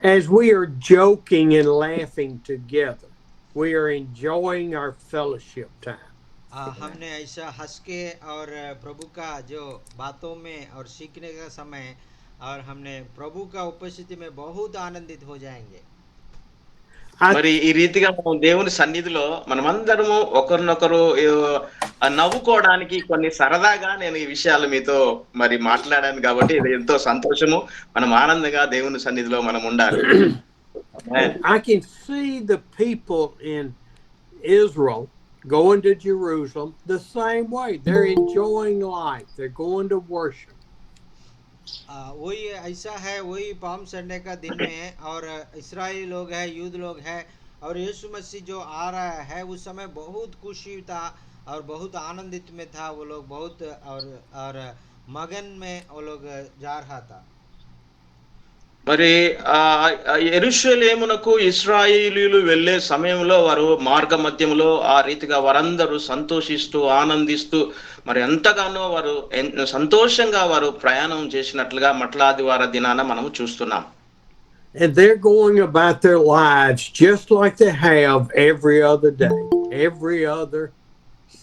as we are joking and laughing together, we are enjoying our fellowship time. हमने ऐसा हंस के और प्रभु का जो बातों में और सीखने का समय और हमने प्रभु का उपस्थिति में बहुत आनंदित हो जाएंगे। I మరి ఈ రీతిగా మనం దేవుని సన్నిధిలో మనమందరము ఒకరినొకరు నవ్వుకోవడానికి కొన్ని సరదాగా నేను ఈ విషయాలు మీతో మరి మాట్లాడాను కాబట్టి ఇది ఎంతో సంతోషము. మనం ఆనందంగా దేవుని సన్నిధిలో మనం ఉండాలి. ఆమేన్. I can see the people in Israel going to Jerusalem the same way. They're enjoying life. They're going to worship. वही ऐसा है, वही पाम संडे का दिन में और इस्राएली लोग हैं, यूद लोग हैं और यीशु मसीह जो आ रहा है उस समय बहुत खुशी था और बहुत आनंदित में था वो लोग, बहुत और मगन में वो लोग जा रहा था। మరి యెరూషలేమునకు ఇశ్రాయేలీయులు వెళ్ళే సమయంలో వారు మార్గ మధ్యములో ఆ రీతిగా వారందరూ సంతోషిస్తూ ఆనందిస్తూ మరి ఎంతగానో వారు సంతోషంగా వారు ప్రయాణం చేసినట్లుగా మట్లాదివార దినాన మనము చూస్తున్నాం. And they're going about their lives just like they have every other day, every other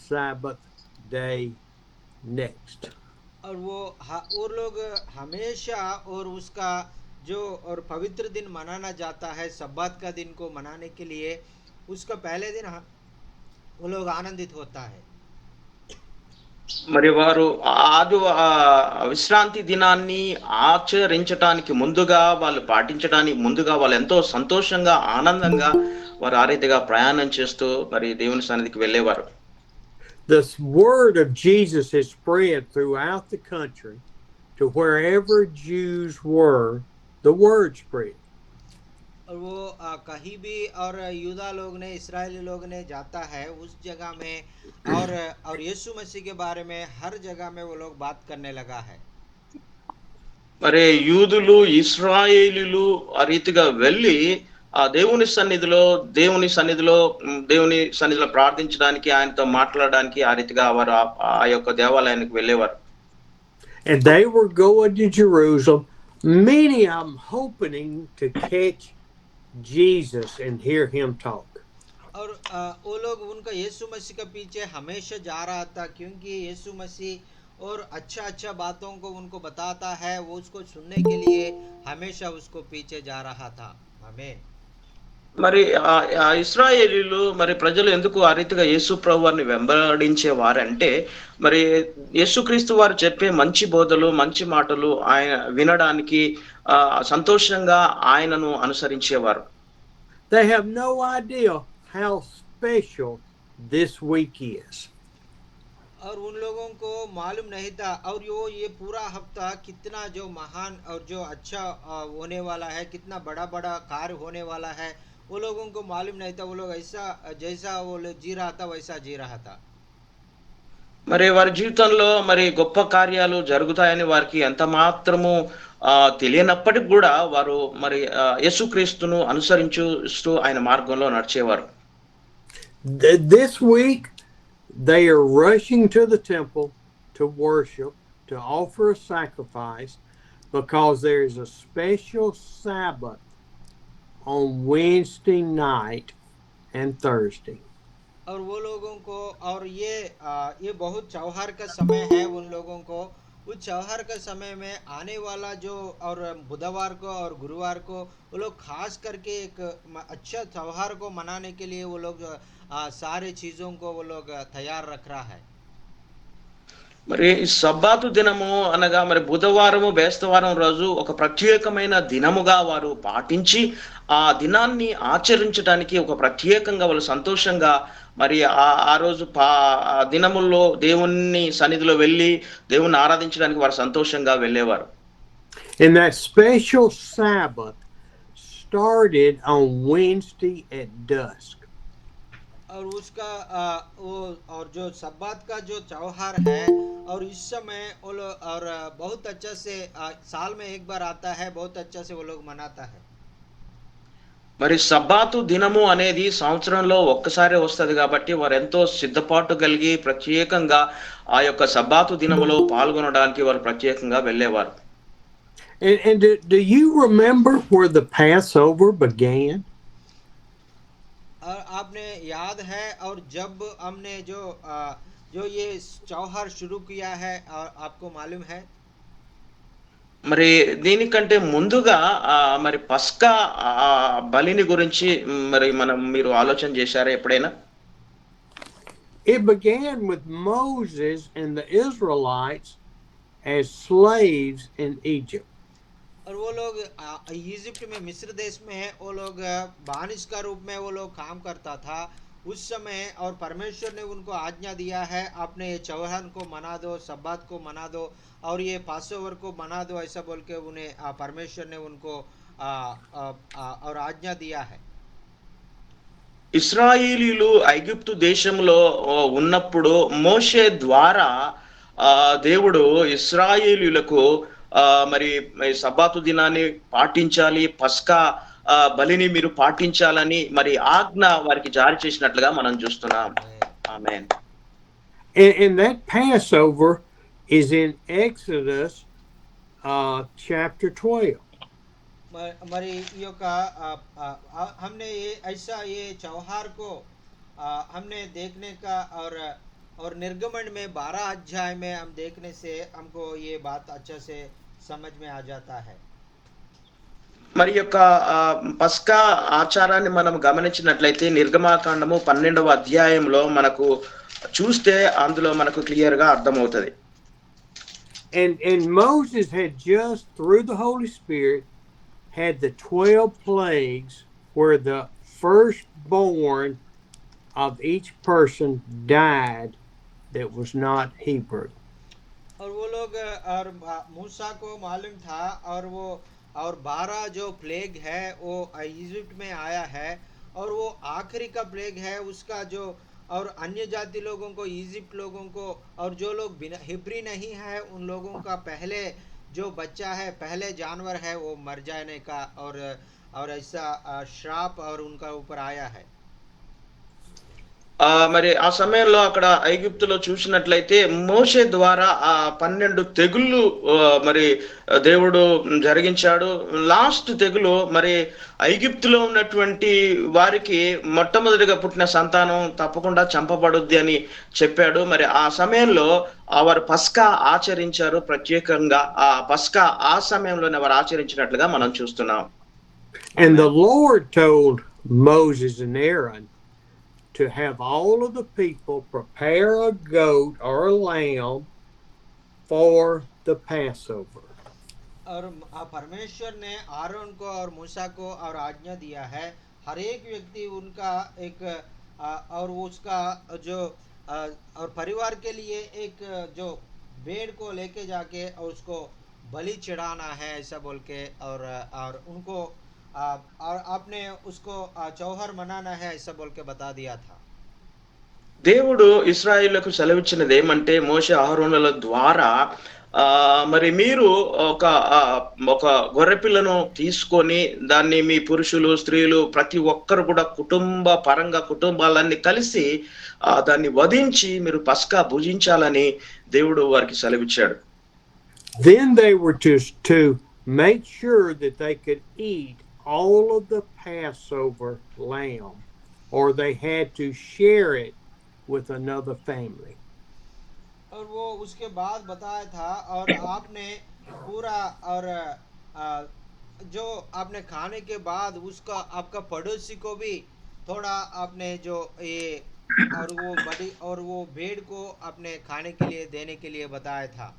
Sabbath day next. और वो लोग हमेशा और उसका जो और पवित्र दिन मनाना जाता है, सब्बात का दिन को मनाने के लिए उसका पहले दिन वो लोग आनंदित होता है। మరి వారు విశ్రాంతి దినాన్ని ఆచరించటానికి ముందుగా వాళ్ళు పాటించడానికి ముందుగా వాళ్ళు ఎంతో సంతోషంగా ఆనందంగా వారు ఆ రీతిగా ప్రయాణం చేస్తూ మరి దేవుని సన్నిధికి వెళ్ళేవారు. The word of Jesus has spread throughout the country to wherever Jews were, the word spread. और वो कहीं भी और यूदा लोग ने, इस्राएली लोग ने जाता है उस जगह में और यीशु मसीह के बारे में हर जगह में वो लोग बात करने लगा है। మరి యూదులు ఇశ్రాయేలీయులు ఆ రీతిగా వెళ్ళి ఆ దేవుని సన్నిధిలో ప్రార్థించడానికి ఆయనతో మాట్లాడడానికి ఆ రీతిగా వారు ఆ యొక్క దేవాలయానికి వెళ్ళేవారు. And they were going to Jerusalem, many of them hoping to catch Jesus and hear him talk. और वो लोग उनका यीशु मसीह के पीछे हमेशा जा रहा था क्योंकि यीशु मसीह और अच्छा अच्छा बातों को उनको बताता है, वो उसको सुनने के लिए हमेशा उसको पीछे जा रहा था। आमीन। మరి ఆ ఇశ్రాయేలీయులు మరి ప్రజలు ఎందుకు ఆ రీతిగా యేసు ప్రభువారిని వెంబడించేవారంటే మరి యేసుక్రీస్తు వారు చెప్పే మంచి బోధలు మంచి మాటలు ఆయన వినడానికి సంతోషంగా ఆయనను అనుసరించేవారు. They have no idea how special this week is. और उन लोगों को मालूम नहीं था और ये पूरा हफ्ता कितना जो महान और जो अच्छा होने वाला है, कितना बड़ा बड़ा कार्य होने वाला है, वो लोगों को मालूम नहीं था। वो लोग ऐसा जैसा वो लोग जी रहा था वैसा जी रहा था। మరి వారి జీవితంలో మరి గొప్ప కార్యాలు జరుగుతాయని వారికి ఎంత మాత్రము తెలియనప్పటికి కూడా వారు మరి యేసుక్రీస్తును అనుసరించుస్తూ ఆయన మార్గంలో నడిచేవారు. This week they are rushing to the temple to worship, to offer a sacrifice, because there is a special Sabbath on Wednesday night and Thursday. और वो लोगों को और ये बहुत त्योहार का समय है उन लोगों को। उस त्योहार का समय में आने वाला जो और बुधवार को और गुरुवार को वो लोग खास करके एक अच्छा त्योहार को मनाने के लिए वो लोग सारे चीज़ों को वो लोग तैयार रख रहा है। మరి సబ్బాతు దినము అనగా మరి బుధవారము బేస్తవారం రోజు ఒక ప్రత్యేకమైన దినముగా వారు పాటించి ఆ దినాన్ని ఆచరించడానికి ఒక ప్రత్యేకంగా వాళ్ళు సంతోషంగా మరి ఆ రోజు దినముల్లో దేవుని సన్నిధిలో వెళ్ళి దేవుణ్ణి ఆరాధించడానికి వారు సంతోషంగా వెళ్ళేవారు. And that special Sabbath started on Wednesday at dusk. और उसका वो और जो सब्बात का जो त्योहार है और इस समय वो लोग और बहुत अच्छा से साल में एक बार आता है, बहुत अच्छा से वो लोग मनाता है। మరి సబ్బాతు దినము అనేది సంవత్సరంలో ఒక్కసారి వస్తుంది కాబట్టి వారు ఎంతో సిద్ధపాటు కలిగి ప్రత్యేకంగా ఆ యొక్క సబ్బాతు దినములో పాల్గొనడానికి వారు ప్రత్యేకంగా వెళ్ళేవారు. And do you remember where the Passover began? और आपने याद है, और जब हमने जो ये त्योहार शुरू किया है, और आपको मालूम है? మరి దీనికంటే ముందుగా మరి పస్కా బలిని గురించి మరి మీరు ఆలోచన చేశారా ఎప్పుడైనా? It began with Moses and the Israelites as slaves in Egypt. और वो लोग इजिप्ट में, मिस्र देश में वो लोग बानिश का रूप में वो लोग काम करता था उस समय, और परमेश्वर ने उनको आज्ञा दिया है, आपने ये त्योहार को मना दो, सब्बात को मना दो, और ये पासोवर को मना दो, ऐसा बोल के उन्हें परमेश्वर ने उनको और आज्ञा दिया है। ఇశ్రాయేలీయులు ఐగుప్తు దేశంలో ఉన్నప్పుడు మోషే ద్వారా దేవుడు ఇశ్రాయేలీయులకు మరి సబ్బాతు దినాన్ని పాటించాలి, పస్కా బలిని మీరు పాటించాలని మరి ఆజ్ఞ వారికి జారీ చేసినట్లుగా మనం చూస్తున్నాం. ఆమేన్. And that Passover is in Exodus chapter 12. మరి ఈ యొక్క हमने ये ऐसा ये त्योहार को हमने देखने का, और निर्गमन में 12 अध्याय में हम देखने से हमको ये बात अच्छा से समझ में आ जाता है. మరి యొక్క పస్కా ఆచారాన్ని మనం గమనించినట్లయితే నిర్గమాకాండము 12వ అధ్యాయంలో మనకు చూస్తే అందులో మనకు క్లియర్ గా అర్థమవుతుంది. And Moses had just, through the Holy Spirit, had the 12 plagues where the firstborn of each person died that was not Hebrew. और वो लोग, और मूसा को मालूम था, और 12 जो प्लेग है वो इजिप्ट में आया है, और वो आखिरी का प्लेग है उसका जो, और अन्य जाति लोगों को, इजिप्ट लोगों को, और जो लोग बिना हिब्री नहीं है उन लोगों का पहले जो बच्चा है, पहले जानवर है, वो मर जाने का, और ऐसा श्राप और उनका ऊपर आया है. మరి ఆ సమయంలో అక్కడ ఐగుప్తులో చూసినట్లయితే మోషే ద్వారా 12 తెగుళ్ళు మరి దేవుడు జరిగించాడు. లాస్ట్ తెగులు మరి ఐగుప్తులో ఉన్నటువంటి వారికి మొట్టమొదటిగా పుట్టిన సంతానం తప్పకుండా చంపబడుద్ది అని చెప్పాడు. మరి ఆ సమయంలో వారు పస్కా ఆచరించారు. ప్రత్యేకంగా ఆ పస్కా ఆ సమయంలోనే వారు ఆచరించినట్లుగా మనం చూస్తున్నాం. And the Lord told Moses and Aaron to have all of the people prepare a goat or a lamb for the Passover. और परमेश्वर ने आरोन को और मूसा को और आज्ञा दिया है, हर एक व्यक्ति उनका एक और उसका जो और परिवार के लिए एक जो भेड़ को लेके जाके और उसको बलि चढ़ाना है, ऐसा बोल के, और उनको और आपने उसको त्योहार मनाना है, ऐसा बोल के बता दिया था. దేవుడు ఇశ్రాయేలులకు సెలవిచ్చినది ఏమంటే మోషే అహరోనుల ద్వారా మరి మీరు ఒక గొర్రెపిల్లను తీసుకొని దాన్ని మీ పురుషులు, స్త్రీలు ప్రతి ఒక్కరు కూడా కుటుంబాలన్నీ కలిసి దాన్ని వధించి మీరు పస్కా భుజించాలని దేవుడు వారికి సెలవిచ్చాడు. Then they were to make sure that they could eat all of the Passover lamb, or they had to share it with another family. और वो उसके बाद बताया था, और आपने पूरा, और जो आपने खाने के बाद उसका आपका पड़ोसी को भी थोड़ा आपने जो ये और वो बड़ी और वो भेड़ को अपने खाने के लिए देने के लिए बताया था.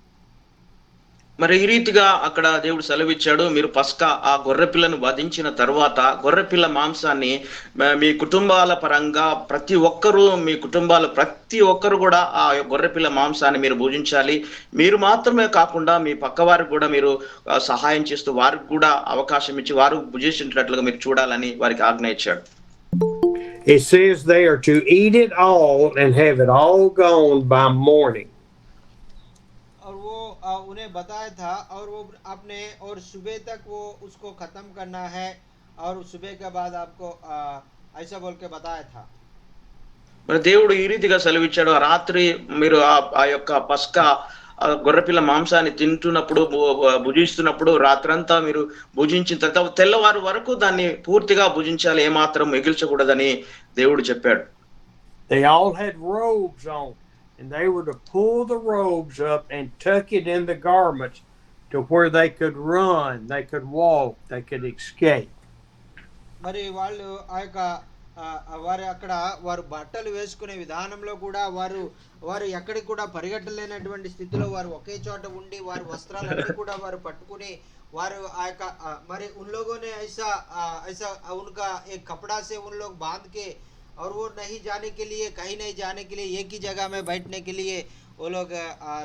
మరి ఈ రీతిగా అక్కడ దేవుడు సెలవిచ్చాడు, మీరు పస్కా ఆ గొర్రెపిల్లను వధించిన తర్వాత గొర్రెపిల్ల మాంసాన్ని మీ కుటుంబాల పరంగా ప్రతి ఒక్కరు కూడా ఆ గొర్రెపిల్ల మాంసాన్ని మీరు భుజించాలి. మీరు మాత్రమే కాకుండా మీ పక్క వారికి కూడా మీరు సహాయం చేస్తూ వారికి కూడా అవకాశం ఇచ్చి వారు భుజించినట్లుగా మీరు చూడాలని వారికి ఆజ్ఞ ఇచ్చాడు. It says they are to eat it all and have it all gone by morning. और वो उन्हें बताया था, और वो आपने और सुबह तक वो उसको खत्म करना है, और सुबह के बाद आपको ऐसा बोल के बताया था. మరి దేవుడు ఈ రీతిగా సెలవిచ్చాడు, రాత్రి మీరు ఆ యొక్క పస్కా గొర్రెపిల్ల మాంసాన్ని తింటున్నప్పుడు భుజిస్తున్నప్పుడు రాత్రంతా మీరు భుజించిన తర్వాత తెల్లవారు వరకు దాన్ని పూర్తిగా భుజించాలి, ఏమాత్రం మిగిల్చకూడదని దేవుడు చెప్పాడు. They all had robes on, and they were to pull the robes up and tuck it in the garments to where they could run, they could walk, they could escape. మరి వాళ్ళు ఆ యొక్క వారు అక్కడ వారు బట్టలు వేసుకునే విధానంలో కూడా వారు ఎక్కడికి కూడా పరిగెట్టలేనటువంటి స్థితిలో వారు ఒకే చోట ఉండి వారి వస్త్రాలన్నీ కూడా వారు పట్టుకుని వారు ఆ యొక్క మరి उन लोगों ने ऐसा उनका एक कपड़ा से उन लोग बांध के और वो नहीं जाने के लिए, कहीं नहीं जाने के लिए, एक ही जगह में बैठने के लिए वो लोग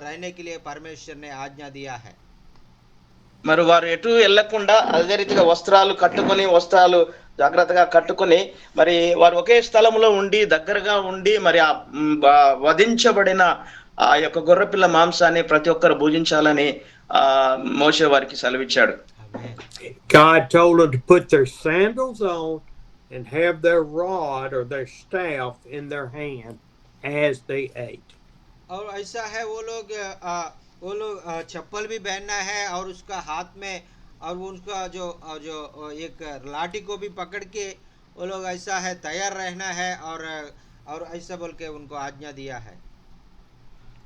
रहने के लिए परमेश्वर ने आज्ञा दिया है. మరి వారు ఎటు వెళ్లకుండా అదే రీతిగా వస్త్రాలు జాగ్రత్తగా కట్టుకొని మరి వారు ఒకే స్థలంలో ఉండి దగ్గరగా ఉండి మరి ఆ వధించబడిన ఆ యొక్క గొర్రెపిల్ల మాంసాన్ని ప్రతి ఒక్కరు భుజించాలని మోషే వారికి సెలవిచ్చాడు. God told them to put their sandals on and have their rod or their staff in their hand as they ate. और ऐसा है वो लोग चप्पल भी पहनना है और उसका हाथ में और उनका जो एक लाठी को भी पकड़ के वो लोग ऐसा है तैयार रहना है और ऐसा बोल के उनको आज्ञा दिया है.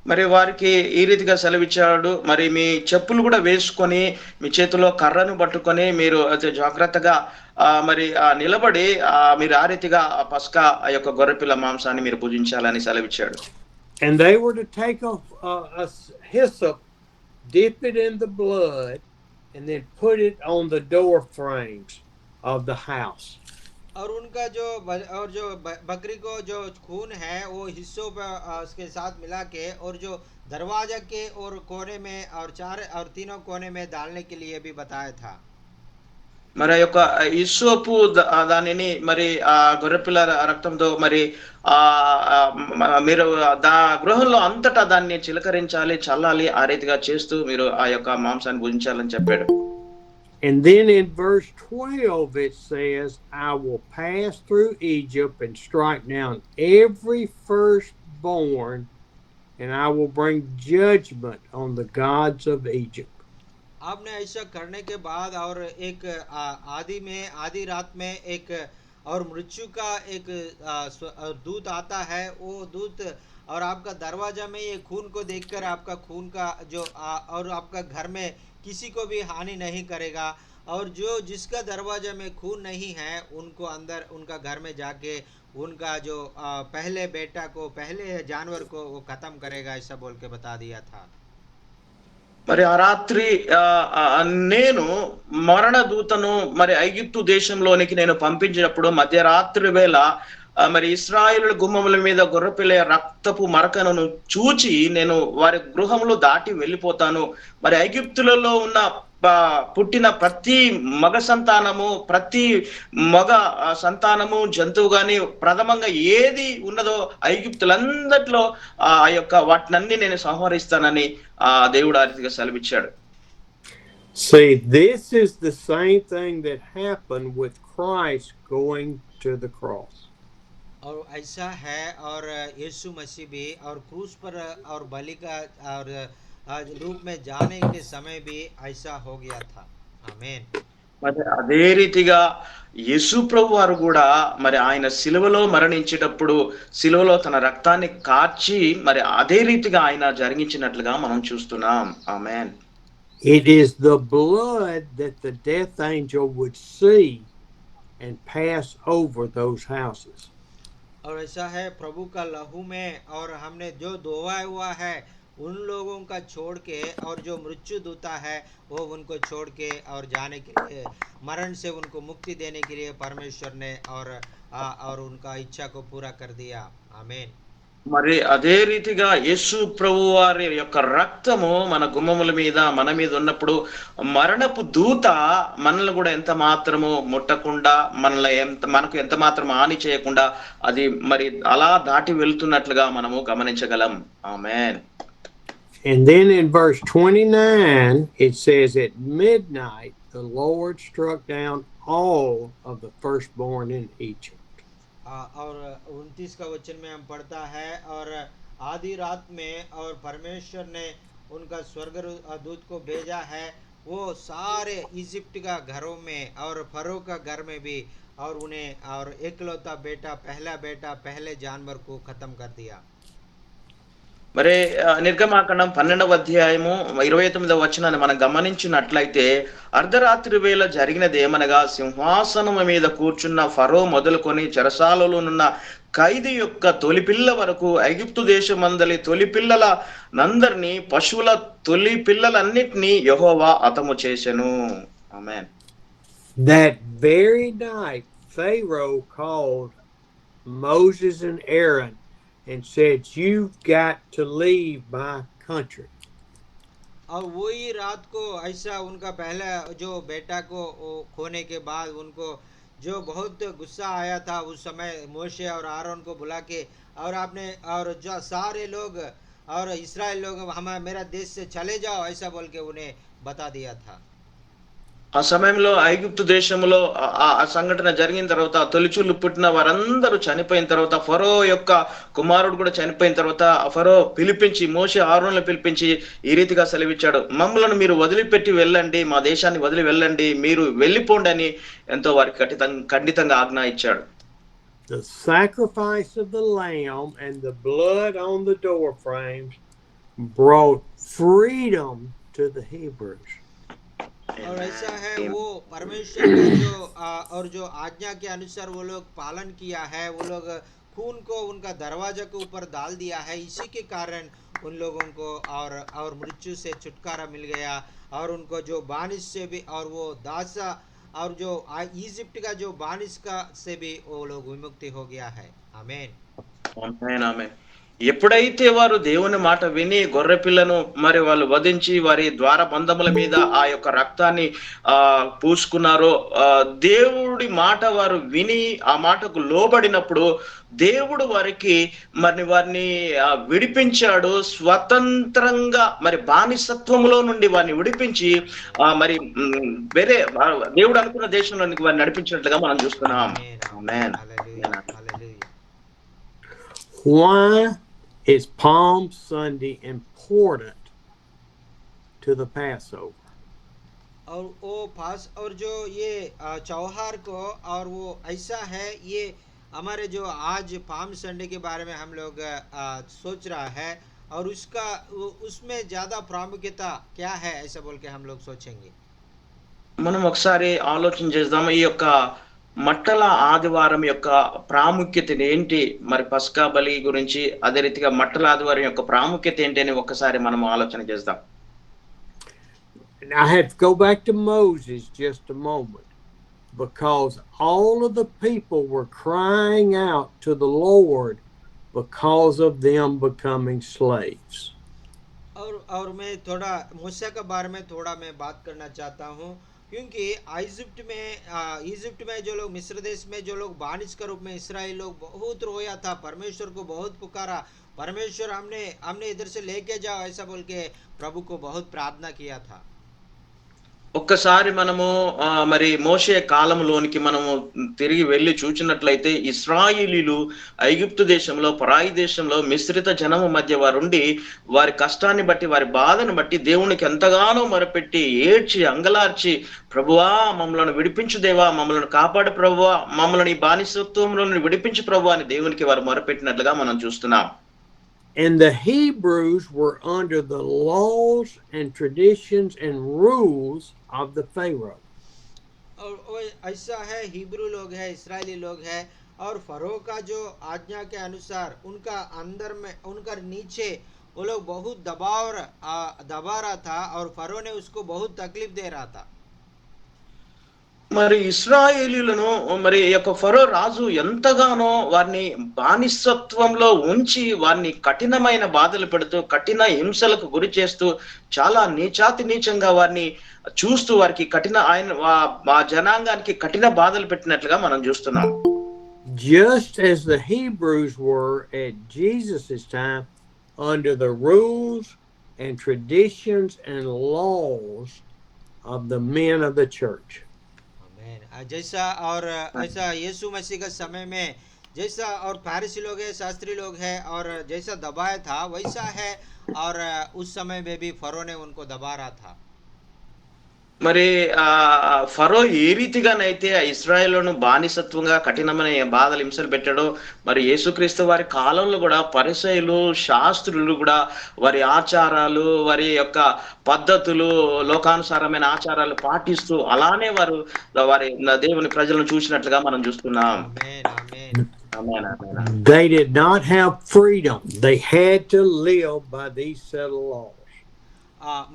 మరి వారికి ఈ రీతిగా సెలవిచ్చాడు. మరి మీ చెప్పులు కూడా వేసుకొని మీ చేతిలో కర్రను పట్టుకొని మీరు జాగ్రత్తగా మరి నిలబడి మీరు ఆ రీతిగా పస్కా ఆ యొక్క గొర్రెపిల్ల మాంసాన్ని మీరు భుజించాలని సెలవిచ్చాడు. And they were to take a hyssop, dip it in the blood, and then put it on the door frames of the house. और उनका जो बकरी को जो खून है वो हिस्सों पर उसके साथ मिला के और जो दरवाजा के और कोने में और तीनों कोने में डालने के लिए भी बताया था. మరి ఆ యొక్క ఇస్సోపు దానిని మరి ఆ గొర్రెపిల్ల రక్తంతో మరి మీరు గృహంలో అంతటా దాన్ని చిలకరించాలి, చల్లాలి, ఆ రీతిగా చేస్తూ మీరు ఆ యొక్క మాంసాన్ని భుజించాలని చెప్పాడు. And then in verse 12 it says, I will pass through Egypt and strike down every firstborn, and I will bring judgment on the gods of Egypt. आपने ऐसा करने के बाद और एक आधी रात में एक और मृत्यु का एक दूत आता है. वो दूत और आपका दरवाजा में ये खून को देखकर आपका खून का जो और आपका घर में किसी को भी हानि नहीं करेगा. और जिसका दरवाजा में खून नहीं है उनको अंदर उनका घर में जाके उनका जो पहले बेटा को पहले जानवर को वो खत्म करेगा, ऐसा बोल के बता दिया था. మరి ఆ రాత్రి నేను మరణ దూతను మరి ఐగుప్తు దేశంలోనికి నేను పంపించినప్పుడు మధ్యరాత్రి వేళ మరి ఇశ్రాయేలు గుమ్మముల మీద గొర్రెపిల్ల రక్తపు మరకను చూచి నేను వారి గృహంలో దాటి వెళ్ళిపోతాను. మరి ఐగుప్తులలో ఉన్న పుట్టిన ప్రతి మగ సంతానము జంతువు గాని ప్రథమంగా ఏది ఉన్నదో ఐగుప్తులందట్లో ఆ యొక్క వాటినన్ని నేను సంహరిస్తానని దేవుడు ఆ రీతిగా సెలవిచ్చాడు. See, this is the same thing that happened with Christ going to the cross. और ऐसा है और यीशु मसीह भी और क्रूस पर और बलि का और रूप में जाने के समय भी ऐसा हो गया था. आमीन. మరి అదే రీతిగా యేసు ప్రభు వారు కూడా మరి ఆయన సిలువలో మరణించేటప్పుడు సిలువలో తన రక్తాన్ని కార్చి మరి అదే రీతిగా ఆయన జరిగించినట్లుగా మనం చూస్తున్నాం. ఆమేన్. It is the blood that the death angel would see and pass over those houses. और ऐसा है प्रभु का लहू में और हमने जो धोया हुआ है उन लोगों का छोड़ के और जो मृत्यु दूता है वो उनको छोड़ के और जाने के लिए मरण से उनको मुक्ति देने के लिए परमेश्वर ने और उनका इच्छा को पूरा कर दिया. आमीन. మరి అదే రీతిగా యేసు ప్రభు వారి యొక్క రక్తము మన గుమ్మముల మీద మన మీద ఉన్నప్పుడు మరణపు దూత మనల్ని కూడా ఎంత మాత్రము ముట్టకుండా మనకు ఎంత మాత్రం హాని చేయకుండా అది మరి అలా దాటి వెళ్తున్నట్లుగా మనము గమనించగలం. ఆమేన్. And then in verse 29 it says, at midnight the Lord struck down all of the firstborn in Egypt. और 29 का वचन में हम पढ़ता है और आधी रात में और परमेश्वर ने उनका दूत को भेजा है, वो सारे इजिप्ट का घरों में और फरो का घर में भी और उन्हें और एकलौता बेटा पहले जानवर को खत्म कर दिया। మరి నిర్గమాకాండం 12వ అధ్యాయము 29వ వచనాన్ని మనం గమనించినట్లయితే అర్ధరాత్రి వేళ జరిగినది ఏమనగా సింహాసనము మీద కూర్చున్న ఫరో మొదలుకొని చెరసాలలోనున్న ఖైదీ యొక్క తొలిపిల్ల వరకు ఐగుప్తు దేశమందలి తొలిపిల్లల నందరినీ పశువుల తొలి పిల్లలన్నిటినీ యెహోవా హతము చేసెను. ఆమేన్. That very night, Pharaoh called Moses and Aaron and said, "You've got to leave my country." और वही रात को ऐसा उनका पहला जो बेटा को खोने के बाद उनको जो बहुत गुस्सा आया था, उस समय मोशे और आरोन को बुला के और आपने और जो सारे लोग और इस्राएल लोग मेरा देश से चले जाओ ऐसा बोल के उन्हें बता दिया था। ఆ సమయంలో ఐగుప్తు దేశంలో ఆ సంఘటన జరిగిన తర్వాత తొలిచూలు పుట్టిన వారందరూ చనిపోయిన తర్వాత ఫరో యొక్క కుమారుడు కూడా చనిపోయిన తర్వాత ఫరో పిలిపించి మోషే ఆరోన్లను పిలిపించి ఈ రీతిగా సెలవిచ్చాడు, మమ్మలను మీరు వదిలిపెట్టి వెళ్ళండి, మా దేశాన్ని వదిలి వెళ్ళండి, మీరు వెళ్ళిపోండి అని ఎంతో వారికి ఖండితంగా ఆజ్ఞ ఇచ్చాడు. The sacrifice of the lamb and the blood on the door frames brought freedom to the Hebrews. और ऐसा है वो परमेश्वर का जो और जो आज्ञा के अनुसार वो लोग पालन किया है, वो लोग खून को उनका दरवाजा के ऊपर डाल दिया है, इसी के कारण उन लोगों को और मृत्यु से छुटकारा मिल गया और उनको जो बानिश से भी और वो दासा और जो इजिप्ट का जो बानिश का से भी वो लोग विमुक्ति हो गया है। आमीन ఆమేన్ ఆమేన్. ఎప్పుడైతే వారు దేవుని మాట విని గొర్రె పిల్లను మరి వాళ్ళు వధించి వారి ద్వార బంధముల మీద ఆ యొక్క రక్తాన్ని పూసుకున్నారో, దేవుడి మాట వారు విని ఆ మాటకు లోబడినప్పుడు దేవుడు వారిని విడిపించాడు. స్వతంత్రంగా మరి బానిసత్వంలో నుండి వారిని విడిపించి మరి వేరే దేవుడు అనుకున్న దేశంలోనికి వారిని నడిపించినట్లుగా మనం చూస్తున్నాం. ఆమేన్. Why is Palm Sunday important to the Passover? और वो और जो ये त्योहार को और वो ऐसा है, ये हमारे जो आज पाम संडे के बारे में हम लोग सोच रहा है और उसमें ज्यादा प्रामुख्यता क्या है ऐसा बोल के हम लोग सोचेंगे. మనం ఒకసారి ఆలోచన చేద్దాం, ఈ యొక్క మట్టల ఆదివారం యొక్క ప్రాముఖ్యత ఏంటి, మరి పస్కా బలి గురించి అదే రీతిగా మట్టల ఆదివారం యొక్క ప్రాముఖ్యత ఏంటి అని ఒకసారి మనం ఆలోచన చేద్దాం. I have to go back to Moses just a moment, because all of the people were crying out to the Lord because of them becoming slaves. और मैं थोड़ा मूसा के बारे में थोड़ा मैं बात करना चाहता हूँ, क्योंकि इजिप्ट में जो लोग मिस्र देश में जो लोग बानिश के रूप में इस्राएल लोग बहुत रोया था, परमेश्वर को बहुत पुकारा, परमेश्वर हमने इधर से लेके जाओ ऐसा बोल के प्रभु को बहुत प्रार्थना किया था. ఒక్కసారి మనము మరి మోషే కాలంలోనికి మనము తిరిగి వెళ్ళి చూచినట్లయితే ఇశ్రాయేలీలు ఐగుప్తు దేశంలో పరాయి దేశంలో మిశ్రిత జనము మధ్య వారుండి వారి కష్టాన్ని బట్టి వారి బాధను బట్టి దేవునికి ఎంతగానో మొరపెట్టి ఏడ్చి అంగలార్చి, ప్రభువా మమ్మల్ని విడిపించు దేవా, మమ్మల్ని కాపాడు ప్రభువా, మమ్మల్ని బానిసత్వంలో విడిపించు ప్రభువా అని దేవునికి వారు మొరపెట్టినట్లుగా మనం చూస్తున్నాం. And the Hebrews were under the laws and traditions and rules of the Pharaoh. और ऐसा है, हिब्रू लोग है, इस्राएली लोग है, और फरो का जो आज्ञा के अनुसार उनका अंदर में उनका नीचे वो लोग बहुत दबा रहा था और फरो ने उसको बहुत तकलीफ दे रहा था. మరి ఇశ్రాయేలీలను మరి యొక్క ఫరో రాజు ఎంతగానో వారిని బానిసత్వంలో ఉంచి వారిని కఠినమైన బాధలు పెడుతూ కఠిన హింసలకు గురి చేస్తూ చాలా నీచంగా వారిని చూస్తూ వారికి ఆ జనాంగానికి కఠిన బాధలు పెట్టినట్లుగా మనం చూస్తున్నాం. Just as the Hebrews were at Jesus' time under the rules and traditions and laws of the men of the church. जैसा और ऐसा यीशु मसीह के समय में जैसा और फारिसी लोग है, शास्त्री लोग है, और जैसा दबाया था वैसा है। और उस समय में भी फरो ने उनको दबा रहा था। మరి ఫరో ఏ రీతిగానైతే ఆ ఇశ్రాయేలును బానిసత్వంగా కఠినమైన బాధలు హింసలు పెట్టాడో, మరి యేసుక్రీస్తు వారి కాలంలో కూడా పరిసయ్యులు శాస్త్రులు కూడా వారి ఆచారాలు, వారి యొక్క పద్ధతులు, లోకానుసారమైన ఆచారాలు పాటిస్తూ అలానే వారు వారి దేవుని ప్రజలను చూసినట్లుగా మనం చూస్తున్నాం. आमेन आमेन। ఆమేన్, ఆమేన్. They did not have freedom. They had to live by these set of laws.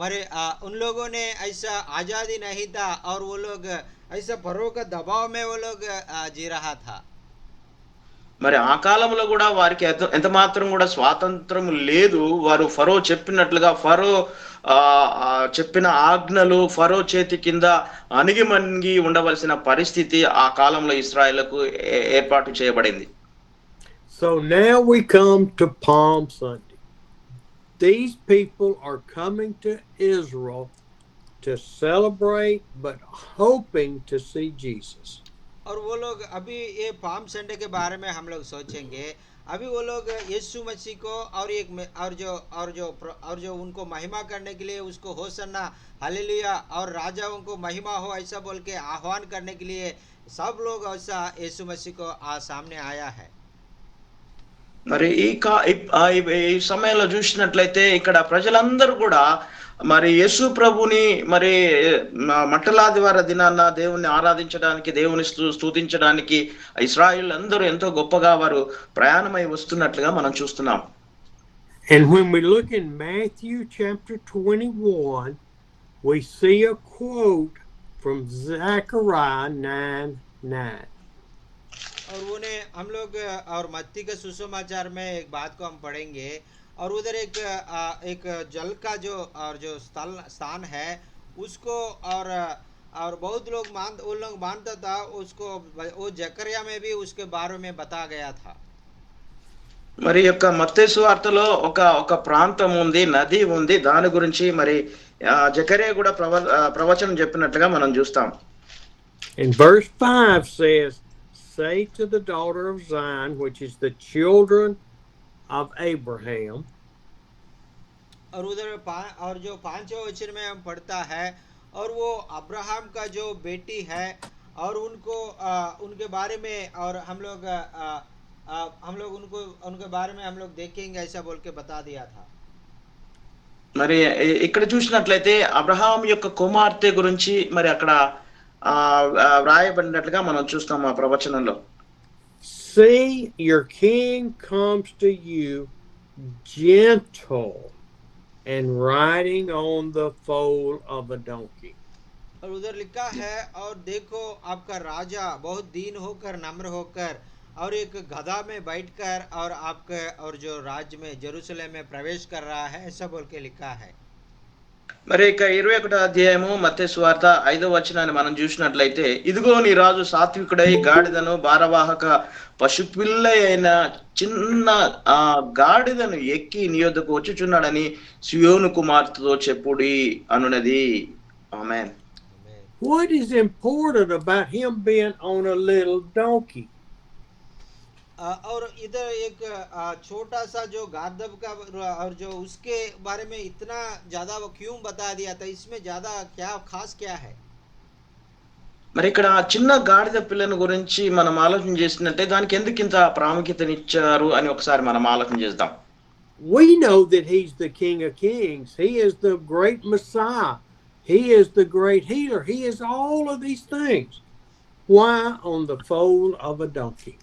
मरे उन लोगों ने ऐसा आज़ादी नहीं था, और वो लोग ऐसा फरो का दबाव में वो लोग जी रहा था। మరి ఆ కాలంలో కూడా వారికి ఎంత మాత్రం కూడా స్వాతంత్రం లేదు. వారు ఫరో చెప్పినట్లుగా ఫరో చెప్పిన ఆజ్ఞలు ఫరో చేతి కింద అణిగిమణిగి ఉండవలసిన పరిస్థితి ఆ కాలంలో ఇశ్రాయేలుకు ఏర్పాటు చేయబడింది. So now we come to Palm Sunday. These people are coming to Israel to celebrate, but hoping to see Jesus. और वो लोग अभी ये पाम संडे के बारे में हम लोग सोचेंगे। अभी वो लोग यीशु मसीह को और जो उनको महिमा करने के लिए उसको होसन्ना हालेलुया और राजाओं को महिमा हो ऐसा बोल के आह्वान करने के लिए सब लोग ऐसा यीशु मसीह को सामने आया है। మరి ఈ సమయంలో చూసినట్లయితే ఇక్కడ ప్రజలందరూ కూడా మరి యేసు ప్రభుని మరి మట్టలాదివార దినాన దేవుని ఆరాధించడానికి, దేవుని స్తుతించడానికి ఇశ్రాయేలు అందరూ ఎంతో గొప్పగా వారు ప్రయాణమై వస్తున్నట్లుగా మనం చూస్తున్నాం. And when we look in Matthew chapter 21, we see a quote from Zechariah 9:9. और उन्हें हम लोग और मत्ती के सुसमाचार में एक बात को हम पढ़ेंगे, और उधर एक जल का जो स्थान है उसको, और बहुत लोग मानता था उसको, वो जकरिया में भी उसके बारे में बता गया था। మరి యొక్క మత్తయి సువార్తలో ఒక ప్రాంతం ఉంది, నది ఉంది, దాని గురించి మరి జకరియా కూడా ప్రవచనం చెప్పినట్లుగా మనం చూస్తాం. And verse 5 says, "Say to the daughter of Zion, which is the children of Abraham." और उधर और जो 5वें वचन में हम पढ़ता है, और वो अब्राहम का जो बेटी है, और उनको उनके बारे में, और हम लोग उनके बारे में हम लोग देखेंगे ऐसा बोल के बता दिया था। మరి ఇక్కడ చూసినట్లయితే అబ్రహాం యొక్క కుమార్తె గురించి మరి అక్కడ వ్రాయబడినట్లుగా మనం చూస్తాం ఆ ప్రవచనంలో. "See, your king comes to you gentle and riding on the foal of a donkey." और उधर लिखा है, और देखो आपका राजा बहुत दीन होकर, नम्र होकर, और एक गधा में बैठकर, और आपके और जो राज्य में जेरूसलेम में प्रवेश कर रहा है ऐसा बोल के लिखा है। మరి ఇక 21వ అధ్యాయము మత్తయి సువార్త 5వ వచనాన్ని మనం చూసినట్లయితే, ఇదిగో నీ రాజు సాత్వికుడై గాడిదను భారవాహక పశుపిల్ల అయిన చిన్న గాడిదను ఎక్కి నీ యొద్దకు వచ్చుచున్నాడని సియోను కుమార్తెతో చెప్పుడి అనునది. ఆమేన్. What is important about him being on a little donkey? और इधर एक छोटा सा जो गार्दब का, और जो उसके बारे में इतना ज्यादा वो क्यों बता दिया था, इसमें ज्यादा क्या खास क्या है? మరి ఇక్కడ చిన్న గాడిద పిల్లను గురించి మనం ఆలోచన చేసినట్టే దానికి ఎందుకు ఇంత ప్రాముఖ్యతనిచ్చారు అని ఒకసారి మనం ఆలోచన చేద్దాం. We know that he's the King of Kings. He is the great Messiah. He is the great healer. He is all of these things. Why on the foal of a donkey?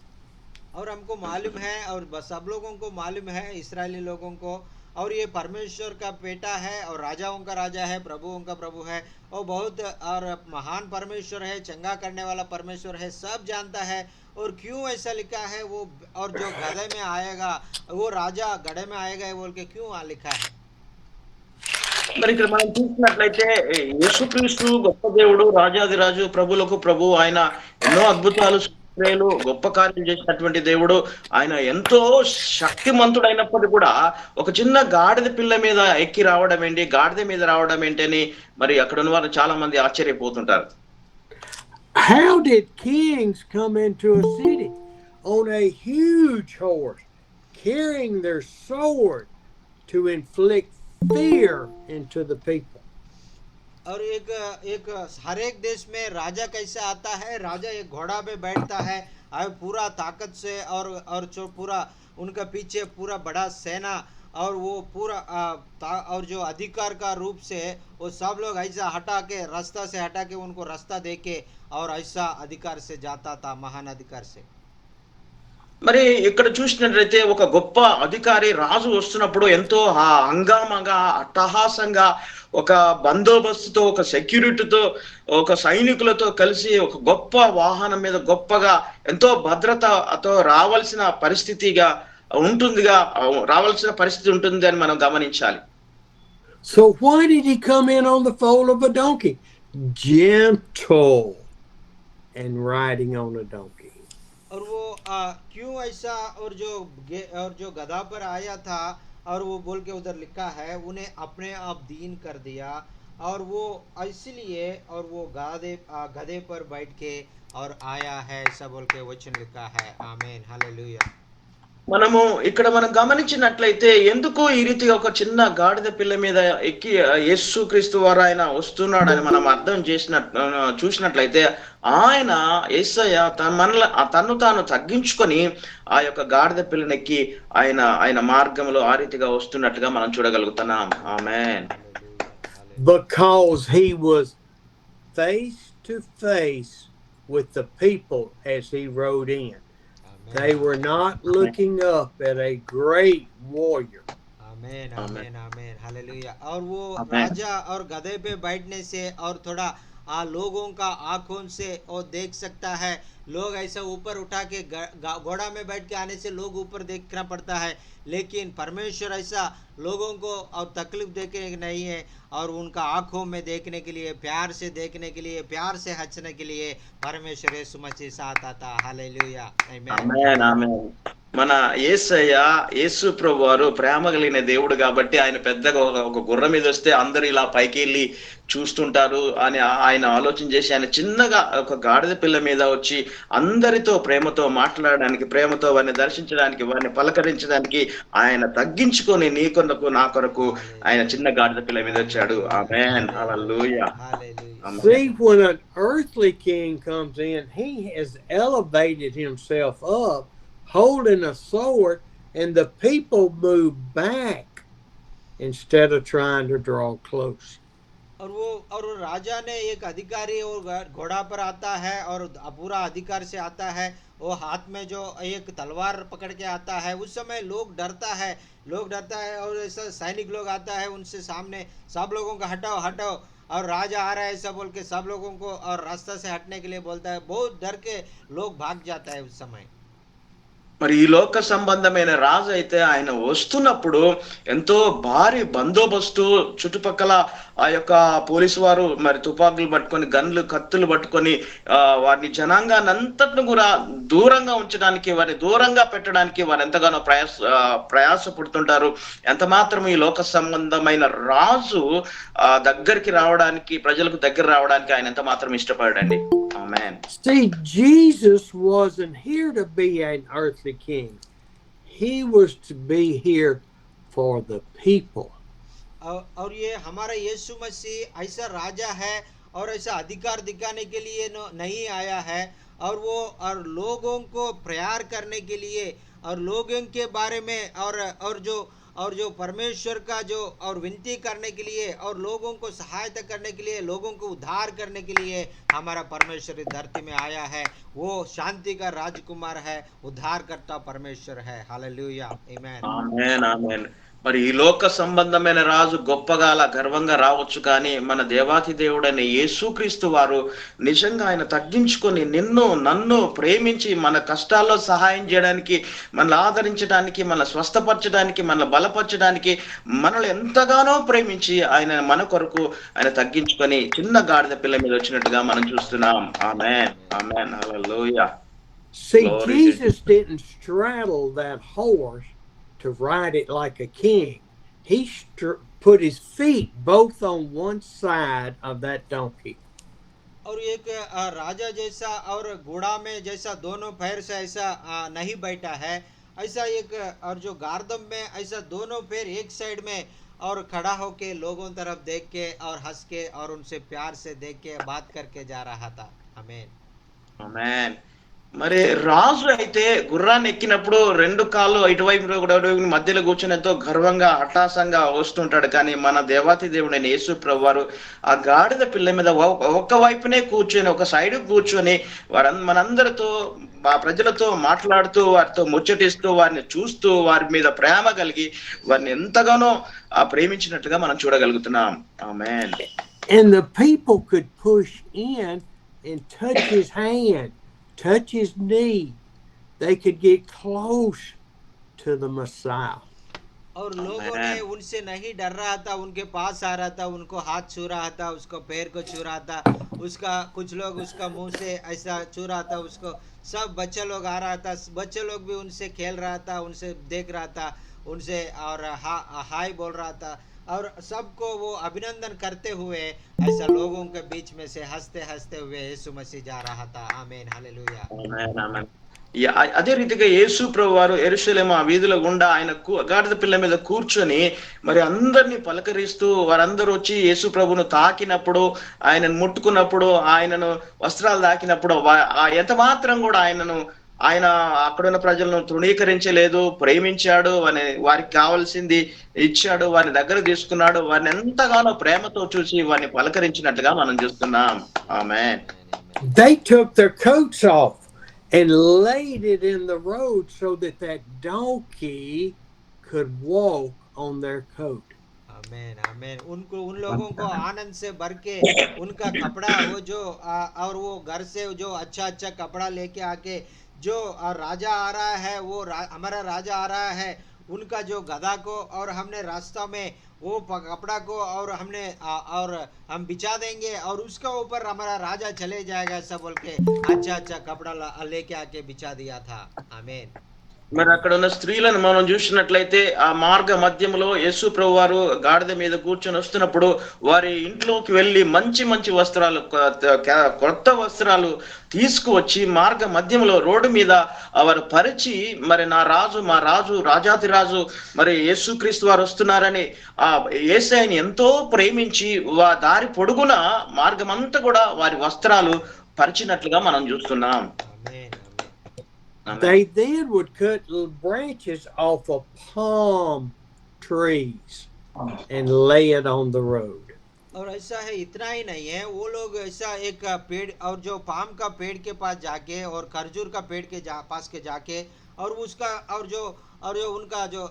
और हमको मालूम है, और सब लोगों को मालूम है, इस्राएली लोगों को, और ये परमेश्वर का बेटा है, और राजाओं का राजा है, प्रभुओं का प्रभु है, और बहुत और महान परमेश्वर है, चंगा करने वाला परमेश्वर है, सब जानता है। और क्यों ऐसा लिखा है वो, और जो गधे में आएगा वो राजा गधे में आएगा बोल के क्यों लिखा है? మరి ఇక్కడ మనం చూసినట్లయితే యేసుక్రీస్తు గొప్ప దేవుడు, రాజాదిరాజు, ప్రభులకు ప్రభు. ఆయన ఎన్నో అద్భుతాలు, గొప్ప కార్యం చేసినటువంటి దేవుడు. ఆయన ఎంతో శక్తిమంతుడైనప్పటికీ కూడా ఒక చిన్న గాడిద పిల్ల మీద ఎక్కి రావడం ఏంటి, గాడిద మీద రావడం ఏంటి అని మరి అక్కడ ఉన్న వారు చాలా మంది ఆశ్చర్యపోతుంటారు. How did kings come into a city? on a huge horse, carrying their sword to inflict fear into the people. और एक एक हर एक देश में राजा कैसे आता है, राजा एक घोड़ा पे बैठता है और पूरा ताकत से, और जो पूरा उनका पीछे पूरा बड़ा सेना, और वो पूरा और जो अधिकार का रूप से वो सब लोग ऐसा हटा के, रास्ता से हटा के उनको रास्ता दे के, और ऐसा अधिकार से जाता था, महान अधिकार से। మరి ఇక్కడ చూసినట్లయితే ఒక గొప్ప అధికారి రాజు వస్తున్నప్పుడు ఎంతో హంగామాగా అట్టహాసంగా ఒక బందోబస్తుతో ఒక సెక్యూరిటీతో ఒక సైనికులతో కలిసి ఒక గొప్ప వాహనం మీద గొప్పగా ఎంతో భద్రతతో రావాల్సిన పరిస్థితి ఉంటుంది అని మనం గమనించాలి. So why did he come in on the foal of a donkey? Gentle and riding on a donkey. और वो क्यों ऐसा, और जो गधा पर आया था, और वो बोल के उधर लिखा है, उन्हें अपने आप दीन कर दिया, और वो इसलिए, और वो गधे पर बैठ के और आया है, ऐसा बोल के वचन लिखा है। आमीन, हालेलुया। మనం గమనించినట్లయితే ఎందుకు ఈ రీతిగా ఒక చిన్న గాడిద పిల్ల మీద ఎక్కి యేసుక్రీస్తు వారు ఆయన వస్తున్నాడని మనం అర్థం చూసినట్లయితే ఆయన యేసయ్య తన్ను తాను తగ్గించుకొని ఆ యొక్క గాడిద పిల్లనెక్కి ఆయన మార్గంలో ఆ రీతిగా వస్తున్నట్లుగా మనం చూడగలుగుతున్నాం. ఆమేన్. Because he was face to face with the people as he rode in. They were not looking up at a great warrior. आमीन, आमीन, आमीन, हालेलुया। और वो राजा और गधे पे बैठने से और थोड़ा लोगों का आंखों से वो देख सकता है। लोग ऐसा ऊपर उठा के घोड़ा में बैठ के आने से लोग ऊपर देखना पड़ता है, लेकिन परमेश्वर ऐसा लोगों को और तकलीफ देके नहीं है, और उनका आंखों में देखने के लिए, प्यार से देखने के लिए, प्यार से हंसने के लिए परमेश्वर यीशु मसीह साथ आता। हालेलुया, ఆమేన్, ఆమేన్. మన యేసు ప్రభు వారు ప్రేమ కలిగిన దేవుడు కాబట్టి ఆయన పెద్దగా ఒక గుర్ర మీద వస్తే అందరూ ఇలా పైకి వెళ్ళి చూస్తుంటారు అని ఆయన ఆలోచన చేసి ఆయన చిన్నగా ఒక గాడిద పిల్ల మీద వచ్చి అందరితో ప్రేమతో మాట్లాడడానికి, ప్రేమతో వారిని దర్శించడానికి, వారిని పలకరించడానికి ఆయన తగ్గించుకొని నీ కొరకు నా కొరకు ఆయన చిన్న గాడిద పిల్ల మీద వచ్చాడు. ఆమేన్, హల్లెలూయా. See, when an earthly king comes in, he has elevated himself up, holding a sword, and the people move back instead of trying to draw close. और राजा ने एक अधिकारी और घोड़ा पर आता है, और पूरा अधिकार से आता है, वो हाथ में जो एक तलवार पकड़ के आता है। उस समय लोग डरता है, और ऐसा सैनिक लोग आता है उनसे सामने, सब लोगों को हटाओ हटाओ, और राजा आ रहा है ऐसा बोल के सब लोगों को और रास्ता से हटने के लिए बोलता है। बहुत डर के लोग भाग जाता है उस समय। మరి ఈ లోక సంబంధమైన రాజు అయితే ఆయన వస్తున్నప్పుడు ఎంతో భారీ బందోబస్తు, చుట్టుపక్కల ఆ యొక్క పోలీసు వారు మరి తుపాకులు పట్టుకొని, గన్లు, కత్తులు పట్టుకొని వారిని జనాంగాన్ని అంతటిని కూడా దూరంగా ఉంచడానికి, వారిని దూరంగా పెట్టడానికి వారు ఎంతగానో ప్రయాసపడుతుంటారు. ఎంత మాత్రం ఈ లోక సంబంధమైన రాజు దగ్గరికి రావడానికి, ప్రజలకు దగ్గర రావడానికి ఆయన ఎంత మాత్రం ఇష్టపడండి. Amen. See, Jesus wasn't here to be an earthly king. He was to be here for the people. और ये हमारा यीशु मसीह ऐसा राजा है और ऐसा अधिकार दिखाने के लिए नहीं आया है, और वो और लोगों को प्यार करने के लिए, और लोगों के बारे में और जो परमेश्वर का जो और विनती करने के लिए, और लोगों को सहायता करने के लिए, लोगों को उद्धार करने के लिए हमारा परमेश्वर इस धरती में आया है। वो शांति का राजकुमार है, उद्धार करता परमेश्वर है। हालेलुया, आमीन, आमीन, आमीन. మరి ఈ లోక సంబంధమైన రాజు గొప్పగా అలా గర్వంగా రావచ్చు, కానీ మన దేవాతి దేవుడైన యేసుక్రీస్తు వారు నిజంగా ఆయన తగ్గించుకొని నన్ను ప్రేమించి మన కష్టాల్లో సహాయం చేయడానికి, మనల్ని ఆదరించడానికి, మన స్వస్థపరచడానికి, మన బలపరచడానికి, మనల్ని ఎంతగానో ప్రేమించి ఆయన మన కొరకు ఆయన తగ్గించుకొని చిన్న గాడిద పిల్ల మీద వచ్చినట్టుగా మనం చూస్తున్నాం. ఆమేన్, ఆమేన్, హల్లెలూయా. See, Jesus didn't straddle that horse to ride it like a king. He put his feet both on one side of that donkey. और एक राजा जैसा और घोड़ा में जैसा दोनों पैर से ऐसा नहीं बैठा है, ऐसा एक और जो गार्दम में ऐसा दोनों पैर एक साइड में और खड़ा होके लोगों तरफ देख के और हंस के और उनसे प्यार से देख के बात करके जा रहा था। आमीन। ఆమేన్. మరి రాజు అయితే గుర్రాన్ని ఎక్కినప్పుడు రెండు కాళ్ళు ఇటువైపు కూడా అటువైపు మధ్యలో కూర్చొని ఎంతో గర్వంగా హఠాసంగా వస్తుంటాడు. కానీ మన దేవాతి దేవుడైన యేసు ప్రభు వారు ఆ గాడిద పిల్ల మీద ఒక్క వైపునే కూర్చొని ఒక సైడ్ కూర్చొని మనందరితో ఆ ప్రజలతో మాట్లాడుతూ వారితో ముచ్చటిస్తూ వారిని చూస్తూ వారి మీద ప్రేమ కలిగి వారిని ఎంతగానో ప్రేమించినట్లుగా మనం చూడగలుగుతున్నాం. ఆమేన్. And the people could push in and touch his hand, touch his knee. They could get close to the Messiah. और लोगों ने उनसे नहीं डर रहा था, उनके पास आ रहा था, उनको हाथ छू रहा था, उसको पैर को छू रहा था, उसका कुछ लोग उसका मुंह से ऐसा छू रहा था, उसको सब बच्चे लोग आ रहा था, बच्चे लोग भी उनसे खेल रहा था, उनसे देख रहा था, उनसे और हाय बोल रहा था, और सबको वो अभिनंदन करते हुए ऐसा लोगों के बीच में से हंसते हंसते हुए यीशु मसीह जा रहा था। आमीन, हालेलुया। ఆమేన్, ఆమేన్. అదే రీతిగా యేసు ప్రభు వారు యెరూషలేము ఆ వీధుల గుండా ఆయన గాడిద పిల్ల మీద కూర్చొని మరి అందరినీ పలకరిస్తూ వారందరూ వచ్చి యేసు ప్రభును తాకినప్పుడు ఆయనను ముట్టుకున్నప్పుడు ఆయనను వస్త్రాలు తాకినప్పుడు ఎంత మాత్రం కూడా ఆయన అక్కడున్న ప్రజలను తృణీకరించలేదు, ప్రేమించాడు, వారికి కావాల్సింది ఇచ్చాడు, వారిని దగ్గర తీసుకున్నాడు, వారిని ఎంతగానో ప్రేమతో చూసి వారిని పలకరించినట్లుగా మనం చూస్తున్నాం. ఆమేన్. They took their coats off and laid it in the road so that donkey could walk on their coat. आमेन, आमेन। उन लोगों को आनंद से भर के उनका कपड़ा वो जो और वो घर से जो अच्छा कपड़ा लेके आके जो राजा आ रहा है, वो हमारा राजा आ रहा है, उनका जो गधा को और हमने रास्ता में वो कपड़ा को और हमने और हम बिछा देंगे और उसका ऊपर हमारा राजा चले जाएगा, ऐसा बोल के अच्छा कपड़ा लेके आके बिछा दिया था। आमीन। మరి అక్కడ ఉన్న స్త్రీలను మనం చూసినట్లయితే ఆ మార్గ మధ్యంలో యేసు ప్రభు వారు గాడిద మీద కూర్చొని వస్తున్నప్పుడు వారి ఇంట్లోకి వెళ్ళి మంచి మంచి వస్త్రాలు, కొత్త వస్త్రాలు తీసుకువచ్చి మార్గ మధ్యంలో రోడ్డు మీద వారు పరిచి మరి మా రాజు రాజాతి రాజు మరి యేసుక్రీస్తు వారు వస్తున్నారని ఆ యేసయ్యని ఎంతో ప్రేమించి దారి పొడుగున మార్గమంతా కూడా వారి వస్త్రాలు పరిచినట్లుగా మనం చూస్తున్నాం. They then would cut little branches off of palm trees and lay it on the road. और ऐसा है, इतना ही नहीं है, वो लोग ऐसा एक पेड़ और जो पाम का पेड़ के पास जाके और खजूर का पेड़ के पास के जाके और उसका और जो उनका जो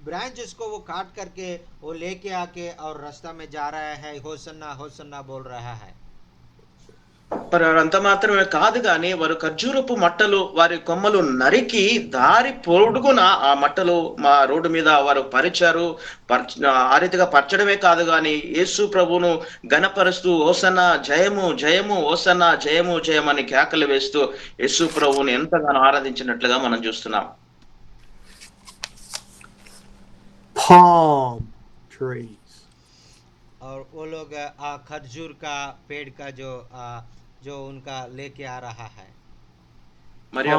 ब्रांचेस को वो काट करके वो लेके आके और रास्ता में जा रहा है, होसन्ना होसन्ना बोल रहा है। మరి అంత మాత్రమే కాదు కానీ వారు ఖర్జూరపు మట్టలు వారి కొమ్మలు నరికి దారి పొడుగున ఆ మట్టలు మా రోడ్డు మీద వారు పరిచారు. ఆ రీతిగా పరచడమే కాదు కానీ యేసు ప్రభును గణపరుస్తూ హోసన్నా జయము జయము, హోసన్నా జయము జయమని కేకలు వేస్తూ యేసు ప్రభువుని ఎంతగానో ఆరాధించినట్లుగా మనం చూస్తున్నాం. Palm trees. और वो लोग खजूर का पेड़ का जो उनका लेके आ रहा है, మరి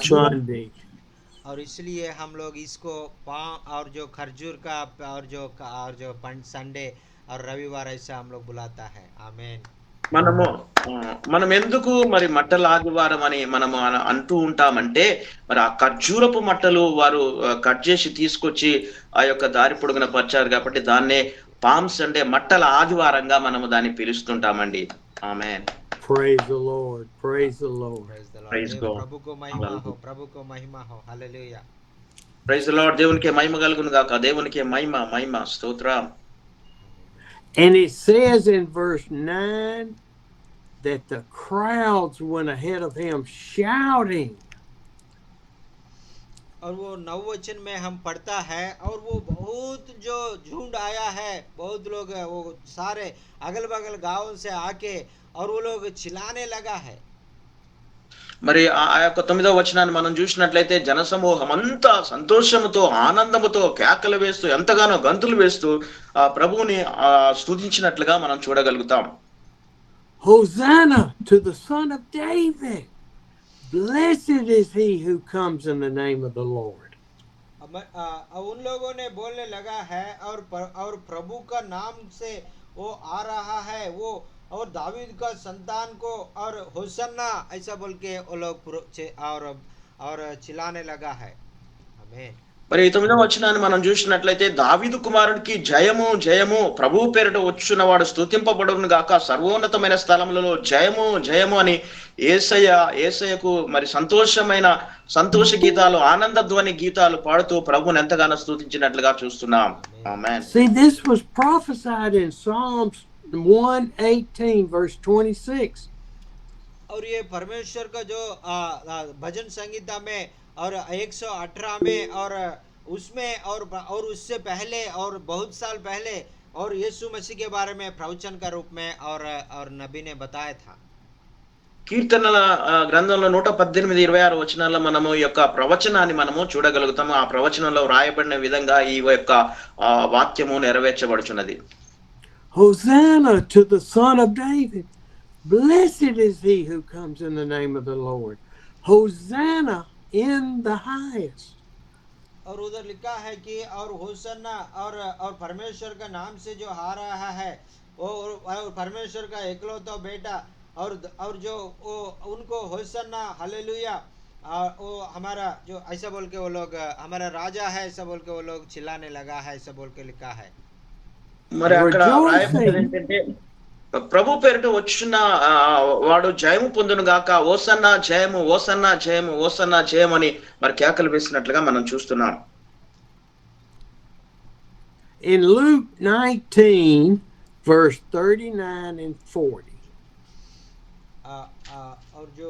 Sunday. और इसलिए हम लोग इसको और जो खजूर का और जो संडे और रविवार ऐसा हम लोग बुलाता है। आमीन। మనం ఎందుకు మరి మట్టల ఆదివారం అని మనం అంటూ ఉంటామంటే మరి ఆ ఖర్జూరపు మట్టలు వారు కట్ చేసి తీసుకొచ్చి ఆ యొక్క దారి పొడుగున పరిచారు కాబట్టి దాన్నే పామ్ సండే, మట్టల ఆదివారంగా మనము దాన్ని పిలుస్తుంటామండి. ఆమేన్. Praise the Lord. Praise the Lord. Praise God. प्रभु को महिमा हो, प्रभु को महिमा हो। हालेलुया। Praise the Lord. దేవునికి మహిమ కలుగును గాక. దేవునికి మహిమ స్తోత్రం. And it says in verse 9 that the crowds went ahead of him shouting. और वो 9 वचन में हम पढ़ता है, और वो बहुत जो झुंड आया है, बहुत लोग वो सारे अगल बगल गांव से आके और वो लोग चिल्लाने लगा है। మరి ఆ యొక్క 9వ వచనాన్ని మనం చూసినట్లయితే జనసమూహం అంతా సంతోషముతో ఆనందముతో కేకలు వేస్తూ ఎంతగానో గంతులు వేస్తూ ఆ ప్రభువుని స్తుతించినట్లుగా మనం చూడగలుగుతాం. Hosanna to the Son of David. Blessed is he who comes in the name of the Lord. उन लोगों ने बोलने लगा है और प्रभु का नाम से वो आ रहा है वो, और दावीद का संतान को, और होसन्ना ऐसा बोल के वो लोग और चिल्लाने लगा है। आमीन। మరి 9వ వచనాన్ని మనం చూసినట్లయితే దావీదు కుమారుడికి జయము జయము, ప్రభువు పేరిట వచ్చున్నవాడు స్తుతింపబడును గాక, సర్వోన్నతమైన స్థలములలో జయము జయము అని యేసయ్యకు మరి సంతోష గీతాలు, ఆనంద ధ్వని గీతాలు పాడుతూ ప్రభువుని ఎంతగానో స్తుతించినట్లుగా చూస్తున్నాం. ఆమేన్. See, this was prophesied in Psalms 118 verse 26. और ये परमेश्वर का जो भजन संगीता में और 118 में और उसमें और उससे पहले और बहुत साल पहले और यीशु मसीह के बारे में प्रवचन का रूप में और नबी ने बताया था। కీర్తనల గ్రంథంలో 118-26 వచనాల్లో మనము ఈ యొక్క ప్రవచనాన్ని మనము చూడగలుగుతాము. ఆ ప్రవచనంలో వ్రాయబడిన విధంగా ఈ యొక్క వాక్యము నెరవేర్చబడుచున్నది. Hosanna to the Son of David. Blessed is he who comes in the name of the Lord. Hosanna in the highest. और उधर लिखा है कि और होसन्ना और परमेश्वर का नाम से जो आ रहा है वो, और परमेश्वर का एकलौता बेटा, और जो वो उनको होसन्ना हालेलुया, वो हमारा जो ऐसा बोल के वो लोग हमारा राजा है ऐसा बोल के वो लोग चिल्लाने लगा है, ऐसा बोल के लिखा है। మరి అక్కడ రాయబడింది ఏంటంటే ప్రభు పేరిట వచ్చిన వాడు జయము పొందును గాక, ఓసన్నా జయము ఓసన్నా జయము ఓసన్నా జయము అని మరి కేకలు వేసినట్లుగా మనం చూస్తున్నాం. In Luke 19 verse 39 and 40. और जो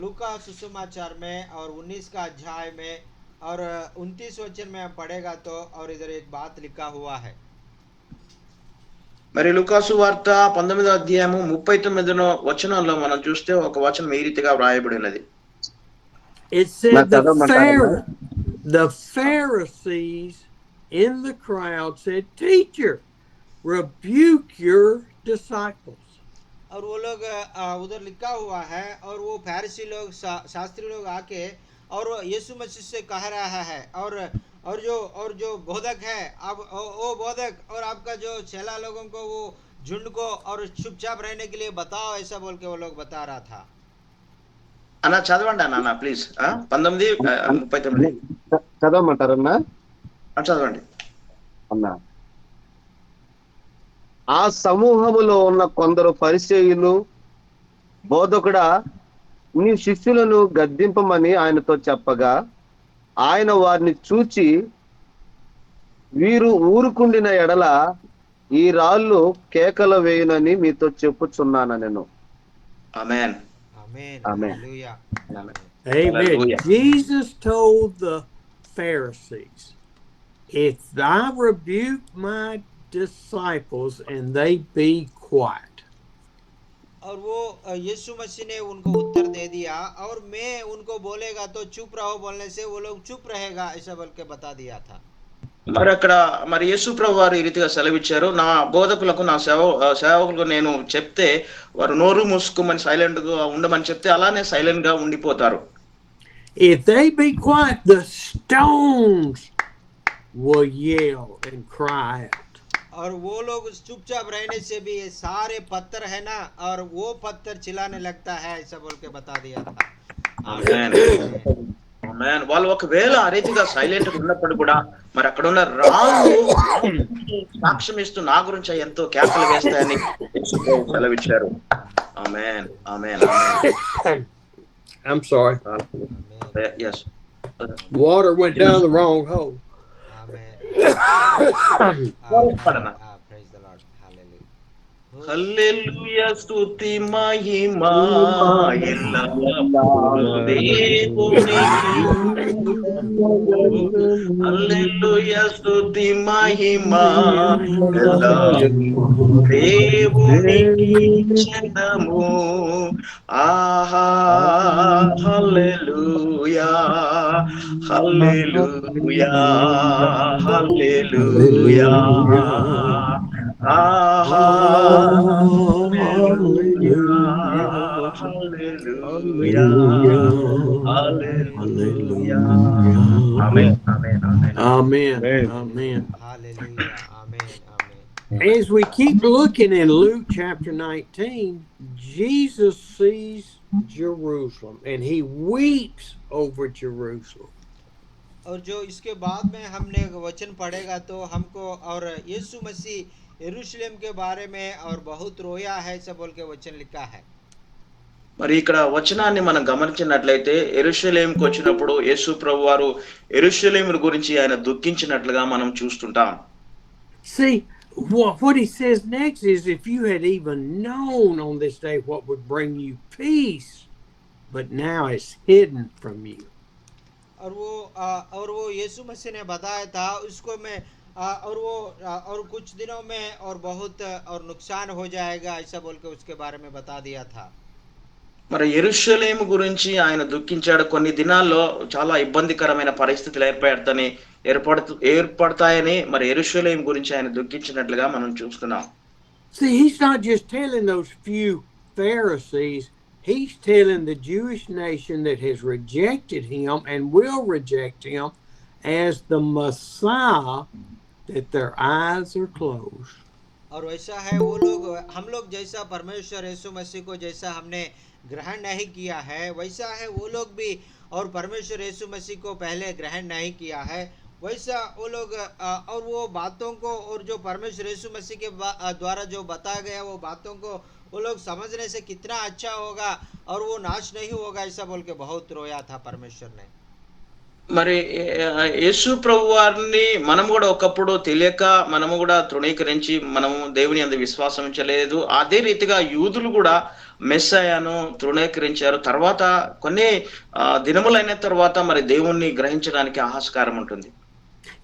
लूका सुसमाचार में और 19 का अध्याय में और 29 वचन में पढ़ेगा तो, और इधर एक बात लिखा हुआ है। మరి లూకాసు వార్త 19వ అధ్యాయము 39వ వచనంలో మనం చూస్తే ఒక వచనం ఈ రీతిగా వ్రాయబడినది. It said the Pharisees in the crowd said, "Teacher, rebuke your disciples." और वो लोग उधर लिखा हुआ है, और वो फरीसी लोग शास्त्री लोग आके और यीशु मसीह से कह रहा है, और जो बोधक है अब वो बोधक और आपका जो चेला लोगों को वो झुंड को और चुपचाप रहने के लिए बताओ, ऐसा बोल के वो लोग बता रहा था। అన్న చదవండి అన్న ప్లీజ్. 19:39 చదవమంటారన్నా? చదవండి అన్నా. ఆ సమూహములో ఉన్న కొందరు పరిసయ్యులు, బోధకుడా నీ శిష్యులను గద్దింపమని ఆయనతో చెప్పగా, ఆయన వారిని చూచి, వీరు ఊరుకుండిన ఎడల ఈ రాళ్ళు కేకలు వేయునని మీతో చెప్పుచున్నాను నేను. ఆమేన్. Amen. Amen. Hallelujah. Amen. Hallelujah. Jesus told the Pharisees, "If I rebuke my disciples and they be quiet." और वो यीशु मसीह ने उनको उत्तर दे दिया, और मैं उनको बोलेगा तो चुप रहो बोलने से वो लोग चुप रहेगा, ऐसा बोल के बता दिया था। మరి అక్కడ మరి యేసు ప్రభు వారు ఈ రీతిగా సెలవిచ్చారు, నా బోధకులకు నా సేవకులకు నేను చెప్తే వారు నోరు మూసుకోమని సైలెంట్ గా ఉండమని చెప్తే అలానే సైలెంట్ గా ఉండిపోతారు. If they be quiet, the stones will yell and cry out. और वो लोग चुपचाप रहने से भी ये सारे पत्थर है ना, और वो पत्थर चिल्लाने लगता है, ऐसा बोल के बता दिया था। ఆమేన్. ఆమేన్. వాళ్ళు ఒకవేళ ఆ రీతిగా సైలెంట్ గా ఉన్నప్పుడు కూడా మరి అక్కడ ఉన్న రాళ్ళు సాక్ష్యం ఇస్తూ నా గురించి ఎంతో కేకలు వేస్తాయని యేసు ప్రభు సెలవిచ్చారు. ఆమేన్. ఆమేన్. ఆమేన్. I'm sorry. Yes. Water went down the wrong hole. Amen. Praise the Lord. Hallelujah. హల్లెలూయా స్తుతి మహిమా ఎల్లప్పుడూ దేవునికి. హల్లెలూయా స్తుతి మహిమా ఎల్లప్పుడూ దేవునికి చెందము. ఆహా హల్లెలూయా హల్లెలూయా హల్లెలూయా Hallelujah. Hallelujah. Amen. Amen. Amen. Amen. Amen. Amen. Hallelujah आमीन आमीन As we keep looking in Luke chapter 19, Jesus sees Jerusalem and he weeps over Jerusalem. और जो इसके बाद में हमने वचन पढ़ेगा तो हमको और यीशु मसीह यरूशलेम के बारे में और बहुत रोया है ऐसा बोल के वचन लिखा है మరి ఇక్కడ వచనాన్ని మనం గమనించినట్లయితే యెరూషలేముకు వచ్చినప్పుడు యేసు ప్రభు వారు యెరూషలేము గురించి ఆయన దుఃఖించినట్లుగా మనం చూస్తుంటాం. See, what he says next is if you had even known on this day what would bring you peace, but now it's hidden from you. और वो यीशु मसीह ने बताया था उसको मैं और कुछ दिनों में और बहुत और नुकसान हो जाएगा ऐसा बोल के उसके बारे में बता दिया था మరి యెరూషలేము గురించి ఆయన దుఃఖించాడు. కొన్ని దినాల్లో చాలా ఇబ్బందికరమైన పరిస్థితులు ఏర్పడతాయని మరి యెరూషలేము గురించి ఆయన దుఃఖించినట్లుగా మనం చూస్తున్నాం. See, he's not just telling those few Pharisees, he's telling the Jewish nation that has rejected him and will reject him as the Messiah, that their eyes are closed. और वैसा है वो लोग हम लोग जैसा परमेश्वर यीशु मसीह को जैसा हमने ग्रहण नहीं किया है वैसा है वो लोग भी और परमेश्वर यीशु मसीह को पहले ग्रहण नहीं किया है वैसा वो लोग और वो बातों को और जो परमेश्वर यीशु मसीह के द्वारा जो बताया गया वो बातों को वो लोग समझने से कितना अच्छा होगा और वो नाश नहीं होगा ऐसा बोल के बहुत रोया था परमेश्वर ने మరి యేసు ప్రభు వారిని మనం కూడా ఒకప్పుడు తెలియక మనము కూడా తృణీకరించి మనము దేవుని యందు విశ్వాసం ఉంచలేదు. అదే రీతిగా యూదులు కూడా మెస్సయాను తృణీకరించారు. తర్వాత కొన్ని దినములైన తర్వాత మరి దేవుణ్ణి గ్రహించడానికి ఆస్కారం ఉంటుంది.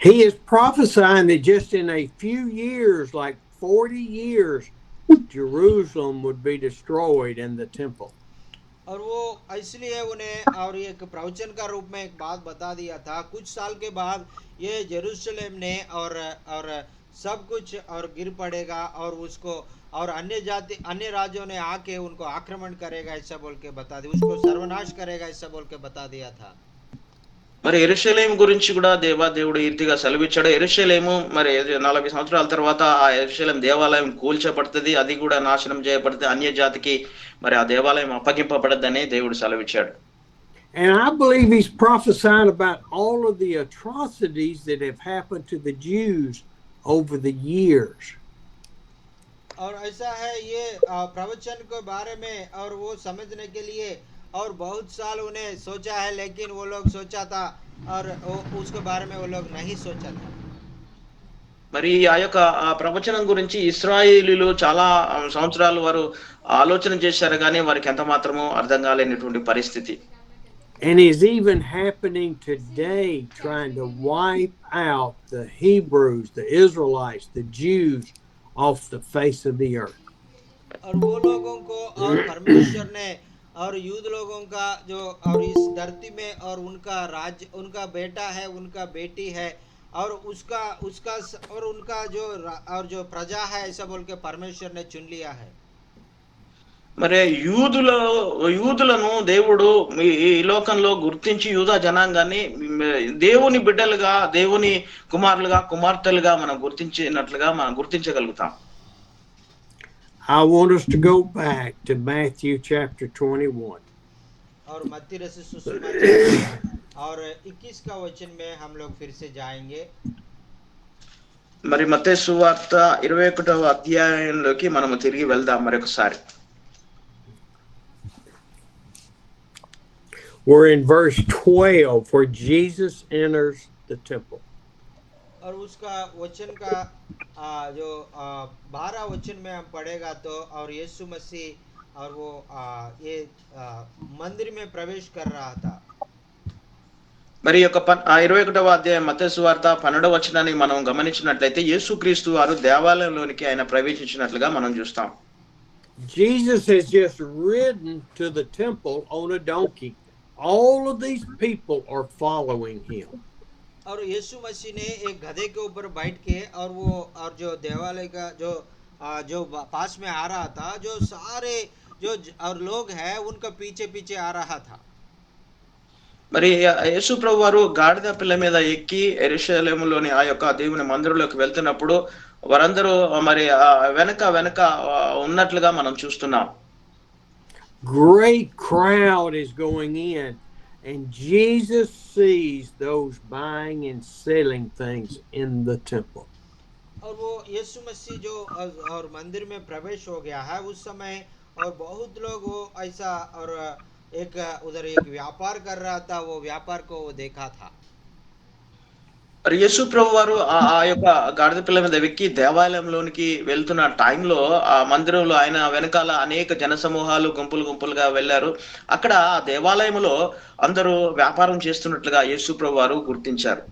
He is prophesying that just in a few years, like 40 years, Jerusalem would be destroyed and the temple. और वो इसलिए उन्हें और एक प्रवचन का रूप में एक बात बता दिया था कुछ साल के बाद ये यरूशलेम ने और सब कुछ और गिर पड़ेगा और उसको और अन्य राज्यों ने आके उनको आक्रमण करेगा ऐसा बोल के बता दिया उसको सर्वनाश करेगा ऐसा बोल के बता दिया था మరి యెరూషలేము గురించి కూడా దేవుడు ఈ రీతిగా సెలవిచ్చాడు. యెరూషలేము మరి 40 సంవత్సరాల తర్వాత ఆ యెరూషలేము దేవాలయం కూల్చబడుతుంది, అది కూడా నాశనం చేయబడుతుంది, అన్య జాతికి మరి ఆ దేవాలయం అప్పగింపబడదని దేవుడు సెలవిచ్చాడు. And I believe he's prophesying about all of the atrocities that have happened to the Jews over the years. और ऐसा है ये प्रवचन के बारे में और वो समझने के लिए और बहुत साल उन्हें सोचा है लेकिन वो लोग सोचा था और उसके बारे में वो लोग नहीं सोचा था మరి ఆ యొక్క ప్రవచనం గురించి ఇశ్రాయేలీలు చాలా సంవత్సరాలు వారు ఆలోచన చేశారు కానీ వారికి ఎంత మాత్రమూ అర్థం కాలేనటువంటి పరిస్థితి. And is even happening today, trying to wipe out the Hebrews, the Israelites, the Jews off the face of the earth. और वो लोगों को और परमेश्वर ने और यूद लोगों का जो और इस धरती में और उनका राज्य उनका बेटा है उनका बेटी है और उसका उसका और उनका जो और जो प्रजा है ऐसा बोल के परमेश्वर ने चुन लिया है మరి యూదులను దేవుడు ఈ లోకంలో గుర్తించి యూదా జనాంగాన్ని దేవుని బిడ్డలుగా దేవుని కుమారులుగా కుమార్తెలుగా మనం గుర్తించగలుగుతాం. I want us to go back to Matthew chapter 21. और मत्ती रचित सुसमाचार और 21 का वचन में हम लोग फिर से जाएंगे. మరి మత్తయి సువార్త 21వ అధ్యాయంలోకి మనము తిరిగి వెళ్దాం మరొకసారి. We're in verse 12 where Jesus enters the temple. और उसका वचन का जो 12 वचन में हम पढ़ेगा तो और यीशु मसीह और वो ये मंदिर में प्रवेश कर रहा था. మరి యొక్క 21వ అధ్యాయం మత్తయి సువార్త 12వ వచనాన్ని మనం గమనించినట్లయితే యేసుక్రీస్తు వారు దేవాలయంలోనికి ఆయన ప్రవేశించినట్లుగా మనం చూస్తాం. Jesus has just ridden to the temple on a donkey. All of these people are following him. और यीशु मसीह ने एक गधे के ऊपर बैठ के और वो और जो देवालय का जो पास में आ रहा था, जो सारे और लोग हैं उनका पीछे पीछे आ रहा था। మరి యేసు ప్రభు వారు గాడిద పిల్ల మీద ఎక్కి యెరూషలేములోని ఆ యొక్క దేవుని మందిరంలోకి వెళ్తున్నప్పుడు వారందరూ మరి వెనక వెనక ఉన్నట్లుగా మనం చూస్తున్నాం. Great crowd is going in, and Jesus sees those buying and selling things in the temple. और वो यीशु मसीह जो और मंदिर में प्रवेश हो गया है उस समय, और बहुत लोग वो ऐसा और एक उधर एक व्यापार कर रहा था, वो व्यापार को वो देखा था। మరి యేసు ప్రభు వారు ఆ యొక్క గాడిద పిల్ల మీద ఎక్కి దేవాలయంలోనికి వెళ్తున్న టైంలో ఆ మందిరంలో ఆయన వెనకాల అనేక జన సమూహాలు గుంపులు గుంపులుగా వెళ్ళారు. అక్కడ ఆ దేవాలయంలో అందరూ వ్యాపారం చేస్తున్నట్లుగా యేసు ప్రభు వారు గుర్తించారు.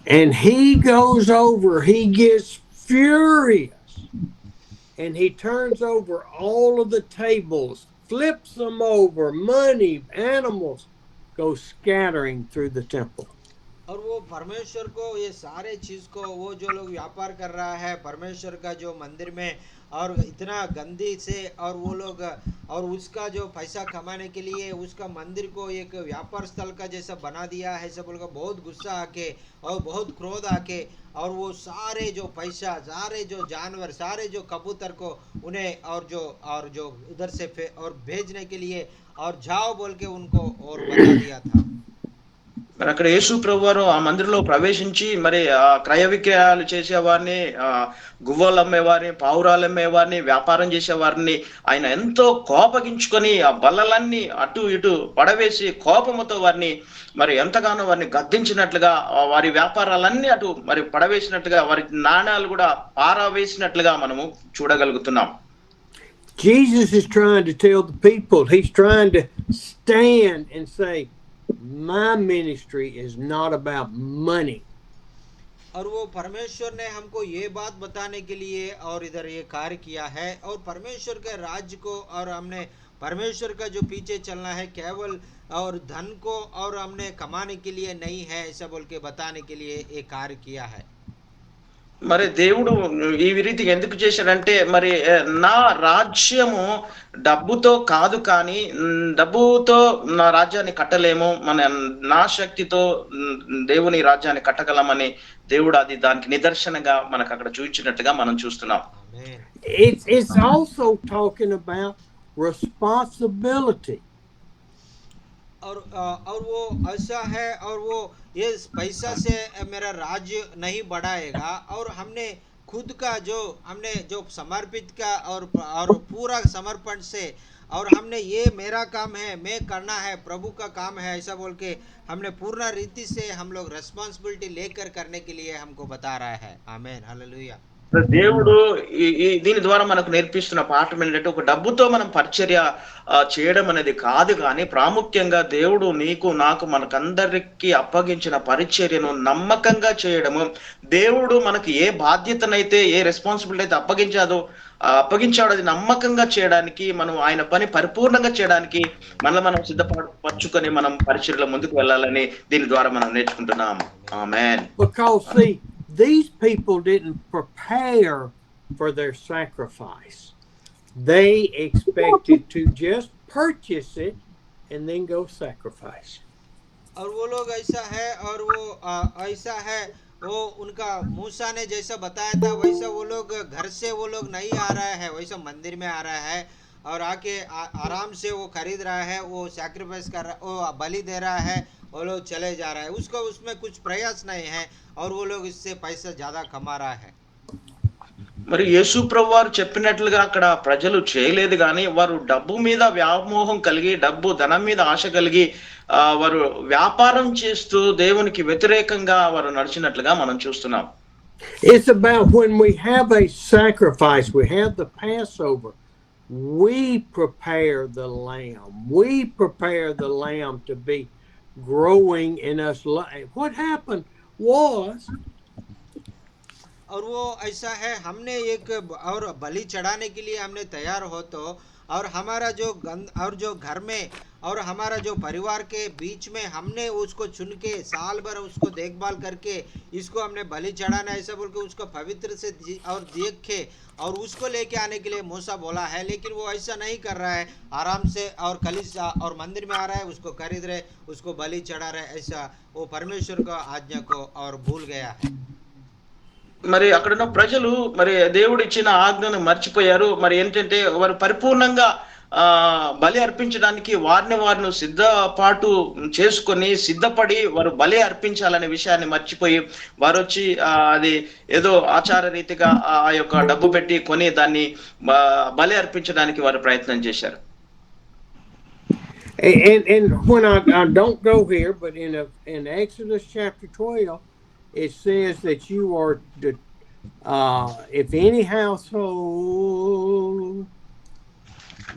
And he goes over, he gets furious, and he turns over all of the tables, flips them over, money, animals go scattering through the temple. और वो परमेश्वर को ये सारे चीज को, वो जो लोग व्यापार कर रहा है परमेश्वर का जो मंदिर में, और इतना गंदी से, और वो लोग और उसका जो पैसा कमाने के लिए उसका मंदिर को एक व्यापार स्थल का जैसा बना दिया है, सब बोलकर बहुत गुस्सा आके और बहुत क्रोध आके, और वो सारे जो पैसा, सारे जो जानवर, सारे जो कबूतर को उन्हें और जो उधर से और भेजने के लिए और जाओ बोल के उनको और बता दिया था। మరి అక్కడ యేసు ప్రభు వారు ఆ మందిరంలో ప్రవేశించి మరి ఆ క్రయ విక్రయాలు చేసేవారిని, గువ్వలు అమ్మేవారిని, పావురాలు అమ్మేవారిని, వ్యాపారం చేసేవారిని ఆయన ఎంతో కోపగించుకొని ఆ బల్లలన్నీ అటు ఇటు పడవేసి కోపముతో వారిని మరి ఎంతగానో వారిని గద్దించినట్లుగా, వారి వ్యాపారాలన్నీ అటు మరి పడవేసినట్లుగా, వారి నాణ్యాలు కూడా పారవేసినట్లుగా మనము చూడగలుగుతున్నాం. Jesus is trying to tell the people, he's trying to stand and say, my ministry is not about money. और वो परमेश्वर ने हमको ये बात बताने के लिए और इधर ये कार्य किया है, और परमेश्वर के राज्य को और हमने परमेश्वर का जो पीछे चलना है केवल और धन को और हमने कमाने के लिए नहीं है, ऐसा बोल के बताने के लिए ये कार्य किया है। మరి దేవుడు ఈ రీతిగా ఎందుకు చేశాడంటే మరి నా రాజ్యము డబ్బుతో కాదు, కానీ డబ్బుతో నా రాజ్యాన్ని కట్టలేము, నా శక్తితో దేవుని రాజ్యాన్ని కట్టగలమని దేవుడు అది దానికి నిదర్శనంగా మనకు అక్కడ చూపించినట్టుగా మనం చూస్తున్నాం. It's also talking about responsibility. और वो ऐसा है, और वो ये पैसा से मेरा राज्य नहीं बढ़ाएगा, और हमने खुद का जो हमने जो समर्पित का और पूरा समर्पण से, और हमने ये मेरा काम है, मैं करना है, प्रभु का काम है, ऐसा बोल के हमने पूर्ण रीति से हम लोग रेस्पॉन्सिबिलिटी लेकर करने के लिए हमको बता रहा है। आमीन, हालेलुया। దేవుడు దీని ద్వారా మనకు నేర్పిస్తున్న పాఠం ఏంటంటే, ఒక డబ్బుతో మనం పరిచర్య చేయడం అనేది కాదు, కానీ ప్రాముఖ్యంగా దేవుడు నీకు నాకు మనకందరికి అప్పగించిన పరిచర్యను నమ్మకంగా చేయడము, దేవుడు మనకి ఏ బాధ్యతనైతే ఏ రెస్పాన్సిబిలిటీ అయితే అప్పగించాడు అది నమ్మకంగా చేయడానికి, మనం ఆయన పని పరిపూర్ణంగా చేయడానికి మనం సిద్ధపరచుకొని మనం పరిచర్యలో ముందుకు వెళ్ళాలని దీని ద్వారా మనం నేర్చుకుంటున్నాం. ఆమేన్. Because see, these people didn't prepare for their sacrifice. They expected to just purchase it and then go sacrifice. और वो लोग ऐसा है, और वो ऐसा है, वो उनका मूसा ने जैसा बताया था वैसा वो लोग घर से वो लोग नहीं आ रहा है, वैसा मंदिर में आ रहा है और आके आराम से वो खरीद रहा है, वो सैक्रिफाइस कर रहा, वो बलि दे रहा है, वो लोग चले जा रहा है, उसको उसमें कुछ प्रयास नहीं है, और वो लोग इससे पैसा ज्यादा कमा रहा है। మరి యేసు ప్రభు వారు చెప్పినట్లుగా అక్కడ ప్రజలు చేయలేదు, కానీ వారు డబ్బు మీద వ్యామోహం కలిగి, ధనం మీద ఆశ కలిగి వారు వ్యాపారం చేస్తూ దేవునికి వ్యతిరేకంగా వారు నడిచినట్లుగా మనం చూస్తున్నాం. It's about when we have a sacrifice, we have the Passover, we prepare the lamb. We prepare the lamb to be growing in us. What happened was, और वो ऐसा है, हमने एक और बलि चढ़ाने के लिए हमने तैयार हो तो और हमारा जो गंद और जो घर में और हमारा जो परिवार के बीच में हमने उसको चुन के साल भर उसको देखभाल करके इसको हमने बलि चढ़ाना ऐसा बोल के उसको पवित्र से और देखे और उसको लेके आने के लिए मूसा बोला है, लेकिन वो ऐसा नहीं कर रहा है। आराम से और कलीसिया और मंदिर में आ रहा है, उसको खरीद रहे, उसको बलि चढ़ा रहे, ऐसा वो परमेश्वर का आज्ञा को और भूल गया है। మరి అక్కడున్న ప్రజలు మరి దేవుడు ఇచ్చిన ఆజ్ఞను మర్చిపోయారు. మరి ఏంటంటే వారు పరిపూర్ణంగా బలి అర్పించడానికి వారిని సిద్ధపాటు చేసుకొని సిద్ధపడి వారు బలి అర్పించాలనే విషయాన్ని మర్చిపోయి వారు వచ్చి అది ఏదో ఆచార రీతిగా ఆ యొక్క డబ్బు పెట్టి కొని దాన్ని బలి అర్పించడానికి వారు ప్రయత్నం చేశారు. And when I don't go here, but in Exodus chapter 12, it says that you are to, if any household,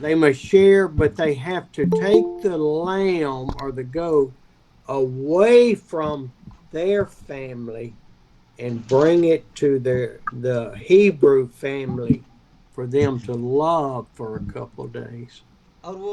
they must share, but they have to take the lamb or the goat away from their family and bring it to the Hebrew family for them to love for a couple of days. और वो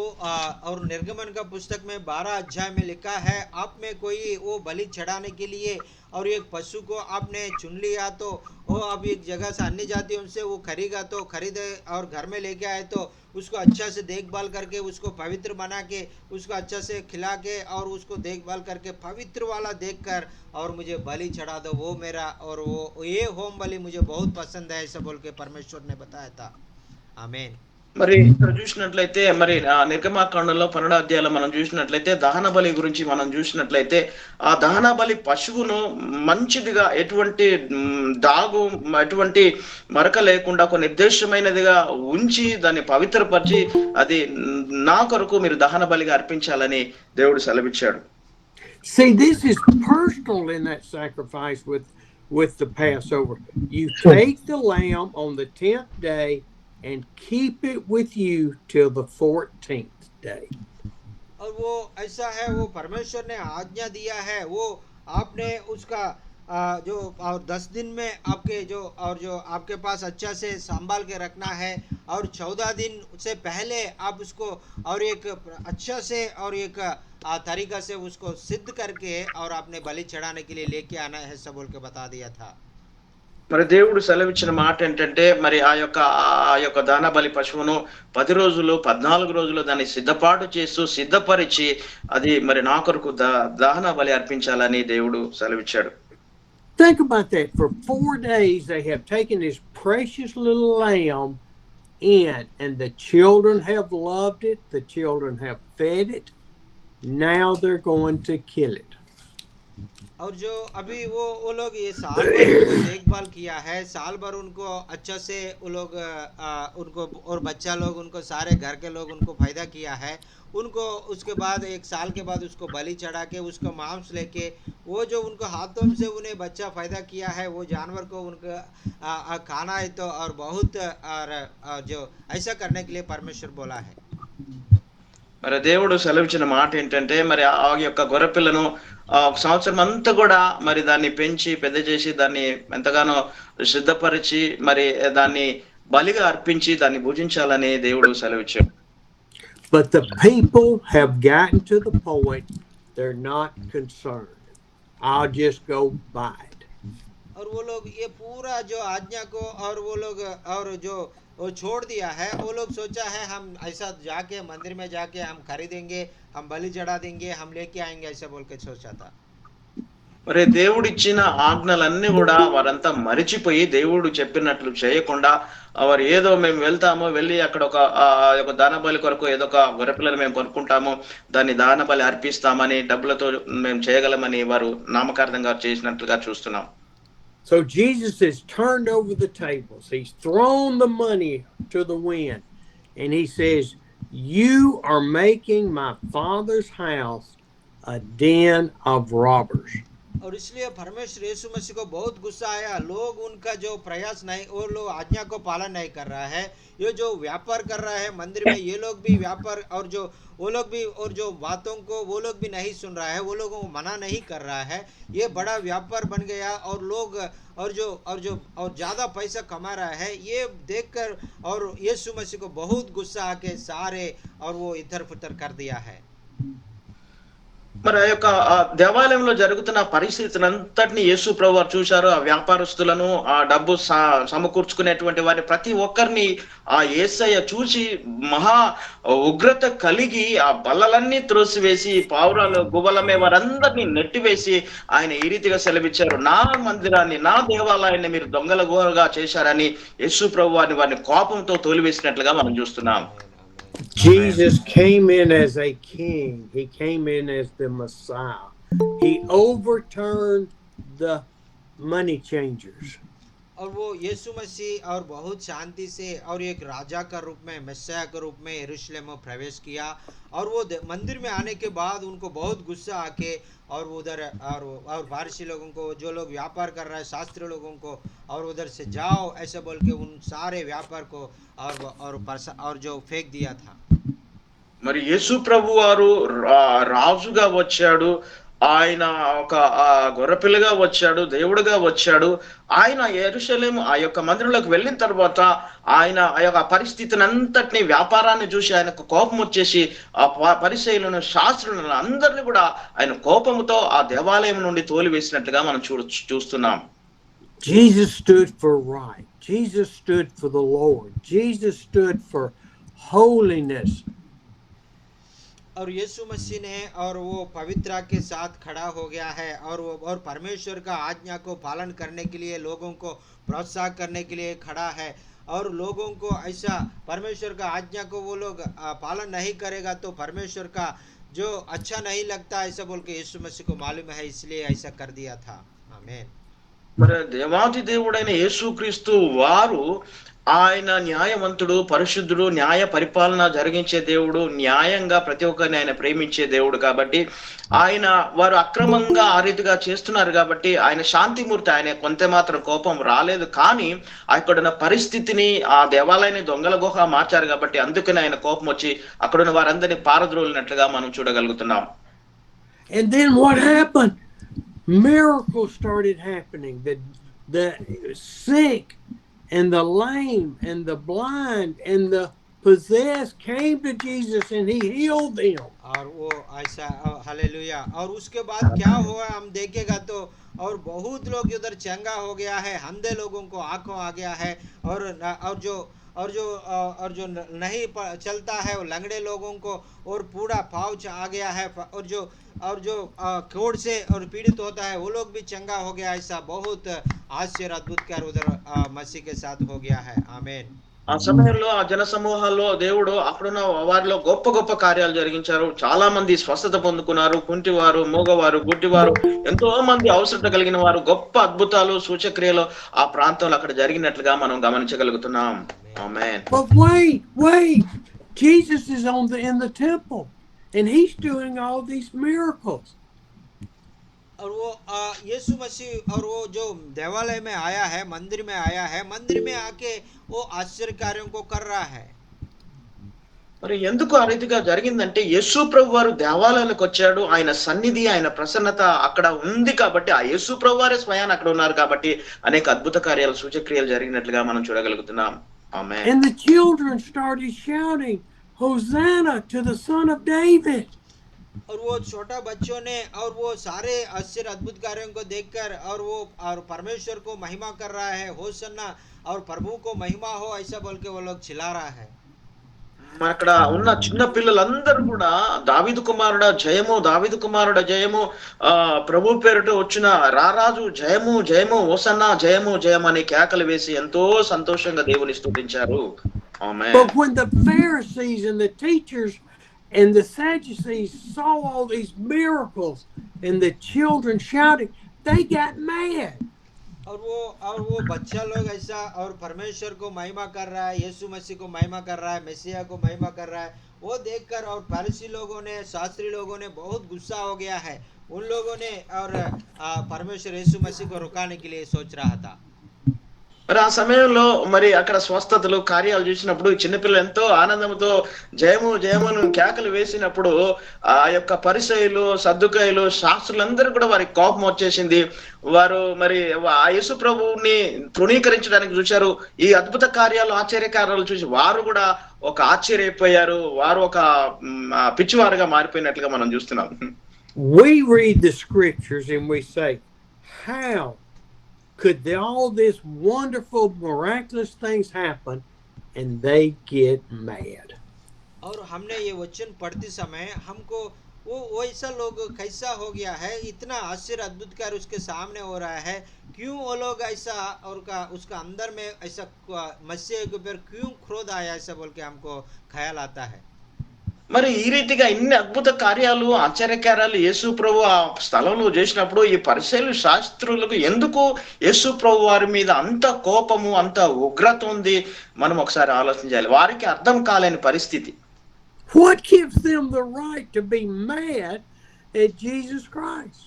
और निर्गमन का पुस्तक में 12 अध्याय में लिखा है, आप में कोई वो बलि चढ़ाने के लिए और एक पशु को आपने चुन लिया तो वो अब एक जगह से अन्य जातियों से वो खरीदे और घर में लेके आए तो उसको अच्छा से देखभाल करके उसको पवित्र बना के उसको अच्छा से खिला के और उसको देखभाल करके पवित्र वाला देखकर और मुझे बलि चढ़ा दो, वो मेरा और वो ये होम बलि मुझे बहुत पसंद है ऐसा बोल के परमेश्वर ने बताया था। आमीन। మరి ఇక్కడ చూసినట్లయితే మరి నిర్గమాకాండంలో 12వ అధ్యాయంలో మనం చూసినట్లయితే దహన బలి గురించి మనం చూసినట్లయితే ఆ దహన బలి పశువును మంచిదిగా ఎటువంటి దాగు ఎటువంటి మరక లేకుండా ఒక నిర్దేశమైనదిగా ఉంచి దాన్ని పవిత్రపరిచి అది నా కొరకు మీరు దహన బలిగా అర్పించాలని దేవుడు సెలవిచ్చాడు. See, this is personal in that sacrifice with the Passover. You take the lamb on the 10th day and keep it with you till the 14th day. और वो ऐसा है, वो परमेश्वर ने आज्ञा दिया है, वो आपने उसका जो और 10 दिन में आपके जो आपके पास अच्छा से संभाल के रखना है और 14 दिन से पहले आप उसको और एक अच्छा से और एक तरीका से उसको सिद्ध करके और आपने बलि चढ़ाने के लिए लेके आना है सब बोल के बता दिया था। మరి దేవుడు సెలవిచ్చిన మాట ఏంటంటే మరి ఆ యొక్క దాన బలి పశువును 10 రోజులు 14 రోజులు దాన్ని సిద్ధపాటు చేస్తూ సిద్ధపరిచి అది మరి నా కొరకు దహన బలి అర్పించాలని దేవుడు సెలవిచ్చాడు. Think about that. For 4 days they have taken this precious little lamb in, and the children have loved it, the children have fed it. Now they're going to kill it. और जो अभी वो लोग ये साल भर उनको देखभाल किया है, साल भर उनको अच्छा से वो लोग उनको और बच्चा लोग उनको सारे घर के लोग उनको फायदा किया है, उनको उसके बाद एक साल के बाद उसको बलि चढ़ा के उसको मांस लेके वो जो उनको हाथों से उन्हें बच्चा फायदा किया है वो जानवर को उनका खाना है तो और बहुत और जो ऐसा करने के लिए परमेश्वर बोला है। మరి దేవుడు సెలవిచ్చిన మాట ఏంటంటే మరి ఆ యొక్క గొర్రెపిల్లను ఒక సంవత్సరం అంతా కూడా మరి దాన్ని పెంచి పెద్ద చేసి దాన్ని ఎంతగానో సిద్ధపరిచి మరి దాన్ని బలిగా అర్పించి దాన్ని భుజించాలని దేవుడు సెలవిచ్చాడు. But the people have gotten to the point they're not concerned. I'll just go buy it. और वो लोग ये पूरा जो आज्ञा को और वो लोग और जो वो छोड़ दिया है, वो लोग सोचा है हम ऐसा जाके मंदिर में जाके हम खरीदेंगे, हम बलि चढ़ा देंगे, हम लेके आएंगे ऐसा बोल के सोचा था। మరి దేవుడిచ్చిన ఆజ్ఞలన్నీ కూడా వారంతా మరిచిపోయి దేవుడు చెప్పినట్లు చేయకుండా వారు ఏదో మేము వెళ్తాము, వెళ్ళి అక్కడ ఒక దాన బలి కొరకు ఏదో ఒక గొర్రెపిల్లను మేము కొనుక్కుంటాము, దాన్ని దాన బలి అర్పిస్తామని డబ్బులతో మేము చేయగలమని వారు నామకార్థంగా చేసినట్లుగా చూస్తున్నాం. So Jesus has turned over the tables. He's thrown the money to the wind. And he says, you are making my Father's house a den of robbers. और इसलिए परमेश्वर यीशु मसीह को बहुत गुस्सा आया। लोग उनका जो प्रयास नहीं, वो लोग आज्ञा को पालन नहीं कर रहा है। ये जो व्यापार कर रहा है मंदिर में, ये लोग भी व्यापार, और जो वो लोग भी, और जो बातों को वो लोग भी नहीं सुन रहा है, वो लोगों को मना नहीं कर रहा है। ये बड़ा व्यापार बन गया, और लोग और ज्यादा पैसा कमा रहा है ये देखकर, और यीशु मसीह को बहुत गुस्सा आके सारे और वो इधर उधर कर दिया है। మరి ఆ యొక్క ఆ దేవాలయంలో జరుగుతున్న పరిస్థితిని అంతటిని యేసు ప్రభు వారు చూశారు. ఆ వ్యాపారస్తులను, ఆ డబ్బు సమకూర్చుకునేటువంటి వారిని ప్రతి ఒక్కరిని ఆ యేసయ్య చూసి మహా ఉగ్రత కలిగి ఆ బల్లలన్నీ త్రోసివేసి పావురాలు గువ్వలమే వారందరినీ నెట్టివేసి ఆయన ఈ రీతిగా సెలవిచ్చారు, నా మందిరాన్ని, నా దేవాలయాన్ని మీరు దొంగల గుహగా చేశారని యేసు ప్రభు వారిని కోపంతో తోలివేసినట్లుగా మనం చూస్తున్నాం. Jesus came in as a king. He came in as the Messiah. He overturned the money changers. और वो यीशु मसीह और बहुत शांति से और एक राजा का रूप में, मसीहा के रूप में यरूशलेम में प्रवेश किया। और वो मंदिर में आने के बाद उनको बहुत गुस्सा आके, और उधर और फारसी लोगों को, जो लोग व्यापार कर रहे हैं, शास्त्री लोगों को, और उधर से जाओ ऐसे बोल के उन सारे व्यापार को और जो फेंक दिया था। మరి యేసు ప్రభు వారు రాజుగా వచ్చాడు, ఆయన ఒక గొర్రెపిల్లగా వచ్చాడు, దేవుడుగా వచ్చాడు. ఆయన యెరూషలేము ఆ యొక్క మందిరంలోకి వెళ్ళిన తర్వాత ఆయన ఆ యొక్క పరిస్థితిని అంతటిని, వ్యాపారాన్ని చూసి ఆయనకు కోపం వచ్చేసి ఆ పరిసయ్యులను, శాస్త్రులను అందరినీ కూడా ఆయన కోపముతో ఆ దేవాలయం నుండి తోలివేసినట్లుగా మనం చూస్తున్నాం. Jesus stood for right. Jesus stood for the Lord. Jesus stood for holiness. और यीशु मसीह ने और वो पवित्रता के साथ खड़ा हो गया है, और परमेश्वर का आज्ञा को पालन करने के लिए लोगों को प्रोत्साहन करने के लिए खड़ा है। और लोगों को ऐसा, परमेश्वर का आज्ञा को वो लोग पालन नहीं करेगा तो परमेश्वर का जो अच्छा नहीं लगता, ऐसा बोल के यीशु मसीह को मालूम है, इसलिए ऐसा कर दिया था। आमीन। మరి దేవాది దేవుడైన యేసుక్రీస్తు వారు ఆయన న్యాయవంతుడు, పరిశుద్ధుడు, న్యాయ పరిపాలన జరిగించే దేవుడు, న్యాయంగా ప్రతి ఒక్కరిని ఆయన ప్రేమించే దేవుడు. కాబట్టి ఆయన వారు అక్రమంగా ఆ రీతిగా చేస్తున్నారు కాబట్టి ఆయన శాంతిమూర్తి, ఆయన కొంత మాత్రం కోపం రాలేదు. కానీ అక్కడున్న పరిస్థితిని, ఆ దేవాలయాన్ని దొంగల గుహ మార్చారు కాబట్టి అందుకని ఆయన కోపం వచ్చి అక్కడున్న వారందరినీ పారద్రోలినట్లుగా మనం చూడగలుగుతున్నాం. And then what happened? Miracles started happening. The sick and the lame and the blind and the possessed came to Jesus and he healed them. और वो ऐसा, हालेलुया। और उसके बाद क्या हुआ हम देखेगा तो, और बहुत लोग उधर चंगा हो गया है, अंधे लोगों को आंखों आ गया है, और जो नहीं चलता है वो लंगड़े लोगों को और पूरा पाउच आ गया है, और जो कोढ़ से और पीड़ित होता है वो लोग भी चंगा हो गया। ऐसा बहुत आश्चर्य अद्भुत कार्य उधर मसीह के साथ हो गया है। आमीन। ఆ సమయంలో ఆ జన సమూహాల్లో దేవుడు అక్కడున్న వారిలో గొప్ప గొప్ప కార్యాలు జరిగించారు. చాలా మంది స్వస్థత పొందుకున్నారు. కుంటివారు, మూగవారు, గుడ్డివారు, ఎంతో మంది అవసరత కలిగిన వారు, గొప్ప అద్భుతాలు, సూచక్రియలు ఆ ప్రాంతంలో అక్కడ జరిగినట్లుగా మనం గమనించగలుగుతున్నాం. ఆమేన్. But wait. Jesus is in the temple and he's doing all these miracles. और वो यीशु मसीह और वो जो देवालय में आया है, मंदिर में आया है, मंदिर में आके वो आश्चर्य कार्यों को कर रहा है। మరి ఎందుకు ఆ రీతిగా జరిగిందంటే యేసు ప్రభు వారు దేవాలయాలకు వచ్చాడు. ఆయన సన్నిధి, ఆయన ప్రసన్నత అక్కడ ఉంది కాబట్టి, ఆ యేసు ప్రభు వారే స్వయాన్ని అక్కడ ఉన్నారు కాబట్టి అనేక అద్భుత కార్యాలు, సూచక్రియలు జరిగినట్లుగా మనం చూడగలుగుతున్నాం. ఆమేన్. And the children started shouting, Hosanna to the Son of David. और वो छोटा बच्चों ने और वो सारे आश्चर्य अद्भुत कार्यों को देखकर और परमेश्वर को महिमा कर रहा है, होसन्ना, और प्रभु को महिमा हो, ऐसा बोल के वो लोग चिल्ला रहा है। అక్కడ ఉన్న చిన్న పిల్లలందరూ కూడా దావీదు కుమారుడ జయము, దావీదు కుమారుడ జయము, ప్రభు పేరుట వచ్చిన రారాజు జయము, జయము, హోసన్నా, జయము, జయం అని కేకలు వేసి ఎంతో సంతోషంగా దేవుని స్తుతించారు. ఆమేన్. But when the Pharisees and the teachers and the Sadducees saw all these miracles and the children shouting, they got mad. और वो बच्चा लोग ऐसा और परमेश्वर को महिमा कर रहा है, यीशु मसीह को महिमा कर रहा है, मसीहा को महिमा कर रहा है, वो देखकर और फरीसी लोगों ने शास्त्री लोगों ने बहुत गुस्सा हो गया है उन लोगों ने और परमेश्वर यीशु मसीह को रुकाने के लिए सोच रहा था మరి ఆ సమయంలో మరి అక్కడ స్వస్థతలు కార్యాలు చూసినప్పుడు చిన్నపిల్లలు ఎంతో ఆనందంతో జయము జయమును కేకలు వేసినప్పుడు ఆ యొక్క పరిసయులు సద్దుకాయలు శాస్త్రులందరూ కూడా వారికి కోపం వచ్చేసింది. వారు మరి ఆ యేసు ప్రభువుని తృణీకరించడానికి చూశారు. ఈ అద్భుత కార్యాలు ఆశ్చర్య కార్యాలు చూసి వారు కూడా ఒక ఆశ్చర్యపోయారు. వారు ఒక పిచ్చివారుగా మారిపోయినట్లుగా మనం చూస్తున్నాం. We read the scriptures and we say, how could all this wonderful, miraculous things happen and they get mad? और हमने ये वचन पढ़ते समय हमको वो वैसा लोग कैसा हो गया है इतना आश्चर्य अद्भुत कार्य उसके सामने हो रहा है क्यों वो लोग ऐसा और उसका अंदर में ऐसा मसीह के ऊपर क्यों क्रोध आया ऐसा बोल के हमको ख्याल आता है మరి ఈ రీతిగా ఇన్ని అద్భుత కార్యాలు ఆశ్చర్యకార్యాలు యేసు ప్రభు ఆ స్థలంలో చేసినప్పుడు ఈ పరిసయ్యులు శాస్త్రులకు ఎందుకు యేసు ప్రభు వారి మీద అంత కోపము అంత ఉగ్రత ఉంది మనం ఒకసారి ఆలోచించాలి. వారికి అర్థం కాలేని పరిస్థితి. What gives them the right to be mad at Jesus Christ?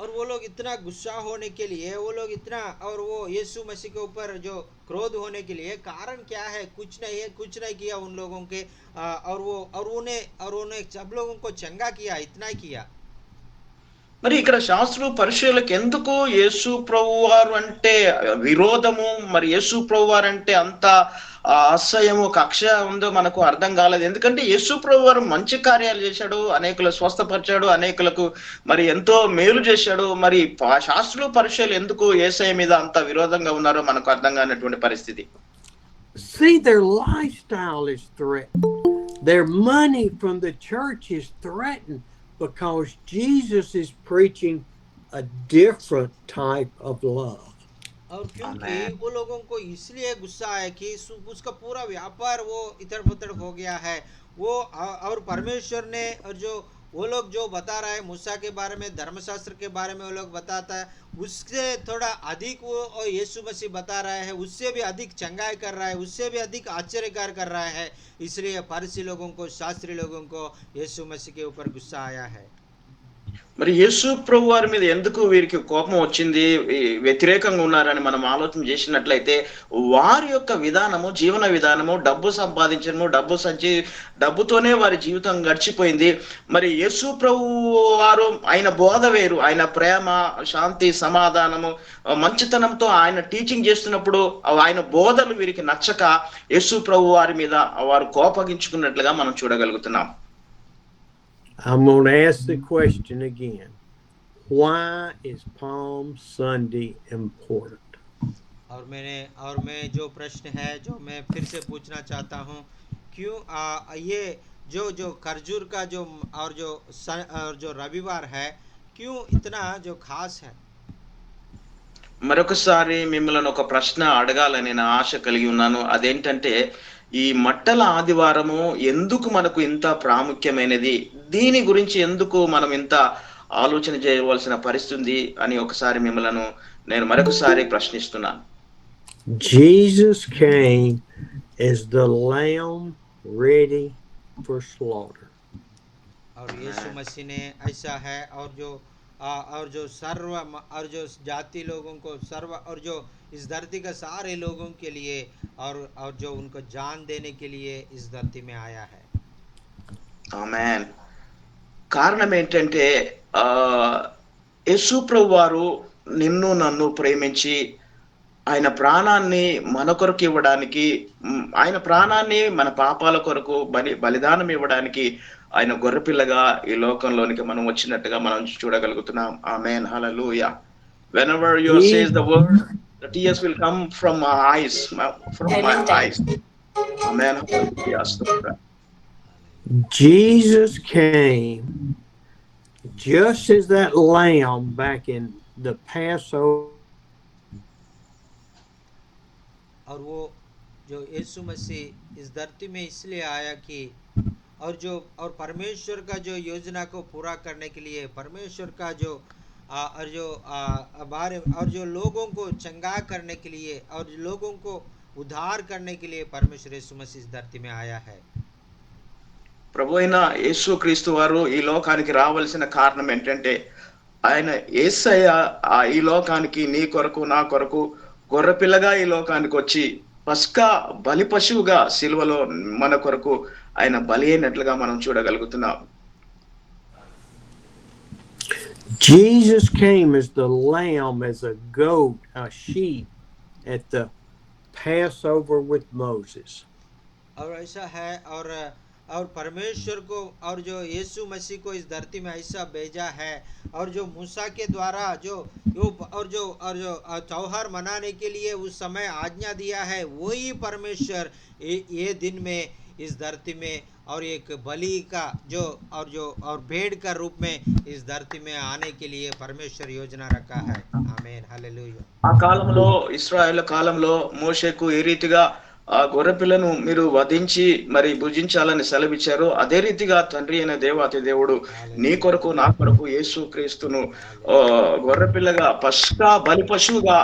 और वो लोग इतना गुस्सा होने के लिए वो लोग इतना और वो यीशु मसीह के ऊपर जो क्रोध होने के लिए कारण क्या है कुछ नहीं है कुछ नहीं किया उन लोगों के और उन्हें सब लोगों को चंगा किया इतना ही किया మరి ఇక్కడ శాస్త్రులు పరిచయులకు ఎందుకు యేసు ప్రభు వారు అంటే విరోధము మరి యేసు ప్రభు వారు అంటే అంత అసహ్యము కక్ష ఉందో మనకు అర్థం కాలేదు. ఎందుకంటే యేసు ప్రభు వారు మంచి కార్యాలు చేశాడు, అనేకులు స్వస్థపరిచాడు, అనేకులకు మరి ఎంతో మేలు చేశాడు. మరి శాస్త్రులు పరిచయులు ఎందుకు యేసయ్య మీద అంత విరోధంగా ఉన్నారో మనకు అర్థం కానటువంటి పరిస్థితి. See, their lifestyle is threatened. Their money from the church is threatened because Jesus is preaching a different type of love. और क्योंकि वो लोगों को इसलिए गुस्सा है कि उसका पूरा व्यापार वो इधर उधर हो गया है वो और परमेश्वर ने और जो वो लोग जो बता रहा है मूसा के बारे में धर्मशास्त्र के बारे में वो लोग बताता है उससे थोड़ा अधिक वो और यीशु मसीह बता रहा है उससे भी अधिक चंगाई कर रहा है उससे भी अधिक आश्चर्यकार कर रहा है इसलिए फरीसी लोगों को शास्त्री लोगों को यीशु मसीह के ऊपर गुस्सा आया है. మరి యేసు ప్రభు వారి మీద ఎందుకు వీరికి కోపం వచ్చింది వ్యతిరేకంగా ఉన్నారని మనం ఆలోచన చేసినట్లయితే వారి యొక్క విధానము జీవన విధానము డబ్బు సంపాదించడము డబ్బుతోనే వారి జీవితం గడిచిపోయింది. మరి యేసు ప్రభు వారు ఆయన బోధ వేరు, ఆయన ప్రేమ శాంతి సమాధానము మంచితనంతో ఆయన టీచింగ్ చేస్తున్నప్పుడు ఆయన బోధలు వీరికి నచ్చక యేసు ప్రభు వారి మీద వారు కోపగించుకున్నట్లుగా మనం చూడగలుగుతున్నాం. I'm going to ask the question again. Why is Palm Sunday important? और मैं जो प्रश्न है जो मैं फिर से पूछना चाहता हूँ क्यों ये जो खरजूर का जो और जो रविवार है क्यों इतना जो खास है. మరొకసారి మిమ్మల్ని ఒక ప్రశ్న అడగాలని నేను ఆశ కలిగి ఉన్నాను. అదేంటంటే ఈ మట్టల ఆదివారము ఎందుకు మనకు ఇంత ప్రాముఖ్యమైనది, దీని గురించి ఎందుకు మనం ఇంత ఆలోచన చేయవలసిన పరిస్థితి అని ఒకసారి మిమ్మల్ని నేను మరొకసారి ప్రశ్నిస్తున్నాను. Jesus came as the lamb ready for slaughter. और यीशु मसीह ने ऐसा है और जो सर्व और जो जाति लोगों को सर्व और जो इस धरती का सारे लोगों के लिए और जो उनको जान देने के लिए इस धरती में आया है. ఆమేన్. కారణం ఏంటంటే యేసు ప్రభు వారు నిన్ను నన్ను ప్రేమించి ఆయన ప్రాణాన్ని మన కొరకు ఇవ్వడానికి ఆయన ప్రాణాన్ని మన పాపాల కొరకు బలిదానం ఇవ్వడానికి ఆయన గొర్రెపిల్లగా ఈ లోకంలోనికి మనం వచ్చినట్టుగా మనం చూడగలుగుతున్నాం. ఆమేన్. హల్లెలూయా. Whenever you say the word, the tears will come from my eyes, from my eyes. Amen. Hallelujah. Jesus came just as that lamb back in the Passover. और वो जो यीशु मसीह इस धरती में इसलिए आया कि और परमेश्वर का जो योजना को पूरा करने के लिए परमेश्वर का जो और जो लोगों को चंगा करने के लिए और लोगों को उद्धार करने के लिए परमेश्वर यीशु मसीह इस धरती में आया है. ప్రభు అయిన యేసు క్రీస్తు వారు ఈ లోకానికి రావాల్సిన కారణం ఏంటంటే ఆయన యేసయ్య ఈ లోకానికి నీ కొరకు నా కొరకు గొర్రెపిల్లగా ఈ లోకానికి వచ్చి పస్కా బలి పశువుగా సిలువలో మన కొరకు ఆయన బలి అయినట్లుగా మనం చూడగలుగుతున్నాం. Jesus came as the lamb, as a goat, a sheep at the Passover with Moses. और ऐसा है और परमेश्वर को और जो यीशु मसीह को इस धरती में ऐसा भेजा है और जो मूसा के द्वारा जो त्योहार मनाने के लिए उस समय आज्ञा दिया है, वही परमेश्वर ये दिन में इस धरती में और एक बलि का और भेड़ का रूप में इस धरती में आने के लिए परमेश्वर योजना रखा है. आमीन, हालेलुया. ఆ కాలంలో ఇశ్రాయేలు కాలంలో మోషేకు ఏ రీతిగా ఆ గొర్రె పిల్లను మీరు వధించి మరి భుజించాలని సెలవిచ్చారు, అదే రీతిగా తండ్రి అయిన దేవాతి దేవుడు నీ కొరకు నా కొరకు యేసు క్రీస్తును గొర్రె పిల్లగా పస్కా బలి పశువుగా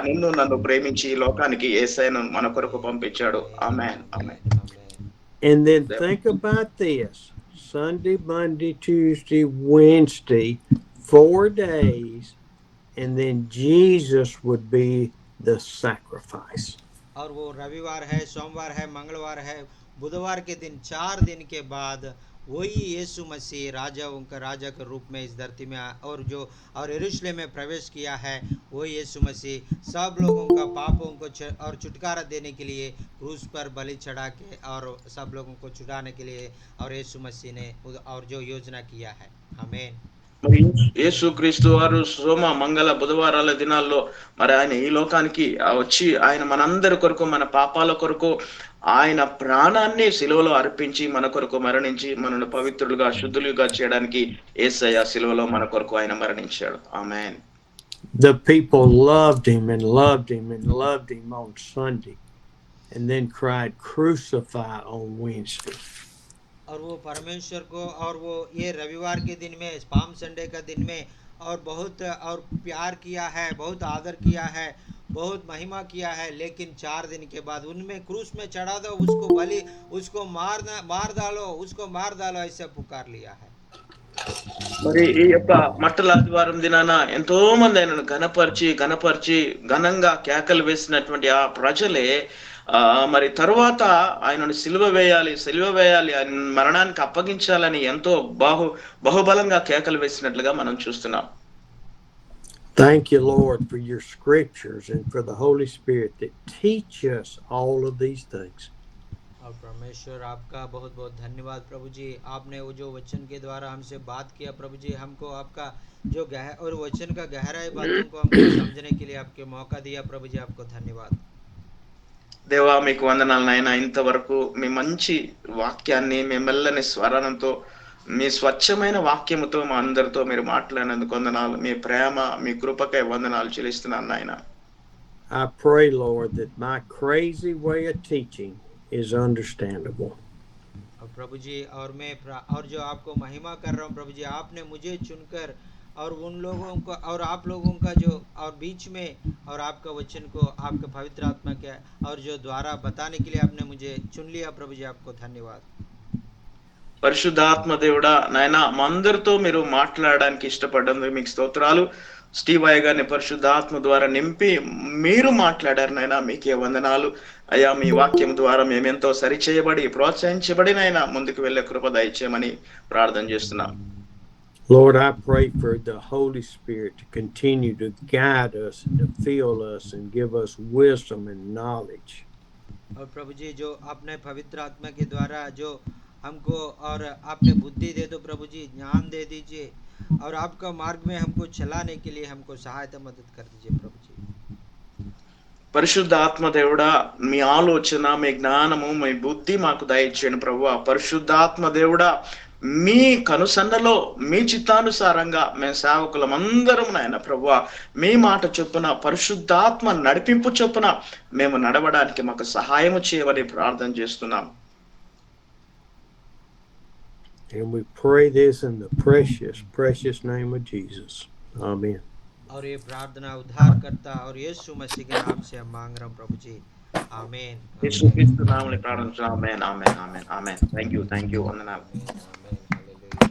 నిన్ను నన్ను ప్రేమించి ఈ లోకానికి యేసయ్యను మన కొరకు పంపించాడు. ఆమేన్, ఆమేన్. And then think about this: Sunday, Monday, Tuesday, Wednesday, 4 days, and then Jesus would be the sacrifice. और वो रविवार है, सोमवार है, मंगलवार है, बुधवार के दिन 4 दिन के बाद वही यीशु मसीह राजा के रूप में इस धरती में और यरूशलेम में प्रवेश किया है. वही यीशु मसीह सब लोगों का पापों को और छुटकारा देने के लिए क्रूस पर बलि चढ़ा के और सब लोगों को छुड़ाने के लिए और यीशु मसीह ने और जो योजना किया है. आमीन. మరి యేసు క్రీస్తు వారు సోమ మంగళ బుధవారాల దినాల్లో మరి ఆయన ఈ లోకానికి వచ్చి ఆయన మనందరి కొరకు మన పాపాల కొరకు ఆయన ప్రాణాన్ని సిలువలో అర్పించి మన కొరకు మరణించి మనల్ని పవిత్రులుగా శుద్ధులుగా చేయడానికి యేసయ్య సిలువలో మన కొరకు ఆయన మరణించాడు. ఆమేన్. The people loved him and loved him and loved him on Sunday, and then cried, "Crucify" on Wednesday. और वो परमेश्वर को और वो ये रविवार के दिन में, पाम संडे का दिन में और बहुत और प्यार किया है, बहुत आदर किया है, बहुत महिमा किया है, लेकिन 4 दिन के बाद उनमें क्रूस में चढ़ा दो, उसको मार डालो ऐसे पुकार लिया है. మరి ఈ యొక్క మట్టల ఆదివారం దినాన ఎంతో మంది ఆయనను గణపరిచి ఘనంగా కేకలు వేసినటువంటి ఆ ప్రజలే మరి తరువాత ఆయనను సిలువ వేయాలి ఆయన మరణానికి అప్పగించాలని ఎంతో బహుబలంగా కేకలు వేసినట్లుగా మనం చూస్తున్నాం. Thank you, Lord, for your scriptures and for the Holy Spirit that teach us all of these things. और परमेश्वर आपका बहुत बहुत धन्यवाद प्रभु जी. आपने वो जो वचन के द्वारा हमसे बात किया प्रभु जी, हमको आपका जो और वचन का गहराई बातों को हमको समझने के लिए आपके मौका दिया प्रभु जी, आपको धन्यवाद. దేవా మీకు వందనాలు నాయన. ఇంతవరకు మీ మంచి వాక్యాన్ని మీ మెల్లని స్వరణంతో మీ స్వచ్ఛమైన వాక్యముతో మా అందరితో మీరు మాట్లాడినందుకు వందనాలు. మీ ప్రేమ మీ కృపకై వందనాలు చెల్లిస్తున్నాను నాయన. I pray, Lord, that my crazy way of teaching is understandable. और प्रभु जी और जो आपको महिमा कर रहा हूँ प्रभु जी, आपने मुझे चुनकर और उन लोगों को और आप लोगों का जो और बीच में और आपका वचन को आपके पवित्र आत्मा के और जो द्वारा बताने के लिए आपने मुझे चुन लिया प्रभु जी, आपको धन्यवाद. పరిశుద్ధాత్మ దేవుడా నాయన మా అందరితో మీరు మాట్లాడడానికి ఇష్టపడ్డందుకు మీకు స్తోత్రాలు. స్టీవ్ అయ్య గారిని పరిశుద్ధాత్మ ద్వారా నింపి మీరు మాట్లాడారు నాయన, మీకే వందనాలు అయ్యా. మీ వాక్యం ద్వారా మేమెంతో సరిచేయబడి ప్రోత్సహించబడి నాయన ముందుకు వెళ్ళే కృప దయచేయమని ప్రార్థన చేస్తున్నాం. Lord, I pray for the Holy Spirit to continue to guide us and to fill us and give us wisdom and knowledge. और प्रभु जी जो आपने पवित्र आत्मा के द्वारा जो हमको और आपने बुद्धि दे दो प्रभु जी, ज्ञान दे दीजिए और आपका मार्ग में हमको चलाने के लिए हमको सहायता मदद कर दीजिए प्रभु जी. పరిశుద్ధాత్మ దేవుడా మీ ఆలోచన మీ జ్ఞానము మీ బుద్ధి మాకు దయచేయండి ప్రభువా. పరిశుద్ధాత్మ దేవుడా మీ కనుసన్నలో మీ చిత్తానుసారంగా మేము సేవకులం అందరం నాయన ప్రభువా మీ మాట చొప్పున పరిశుద్ధాత్మ నడిపింపు చొప్పున మేము నడవడానికి మాకు సహాయం చేయమని ప్రార్థన చేస్తున్నాం. And we pray this in the precious name of Jesus. Amen. और ये प्रार्थना उद्धारकर्ता और यीशु मसीह के नाम से हम मांग रहे हैं प्रभु जी, ఆమేన్ ఆమేన్ యేసుక్రీస్తు నామములో ప్రార్థించున్నాం. ఆమేన్ ఆమేన్ ఆమేన్ ఆమేన్. థ్యాంక్ యూ వందనాలు. ఆమేన్ ఆమేन हालेलुया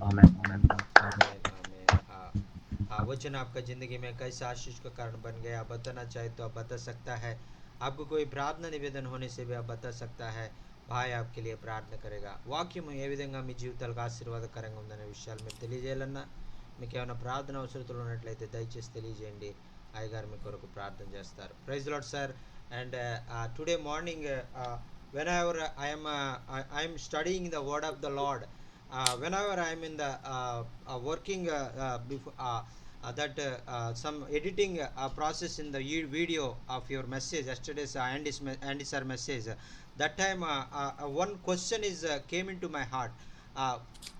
ఆమేన్ ఆమేన్. आमीन आमीन हाँ हाँ वचन आपका ज़िंदगी में कैसे आशीष का कारण बन गया आप बताना चाहे तो आप बता सकता है आपको कोई प्रार्थना निवेदन होने से भी आप बता सकता है भाई आपके लिए प्रार्थना करेगा వాక్యం ఏ విధంగా మీ జీవితాలకు ఆశీర్వాదకరంగా ఉందనే విషయాలు మీరు తెలియజేయాలన్నా మీకు ఏమైనా ప్రార్థన అవసరతలు ఉన్నట్లయితే దయచేసి తెలియజేయండి అయ్యగారు మీ కొరకు ప్రార్థన చేస్తారు praise Lord sir and today morning whenever I am studying the word of the Lord whenever I am in the working before that some editing process in the video of your message yesterday's Andy sir message that time one question is came into my heart uh,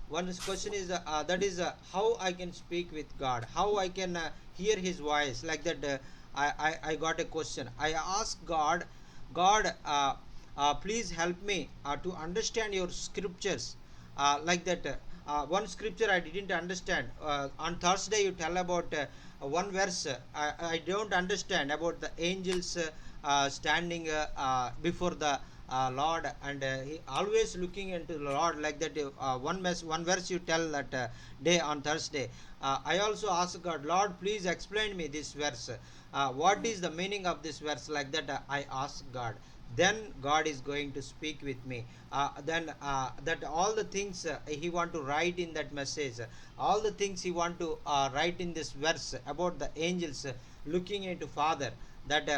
one question is that is how I can speak with God how I can hear his voice like that I got a question I asked God please help me to understand your scriptures like that one scripture I didn't understand on Thursday you tell about one verse I don't understand about the angels standing before the Lord and he always looking into the Lord like that one verse you tell that day on Thursday I also ask God Lord please explain me this verse what is the meaning of this verse like that I ask God then God is going to speak with me then that all the things he want to write in that message all the things he want to write in this verse about the angels looking into Father that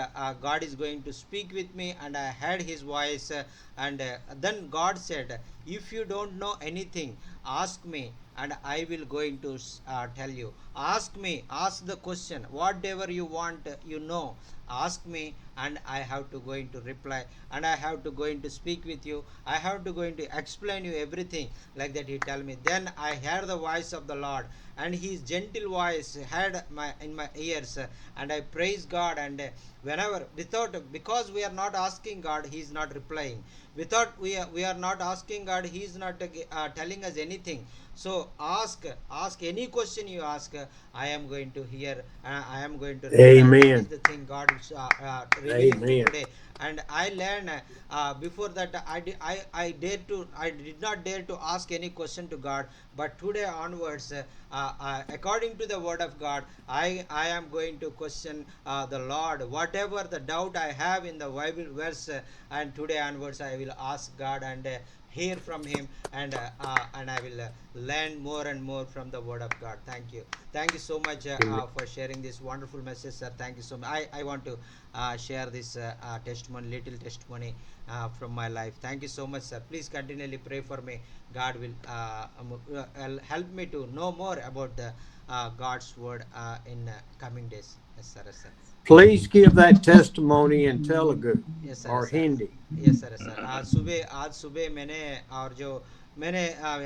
God is going to speak with me and I heard his voice and then God said if you don't know anything ask me and I will going to tell you ask me ask the question whatever you want you know ask me and I have to going to reply and I have to going to speak with you I have to going to explain you everything like that he tell me then I heard the voice of the Lord and his gentle voice heard in my ears and I praise God and whenever without because we are not asking God he is not replying without we are not asking God he is not telling us anything so ask any question you ask I am going to hear I am going to reply that Amen. is the thing God is revealing me Amen. today and I learn before that I did not dare to ask any question to God but today onwards according to the word of God I am going to question the Lord whatever the doubt I have in the Bible verse and today onwards I will ask God and hear from him and I will learn more and more from the word of God thank you so much for sharing this wonderful message sir thank you so much I want to share this testimony little testimony from my life thank you so much sir please continually pray for me God will help me to know more about the God's word in coming days yes sir Please give that testimony in Telugu yes sir or yes, sir. Hindi. Yes sir sir आज सुबह मैंने और जो मैंने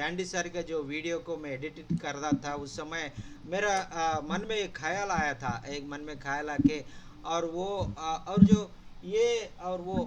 Andy sir का जो video को मैं एडिट कर रहा था उस समय मेरा मन में एक ख्याल आया था एक मन में ख्याल आके और वो और जो ये और वो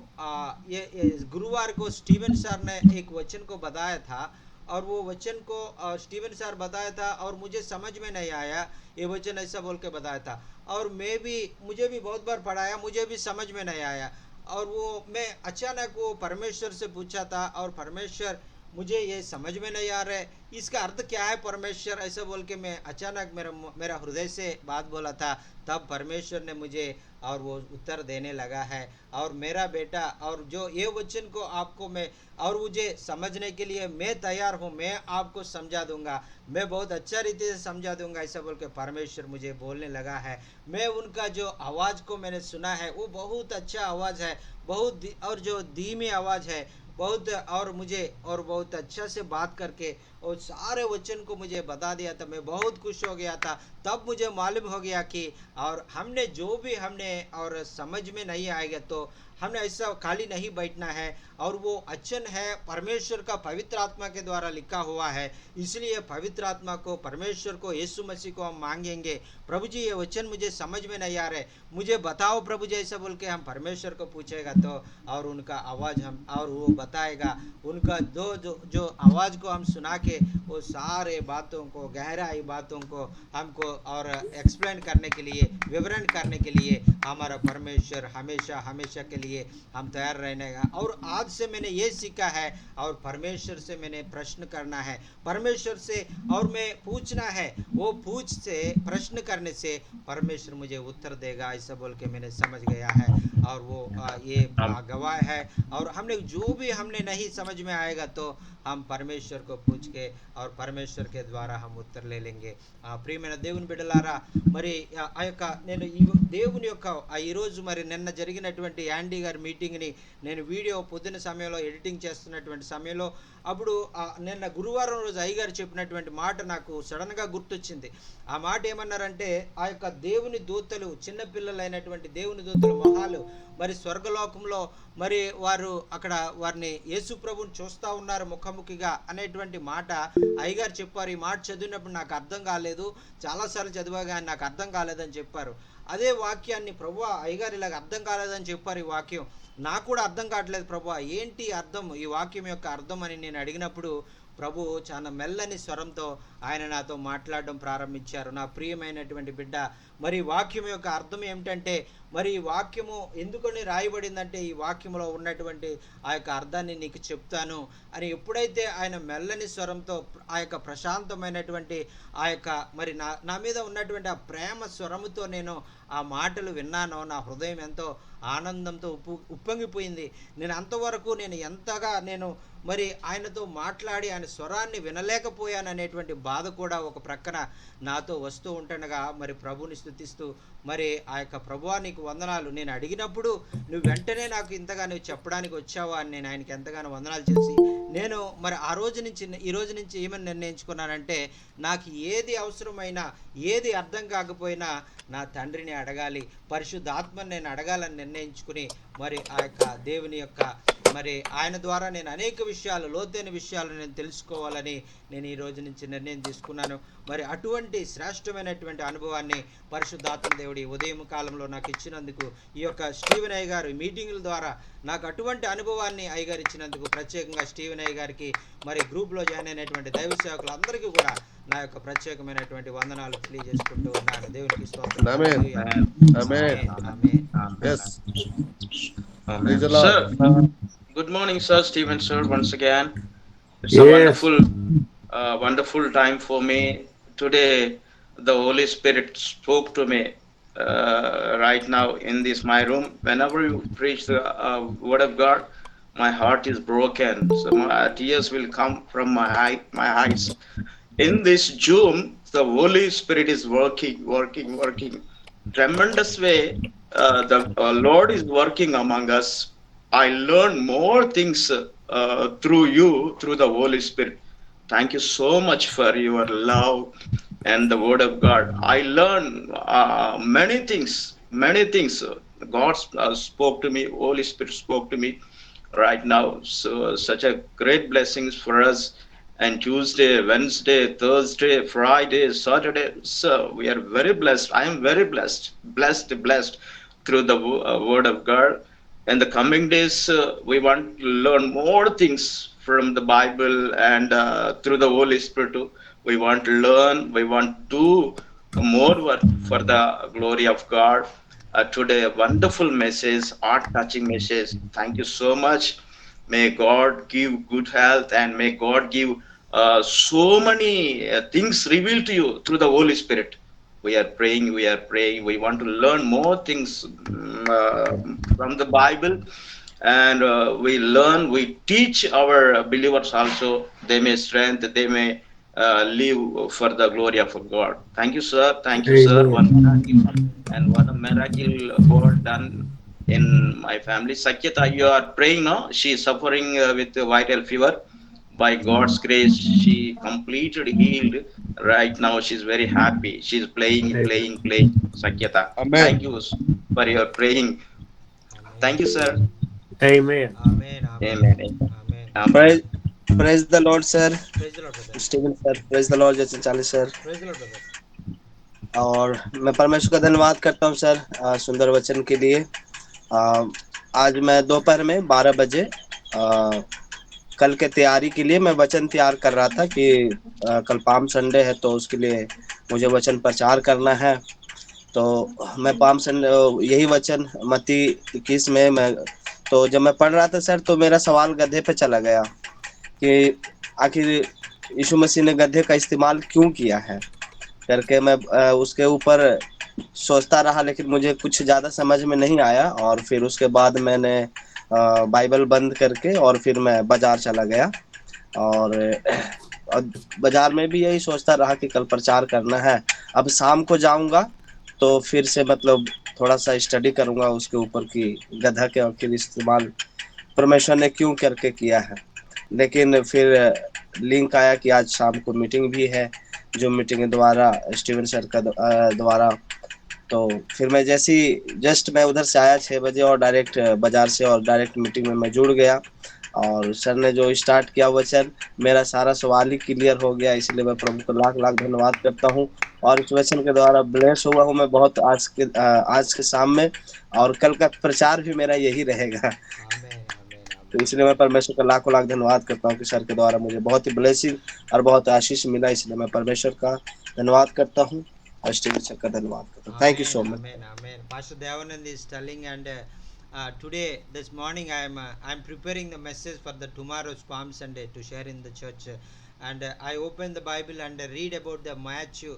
ये गुरुवार को स्टीवन सर ने एक वचन को बताया था और वो वचन को स्टीवन सर बताया था और मुझे समझ में नहीं आया ये वचन ऐसा बोल के बताया था और मुझे भी बहुत बार पढ़ाया मुझे भी समझ में नहीं आया और वो मैं अचानक वो परमेश्वर से पूछा था और परमेश्वर मुझे ये समझ में नहीं आ रहा है इसका अर्थ क्या है परमेश्वर ऐसा बोल के मैं अचानक मेरा हृदय से बात बोला था तब परमेश्वर ने मुझे और वो उत्तर देने लगा है और मेरा बेटा और जो ये वचन को आपको मैं और मुझे समझने के लिए मैं तैयार हूँ मैं आपको समझा दूंगा मैं बहुत अच्छा रीति से समझा दूंगा ऐसा बोल के परमेश्वर मुझे बोलने लगा है मैं उनका जो आवाज़ को मैंने सुना है वो बहुत अच्छा आवाज़ है बहुत और जो धीमी आवाज़ है बहुत और मुझे और बहुत अच्छा से बात करके और सारे वचन को मुझे बता दिया था मैं बहुत खुश हो गया था तब मुझे मालूम हो गया कि और हमने जो भी हमने और समझ में नहीं आएगा तो हमने ऐसा खाली नहीं बैठना है और वो वचन है परमेश्वर का पवित्र आत्मा के द्वारा लिखा हुआ है इसलिए पवित्र आत्मा को परमेश्वर को यीशु मसीह को हम मांगेंगे प्रभु जी ये वचन मुझे समझ में नहीं आ रहे मुझे बताओ प्रभु जी ऐसा बोल के हम परमेश्वर को पूछेगा तो और उनका आवाज़ हम और वो बताएगा उनका जो आवाज़ को हम सुना के के वो सारे बातों को, गहराई बातों को हमको और एक्सप्लेन करने के लिए, विवरण करने के लिए हमारा परमेश्वर हमेशा हमेशा के लिए हम तैयार रहने का। और आज से मैंने ये सीखा है, और परमेश्वर से मैंने प्रश्न करना है, परमेश्वर से और मैं पूछना है। वो पूछ से, प्रश्न करने से परमेश्वर मुझे उत्तर देगा, ऐसा बोल के मैंने समझ गया है। और वो ये गवाह है। और हमने जो भी हमने नहीं समझ में आएगा तो हम परमेश्वर को पूछ के और परमेశ్వర్ के द्वारा हम उत्तर ले लेंगे। ప్రియమైన దేవుని బిడ్డలారా, మరి ఆ యొక్క నేను దేవుని యొక్క ఈరోజు మరి నిన్న జరిగినటువంటి యాండీ గారి మీటింగ్ని నేను వీడియో పొద్దున సమయంలో ఎడిటింగ్ చేస్తున్నటువంటి సమయంలో అప్పుడు నిన్న గురువారం రోజు అయ్యగారు చెప్పినటువంటి మాట నాకు సడన్గా గుర్తొచ్చింది. ఆ మాట ఏమన్నారంటే, ఆ యొక్క దేవుని దూతలు, చిన్నపిల్లలైనటువంటి దేవుని దూతల మొహాలు మరి స్వర్గలోకంలో మరి వారు అక్కడ వారిని యేసు ప్రభుని చూస్తూ ఉన్నారు ముఖాముఖిగా అనేటువంటి మాట అయ్యగారు చెప్పారు. ఈ మాట చదివినప్పుడు నాకు అర్థం కాలేదు, చాలాసార్లు చదివాగా నాకు అర్థం కాలేదని చెప్పారు. అదే వాక్యాన్ని ప్రభువా అయ్యగారు ఇలాగ అర్థం కాలేదని చెప్పారు. ఈ వాక్యం నాకు కూడా అర్థం కావట్లేదు ప్రభువా, ఏంటి అర్థం, ఈ వాక్యం యొక్క అర్థం అని నేను అడిగినప్పుడు ప్రభు చాలా మెల్లని స్వరంతో ఆయన నాతో మాట్లాడడం ప్రారంభించారు. నా ప్రియమైనటువంటి బిడ్డ, మరి వాక్యం యొక్క అర్థం ఏమిటంటే, మరి ఈ వాక్యము ఎందుకని రాయబడిందంటే, ఈ వాక్యంలో ఉన్నటువంటి ఆ యొక్క అర్థాన్ని నీకు చెప్తాను అని ఎప్పుడైతే ఆయన మెల్లని స్వరంతో ఆ యొక్క ప్రశాంతమైనటువంటి ఆ యొక్క మరి నా మీద ఉన్నటువంటి ఆ ప్రేమ స్వరముతో నేను ఆ మాటలు విన్నానో నా హృదయం ఎంతో ఆనందంతో ఉప్పొంగిపోయింది. నేను అంతవరకు నేను ఎంతగా నేను మరి ఆయనతో మాట్లాడి ఆయన స్వరాన్ని వినలేకపోయాను అనేటువంటి బాధ కూడా ఒక ప్రక్కన నాతో వస్తూ ఉంటుండగా మరి ప్రభుని స్తుతిస్తూ మరి ఆ యొక్క ప్రభువా నీకు వందనాలు, నేను అడిగినప్పుడు నువ్వు వెంటనే నాకు ఇంతగా నువ్వు చెప్పడానికి వచ్చావా అని నేను ఆయనకి ఎంతగానో వందనాలు చేసి, నేను మరి ఆ రోజు నుంచి ఈ రోజు నుంచి ఏమని నిర్ణయించుకున్నానంటే, నాకు ఏది అవసరమైనా ఏది అర్థం కాకపోయినా నా తండ్రిని అడగాలి, పరిశుద్ధాత్మని నేను అడగాలని నిర్ణయించుకుని మరి ఆ యొక్క దేవుని యొక్క మరి ఆయన ద్వారా నేను అనేక విషయాలు, లోతైన విషయాలు నేను తెలుసుకోవాలని నేను ఈ రోజు నుంచి నిర్ణయం తీసుకున్నాను. మరి అటువంటి శ్రేష్టమైనటువంటి అనుభవాన్ని పరిశుద్ధాత్మ దేవుడి ఉదయం కాలంలో నాకు ఇచ్చినందుకు, ఈ యొక్క స్టీవెన్ అయ్య గారు మీటింగుల ద్వారా నాకు అటువంటి అనుభవాన్ని అయ్యగారు ఇచ్చినందుకు ప్రత్యేకంగా స్టీవెన్ అయ్య గారికి మరి గ్రూప్లో జాయిన్ అయినటువంటి దైవ సేవకులు అందరికీ కూడా నా యొక్క ప్రత్యేకమైనటువంటి వందనాలు తెలియజేసుకుంటూ ఉన్నాను. దేవునికి స్తోత్రం. Good morning, sir. Stephen, sir, once again. It's a wonderful time for me. Today, the Holy Spirit spoke to me right now in this my room. Whenever you preach the word of God, my heart is broken. So my tears will come from my eyes. In this Zoom, the Holy Spirit is working. Tremendous way. The Lord is working among us. I learn more things through you, through the Holy Spirit. Thank you so much for your love and the word of God. I learn many things. God spoke to me, Holy Spirit spoke to me right now. So such a great blessings for us. And Tuesday, Wednesday, Thursday, Friday, Saturday. So we are very blessed. I am very blessed through the word of God. In the coming days, we want to learn more things from the Bible and through the Holy Spirit too. We want to learn, we want to do more work for the glory of God. Today, a wonderful message, heart-touching message. Thank you so much. May God give good health and may God give so many things revealed to you through the Holy Spirit. We are praying. We want to learn more things from the Bible, and we teach our believers also. They may strength, they may live for the glory of God. Thank you, sir. Sir. One miracle God done in my family. Sakyata, you are praying now. She is suffering with viral fever. By God's grace, she completed healed. Right now, she's very happy. She's playing. Sakyata, Amen. Thank you for your praying. Thank you, sir. Amen. Praise the Lord, sir. Praise the Lord, brother. Stephen sir, praise the Lord जैसे चालीस sir. Praise the Lord, brother. और मैं परमेश्वर का धन्यवाद करता हूँ sir सुंदर वचन के लिए. आज मैं दोपहर में 12 बजे कल के तैयारी के लिए मैं वचन तैयार कर रहा था कि कल पाम संडे है तो उसके लिए मुझे वचन प्रचार करना है। तो मैं पाम संडे यही वचन मत्ती 21 में मैं तो जब मैं पढ़ रहा था सर, तो मेरा सवाल गधे पे चला गया कि आखिर यीशु मसीह ने गधे का इस्तेमाल क्यों किया है करके मैं उसके ऊपर सोचता रहा, लेकिन मुझे कुछ ज़्यादा समझ में नहीं आया। और फिर उसके बाद मैंने बाइबल बंद करके और फिर मैं बाजार चला गया और बाजार में भी यही सोचता रहा कि कल प्रचार करना है। अब शाम को जाऊंगा तो फिर से मतलब थोड़ा सा स्टडी करूंगा उसके ऊपर कि गधा के आखिर इस्तेमाल परमेश्वर ने क्यों करके किया है। लेकिन फिर लिंक आया कि आज शाम को मीटिंग भी है, जो मीटिंग द्वारा स्टीवन सर का द्वारा। तो फिर मैं जैसी जस्ट मैं उधर से आया 6 बजे और डायरेक्ट बाजार से और डायरेक्ट मीटिंग में मैं जुड़ गया। और सर ने जो स्टार्ट किया वचन, मेरा सारा सवाल ही क्लियर हो गया। इसलिए मैं प्रभु को लाख लाख धन्यवाद करता हूँ और इस वचन के द्वारा ब्लेस हुआ हूँ मैं बहुत आज के शाम में। और कल का प्रचार भी मेरा यही रहेगा। आमेन आमेन तो आमेन इसलिए मैं परमेश्वर का लाखों लाख धन्यवाद करता हूँ कि सर के द्वारा मुझे बहुत ही ब्लेसिंग और बहुत आशीष मिला। इसलिए मैं परमेश्वर का धन्यवाद करता हूँ और स्टीवन सर का धन्यवाद करता हूँ। Thank you so Amen, much. amen, amen. Pastor Devanand is telling, and today, this morning, I'm preparing the message for the tomorrow's Palm Sunday to share in the church. And I open the Bible and read about the Matthew,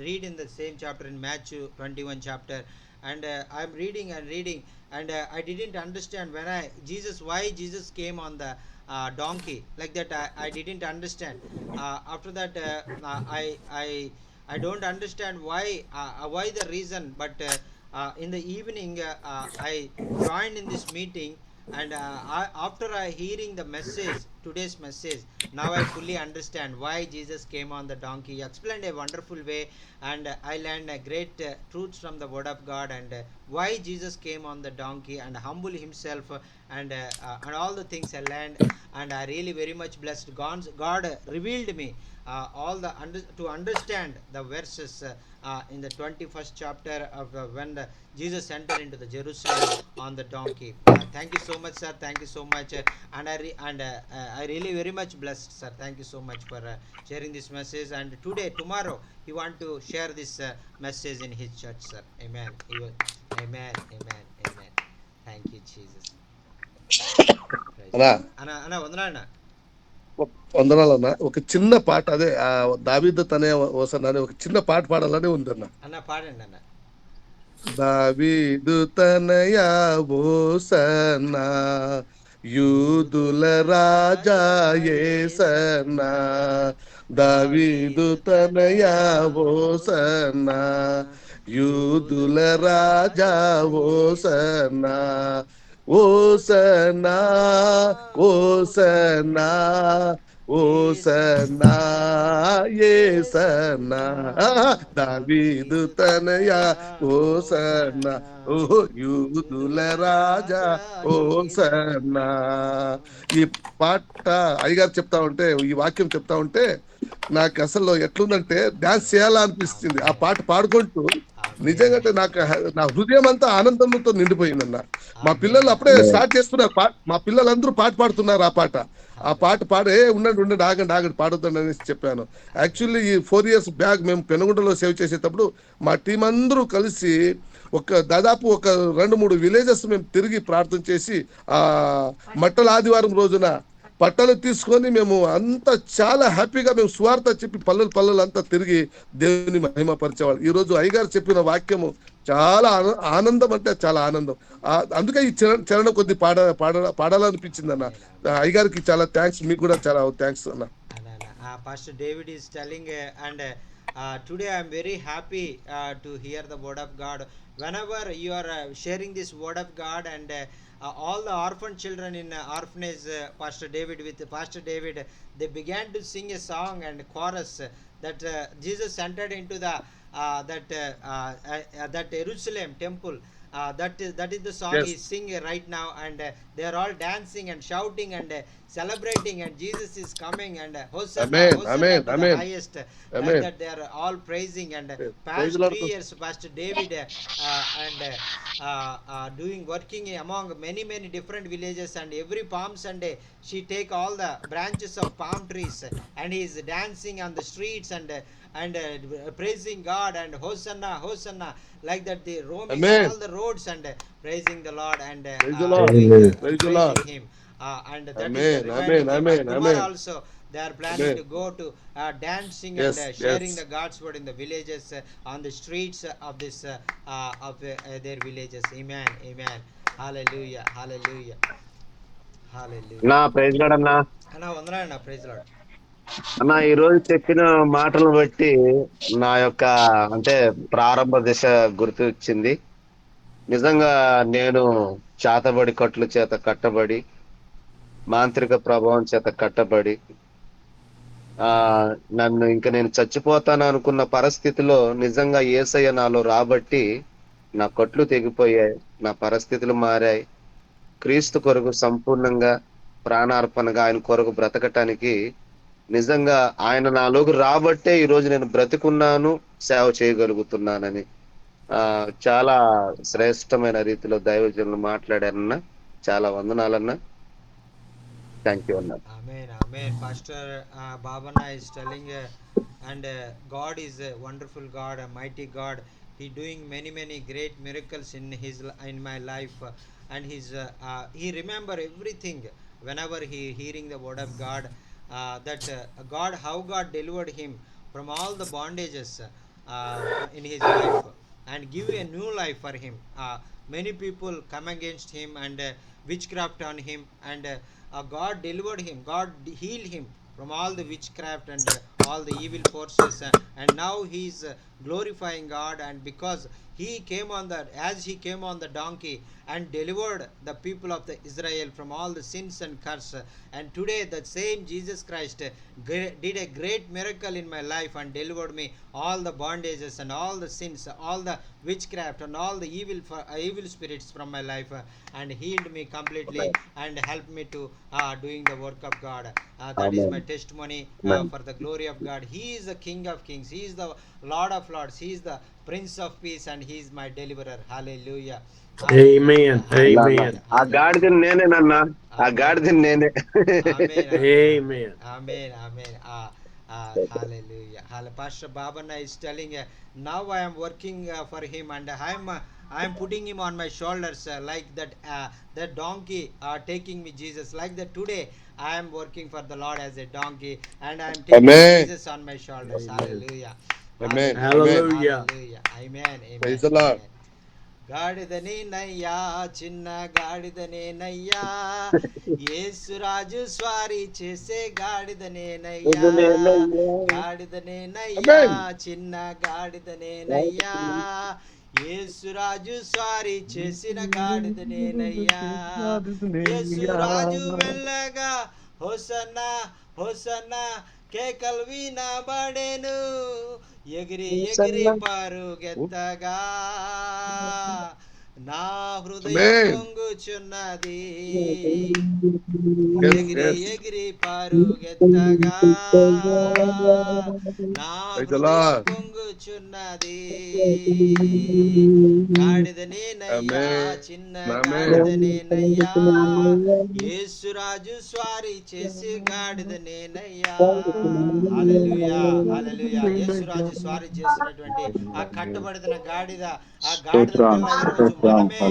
read in the same chapter in Matthew 21 chapter. And I'm reading and reading, and I didn't understand when why Jesus came on the donkey like that. I didn't understand. After that, I don't understand why the reason, but in the evening I joined in this meeting, and after I hearing the message, today's message, now I fully understand why Jesus came on the donkey. He explained a wonderful way, and I learned a great truths from the Word of God, and why Jesus came on the donkey and humble himself, and all the things I learned, and I really very much blessed. God revealed me all the to understand the verses in the 21st chapter of when Jesus entered into the Jerusalem on the donkey. Thank you so much, sir. Thank you so much, I really very much blessed, sir. Thank you so much for sharing this message. And tomorrow, he want to share this message in his church, sir. Amen. Amen. Amen. Amen. Thank you, Jesus. Praise అన్నా God. Anna, వందనాలన్నా. వందనాలన్న. ఒక చిన్న పాట అదే దావీదు తనే ఓసన్న అని ఒక చిన్న పాట పాడాలని ఉందన్న. అన్న పాడండి అన్న. దావీదు తనయ ఓసన్న యూదుల రాజా యేసన్న, దావీదు తనయ ఓసన్న యూదుల రాజా ఓసన్న, ఓసన్నా ఓసన్నా ఓసన్నా యేసన్నా, దావీదు తనయ ఓసన్నా, ఓ యూదుల రాజా ఓసన్నా. ఈ పాట అయ్యగారు చెప్తా ఉంటే, ఈ వాక్యం చెప్తా ఉంటే నాకు అసలు ఎట్లుందంటే డాన్స్ చేయాలా అనిపిస్తుంది. ఆ పాట పాడుకుంటూ నిజంగా నాకు నా హృదయం అంతా ఆనందంతో నిండిపోయిందన్న. మా పిల్లలు అప్పుడే స్టార్ట్ చేస్తున్నారు మా పిల్లలందరూ పాట పాడుతున్నారు ఆ పాట పాడే ఉండండి ఆగండి పాడుతుండ అనేసి చెప్పాను. యాక్చువల్లీ ఈ 4 years బ్యాక్ మేము పెనుగుంటలో సేవ్ చేసేటప్పుడు మా టీం అందరూ కలిసి దాదాపు ఒక 2-3 విలేజెస్ మేము తిరిగి ప్రార్థన చేసి మట్టల ఆదివారం రోజున పట్టలు తీసుకొని మేము అంతా చాలా హ్యాపీగా మేము సువార్త చెప్పి పల్లెలు అంతా తిరిగి దేవుని మహిమపరిచేవాళ్ళు. ఈ రోజు అయ్యగారు చెప్పిన వాక్యము చాలా ఆనందం అంటే చాలా ఆనందం. అందుకే ఈ చరణ కొద్ది పాడాలనిపించింది అన్న. అయ్యగారికి చాలా థ్యాంక్స్, మీకు కూడా చాలా థ్యాంక్స్ అన్న. Pastor David is telling, and today I am very happy to hear the word of God. Whenever you are sharing this word of God, and all the orphan children in orphanage, Pastor David, they began to sing a song and chorus that Jesus entered into the that Jerusalem temple. That is the song. Yes. He sing right now, and they are all dancing and shouting and celebrating, and Jesus is coming, and Hosanna, Amen. Hosanna Amen. to the Amen. highest. Like Amen. that, they are all praising. And Praise past the Lord. 3 years, Pastor David and doing working among many different villages, and every Palm Sunday she take all the branches of palm trees, and he is dancing on the streets, and praising God, and Hosanna, Hosanna, like that, they roaming Amen. all the roads, and praising the Lord, and Praise the Lord. doing Praise the praising Lord. him. And that is Amen. reminding Amen. him. And Amen. tomorrow Amen. also they are planning Amen. to go to dancing, and Yes. sharing Yes. the God's word in the villages, on the streets of this of their villages. Amen. Amen. Hallelujah. Hallelujah. Hallelujah. నా praise lord అన్నా. అన్నా వందనాలన్నా. Praise lord. అన్నా ఈ రోజు చెప్పిన మాటలను బట్టి నా యొక్క అంటే ప్రారంభ దశ గుర్తు వచ్చింది. నిజంగా నేను చాతబడి కట్ల చేత కట్టబడి, మాంత్రిక ప్రభావం చేత కట్టబడి, ఆ నన్ను ఇంక నేను చచ్చిపోతాను అనుకున్న పరిస్థితిలో నిజంగా యేసయ్య నాలో రాబట్టి నా కట్లు తెగిపోయాయి, నా పరిస్థితులు మారాయి. క్రీస్తు కొరకు సంపూర్ణంగా ప్రాణార్పణగా ఆయన కొరకు బ్రతకటానికి నిజంగా ఆయన నాలోకి రాబట్టే ఈ రోజు నేను బ్రతికున్నాను, సేవ చేయగలుగుతున్నానని చాలా శ్రేష్టమైన రీతిలో దైవజనులు మాట్లాడారన్న. చాలా వందనాలన్నా. థ్యాంక్ యూ అన్నా. Amen. Amen. Pastor Babana is telling, and God is a wonderful God, a mighty God. He doing many great miracles in my life, and he remember everything whenever he hearing the word of God. That God, how God delivered him from all the bondages in his life, and give a new life for him. Many people come against him, and witchcraft on him, and God delivered him. God healed him from all the witchcraft, and all the evil forces, and now he is glorifying God. And because he came on the as he came on the donkey and delivered the people of the Israel from all the sins and curse, and today the same Jesus Christ did a great miracle in my life, and delivered me all the bondages, and all the sins, all the witchcraft, and all the evil spirits from my life, and healed me completely, and helped me to doing the work of God. That is Amen. my testimony Amen. for the glory of God. He is the King of Kings. He is the Lord of Lords. He is the Prince of Peace, and he is my deliverer. Hallelujah. Amen. Amen. ఆ గాడిదని నేనేనన్నా, ఆ గాడిదని నేనే. Amen. Amen. Amen. Amen. Hallelujah. Pastor Babana is telling, now I am working for him, and I am putting him on my shoulders, like that that donkey taking me Jesus. Like that today I am working for the Lord as a donkey, and I am taking Amen. Jesus on my shoulders. Amen. Hallelujah. Amen. Hallelujah. Hallelujah. Amen. Amen. Praise the Lord. Amen. గాడిదనేనయ్యా, చిన్న గాడిదనేనయ్యా, యేసురాజు స్వారీ చేసే గాడిదనేనయ్యా, గాడిదనేనయ్యా, చిన్న గాడిదనేనయ్యా, యేసురాజు స్వారీ చేసిన గాడిదనేనయ్యా, యేసురాజు వెళ్ళగా hosanna, hosanna కేకలు వినబడెను, ఎగిరి ఎగిరి పరుగెత్తగా నా హృదయం Amen. పొంగుచున్నది, Yes, ఎగిరి yes. ఎగిరి పరుగెత్తగా నా Praise the హృదయం Lord. పొంగుచున్నది. గాడిదనేనయ్యా, Amen. చిన్న Amen. గాడిదనేనయ్యా, యేసురాజు స్వారీ చేసి గాడిదనేనయ్యా. హల్లెలూయా. హల్లెలూయా. యేసురాజు స్వారీ చేసినటువంటి ఆ కట్టబడిన గాడిద, ఆ గాడిద పిల్ల ఈరోజు మనమే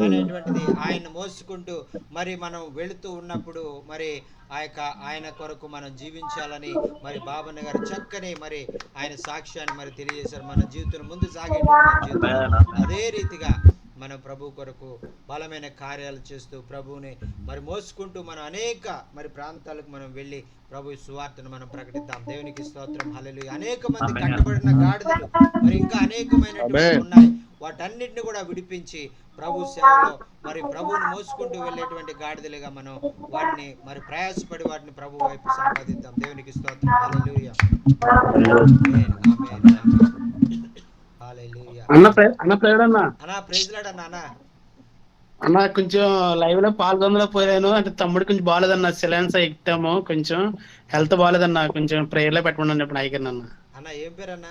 అనేటువంటిది ఆయన మోసుకుంటూ మరి మనం వెళుతూ ఉన్నప్పుడు మరి ఆయన కొరకు మనం జీవించాలని మరి బాబన్న గారు చక్కని మరి ఆయన సాక్ష్యాన్ని మరి తెలియజేశారు. మన జీవితంలో ముందు సాగేటువంటి మన జీవితంలో అదే రీతిగా మనం ప్రభు కొరకు బలమైన కార్యాలు చేస్తూ ప్రభువుని మరి మోసుకుంటూ మనం అనేక మరి ప్రాంతాలకు మనం వెళ్ళి ప్రభు సువార్తను మనం ప్రకటిద్దాం. దేవునికి స్తోత్రం. హల్లెలూయా. అనేక మంది కట్టబడిన గాడిదలు మరి ఇంకా అనేకమైనటువంటి Amen. ఉన్నాయి. వాటన్నిటిని కూడా విడిపించి ప్రభు సేవలో మరి ప్రభువుని మోసుకుంటూ వెళ్ళేటువంటి గాడిదలుగా మనం వాటిని మరి ప్రయాసపడి వాటిని ప్రభు వైపు సంపాదిద్దాం. దేవునికి స్తోత్రం. హల్లెలూయా. ఆమేన్. ఆమేన్. ఆమేన్. హల్లెలూయా. అన్న ప్రేరణ అన్నా ప్రైజ్ లార్డ్ అన్నా. అన్న కొంచెం లైవ్ లో పాల్గొనలేకపోయాను, అంటే తమ్ముడు కొంచెం బాగాలేదన్న, సిలెన్స్ ఎక్కాము, కొంచెం హెల్త్ బాగాలేదన్న, కొంచెం ప్రేయర్ లో పెట్టమని ఇప్పుడు అయ్యాను అన్న. అన్న ఏం పేరు అన్న?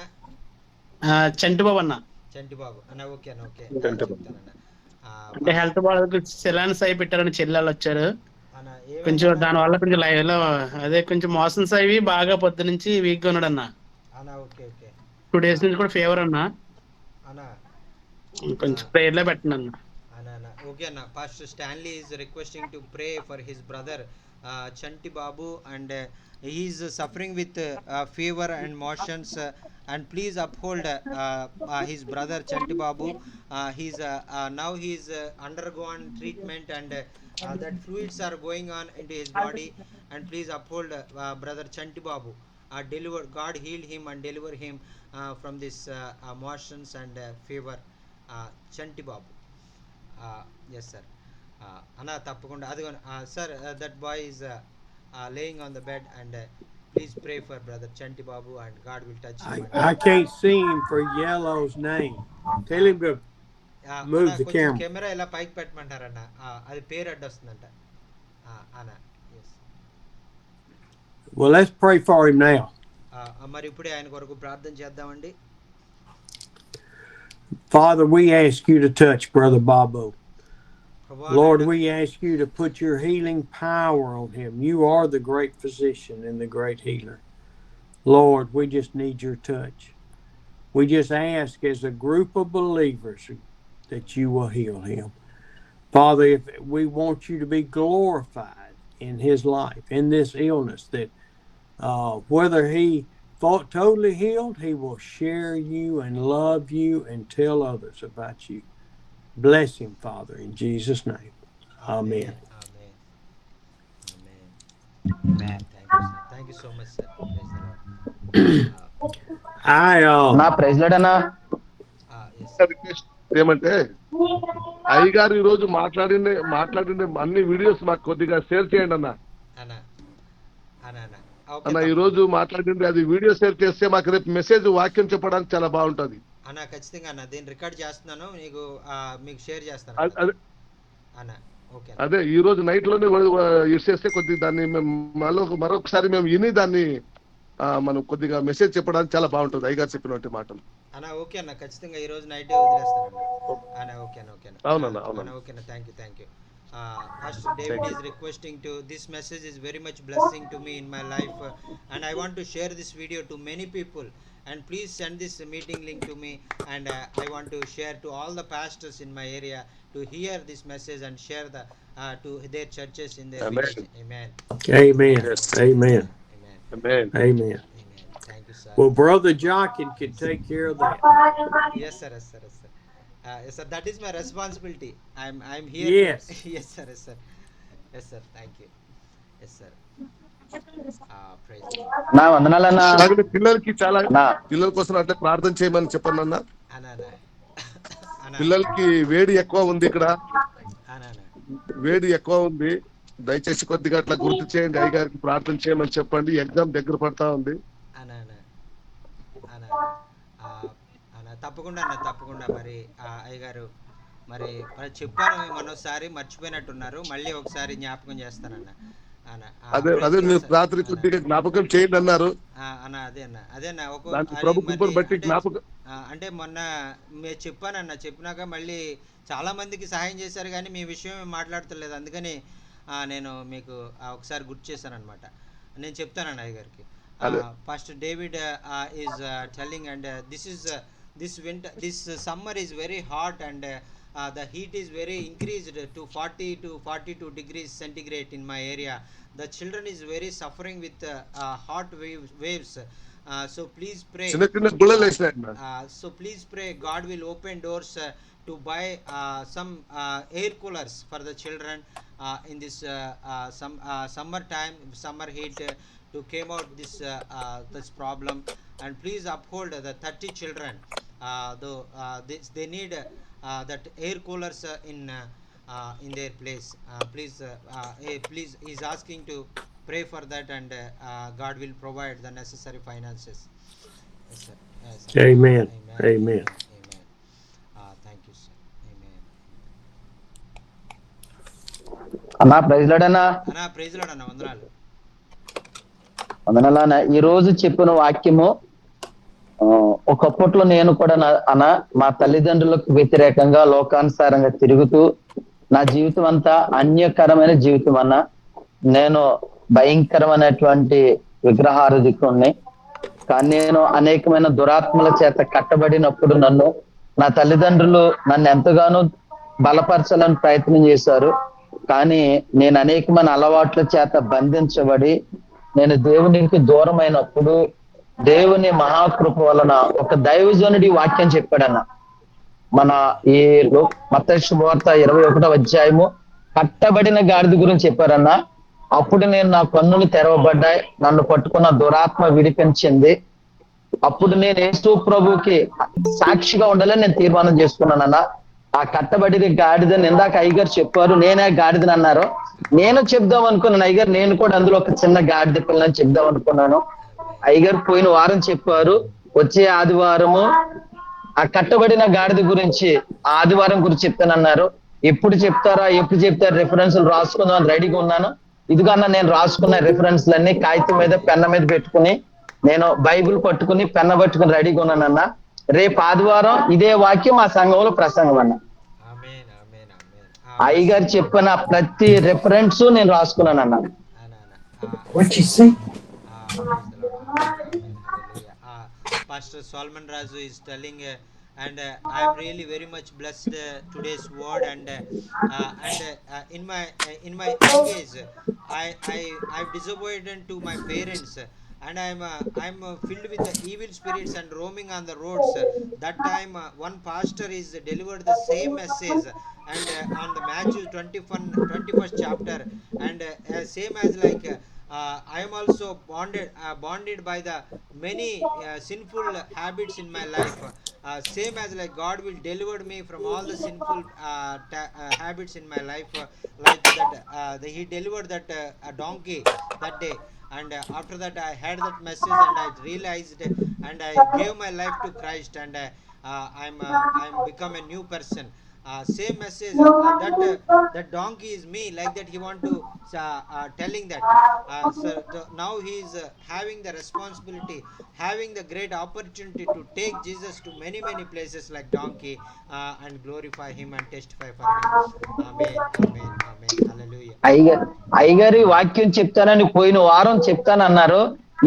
చంటి బాబు అన్న. చంటి బాబు అన్న. ఓకే అన్న, ఓకే చంటి బాబు. చెప్తానన్న. అంటే హెల్త్ బాగాలేదు, సిలెన్స్ అయి పెట్టారని చెల్లెళ్ళు వచ్చారు, అన్న కొంచెం ఏమైందన్న? దాని వల్ల కొంచెం లైవ్ లో అదే కొంచెం మోషన్స్ అవి బాగా పొద్దు నుంచి వీక్ గా ఉన్నాడు అన్న. అన్న ఓకే ఓకే 2 days నుంచి కూడా ఫీవర్ అన్న, అన్న. కొంచెం ప్రేయర్ లో పెట్టండి అన్న. Anna. Okay, Anna. Pastor Stanley is requesting to pray for his brother Chanti Babu, and he is suffering with fever and motions. And please uphold his brother Chanti Babu. Now he's undergone treatment, and that fluids are going on into his body. And please uphold brother Chanti Babu. Deliver, God heal him and deliver him from this motions and fever. Chanti Babu. Yes sir. Anna tappakunda adigo sir, that boy is laying on the bed, and please pray for brother Chanti Babu, and God will touch him. I can't see him for Yellow's name. Tell him to move అన్న the కొంచెం camera. Camera ఇలా పైకి పెట్టమంటారన్న, అది పేరు అడ్డు వస్తుందంట అన్న. Yes. Well, let's pray for him now. మరి ఇప్పుడే ఆయన కొరకు ప్రార్థన చేద్దామండి. Father, we ask you to touch Brother Babu. ప్రభా Lord, నాయనా, we ask you to put your healing power on him. You are the great physician and the great healer. Lord, we just need your touch. We just ask as a group of believers that you will heal him. Father, if we want you to be glorified in his life, in this illness, that whether he thought totally healed, he will share you and love you and tell others about you. Bless him, Father, in Jesus' name. Amen. Amen. Amen. Thank you, sir. Thank you so much, sir. Praise the Lord. నా president అన్న Yes, sir. Request ఏమంటే అయ్యగారు ఈ రోజు మాట్లాడిండే అన్ని videos మాకు కొద్దిగా share చేయండి అన్న. అన్న అన్న ఓకే అన్న ఈ రోజు మాట్లాడింది అది వీడియో షేర్ చేస్తే మాకు రేపు మెసేజ్ వాక్యం చెప్పడానికి చాలా బాగుంటది అన్న. ఖచ్చితంగా అన్న, దీన్ని రికార్డ్ చేస్తున్నాను, మీకు షేర్ చేస్తాను అన్న. ఓకే అదే ఈ రోజు నైట్ లోనే యూస్ చేస్తే కొద్దిగా దాన్ని మరొకసారి మేము విని దాన్ని మనం కొద్దిగా మెసేజ్ చెప్పడానికి చాలా బాగుంటుంది అయ్యగారు చెప్పినటువంటి మాటలు అన్న. ఓకే అన్న, ఖచ్చితంగా ఈ రోజు నైట్ వదిలేస్తాను అన్న. ఓకే అన్న, ఓకే అన్న. అవునన్నా. ఓకే అన్న, thank you. Pastor David is requesting to, this message is very much blessing to me in my life, and I want to share this video to many people, and please send this meeting link to me, and I want to share to all the pastors in my area to hear this message and share to their churches in their village. Amen. Amen. Amen. Amen. Amen. Thank you, sir. Well, Brother Jochen can take care of that. Yes sir. Yes sir, that is my responsibility. I'm here. Yes. Yes sir. Thank you. Yes sir. Praise the Lord. నా వందనాలన్నా. అలాగే పిల్లలకి చాలా అన్నా. పిల్లల కోసం అంటే ప్రార్థన చేయమని చెప్పండి అన్న. అన్న పిల్లలకి వేడి ఎక్కువ ఉంది, ఇక్కడ అన్న వేడి ఎక్కువ ఉంది, దయచేసి కొద్దిగా అట్లా గుర్తు చేయండి, అయ్యగారికి ప్రార్థన చేయమని చెప్పండి. ఎగ్జామ్ దగ్గర పడతా ఉంది. అన్న తప్పకుండా మరి అయ్యగారు మరి చెప్పాను మరోసారి, మర్చిపోయినట్టున్నారు, మళ్ళీ ఒకసారి జ్ఞాపకం చేస్తానన్న. అదే మీరు రాత్రి కొద్దిగా జ్ఞాపకం చేయండి అన్నారు అదే అన్న ప్రభు కృపను బట్టి జ్ఞాపకం. అంటే మొన్న మీరు చెప్పినాక మళ్ళీ చాలా మందికి సహాయం చేశారు, కానీ మీ విషయం మాట్లాడతలేదు, అందుకని నేను మీకు ఒకసారి గుర్తు చేశాను అనమాట. నేను చెప్తానన్న అయ్యగారికి. Pastor David is telling, and this summer is very hot, and the heat is very increased to 40 to 42 degrees centigrade in my area. The children is very suffering with hot waves. So please pray. So please pray God will open doors to buy some air coolers for the children in this summer time, summer heat, to came out this problem. And please uphold the 30 children, though they need that air coolers in their place. Please he's asking to pray for that, and God will provide the necessary finances. Yes sir. Amen. Amen. Thank you sir. Amen. అన్నా praise lord అన్నా. అన్నా praise lord అన్న, వందనాలు. వందనాలన్న. ఈ రోజు చెప్పిన వాక్యము ఒకప్పట్లో నేను కూడా మా తల్లిదండ్రులకు వ్యతిరేకంగా లోకానుసారంగా తిరుగుతూ నా జీవితం అంతా అన్యకరమైన జీవితం అన్న. నేను భయంకరమైనటువంటి విగ్రహారాధికుణ్ణి. కానీ నేను అనేకమైన దురాత్మల చేత కట్టబడినప్పుడు నా తల్లిదండ్రులు నన్ను ఎంతగానో బలపరచాలని ప్రయత్నం చేశారు. కానీ నేను అనేకమైన అలవాట్ల చేత బంధించబడి నేను దేవునికి దూరమైనప్పుడు దేవుని మహాకృప వలన ఒక దైవజనుడి వాక్యం చెప్పాడన్న. మన ఈ మత్తయి శుభవార్త 21వ అధ్యాయము కట్టబడిన గాడిద గురించి చెప్పారన్న. అప్పుడు నేను నా కన్నులు తెరవబడ్డాయి, నన్ను పట్టుకున్న దురాత్మ విడిపించింది. అప్పుడు నేను యేసు ప్రభుకి సాక్షిగా ఉండాలని నేను తీర్మానం చేసుకున్నానన్న. ఆ కట్టబడిన గాడిదని ఇందాక అయ్యగారు చెప్పారు, నేనే గాడిదని అన్నారు. నేను చెప్దాం అనుకున్నాను అయ్యగారు, నేను కూడా అందులో ఒక చిన్న గాడిద పిల్లని చెప్దాం అనుకున్నాను. అయ్యగారు పోయిన వారం చెప్పారు, వచ్చే ఆదివారము ఆ కట్టబడిన గాడిద గురించి ఆదివారం గురించి చెప్తానన్నారు. ఎప్పుడు చెప్తారా రిఫరెన్స్లు రాసుకుందాం రెడీగా ఉన్నాను. ఇదిగన్నా నేను రాసుకున్న రిఫరెన్స్లన్నీ కాగితం మీద పెన్న మీద పెట్టుకుని నేను బైబిల్ పట్టుకుని పెన్న పట్టుకుని రెడీగా ఉన్నానన్న. రేపు ఆదివారం ఇదే వాక్యం మా సంఘంలో ప్రసంగం అన్న. అయ్యగారు చెప్పిన ప్రతి రిఫరెన్స్ నేను రాసుకున్నానన్న. Pastor Solomon Raju is telling and I am really very much blessed today's word and in my young age I've disobedient to my parents and I'm filled with the evil spirits and roaming on the roads. That time one pastor is delivered the same message and on the Matthew 21st chapter and same as like I am also bonded by the many sinful habits in my life. Same as like God will deliver me from all the sinful habits in my life. Like that, He delivered that a donkey that day. And after that, I heard that message and I realized and I gave my life to Christ and I'm become a new person. Same message that donkey is me, like that he want to telling that now he is having the responsibility, having the great opportunity to take Jesus to many places like donkey and glorify him and testify for him. Amen, amen, amen, hallelujah. అయ్యగారి వాక్యం చెప్తానని పోయిన వారం చెప్తానన్నారు.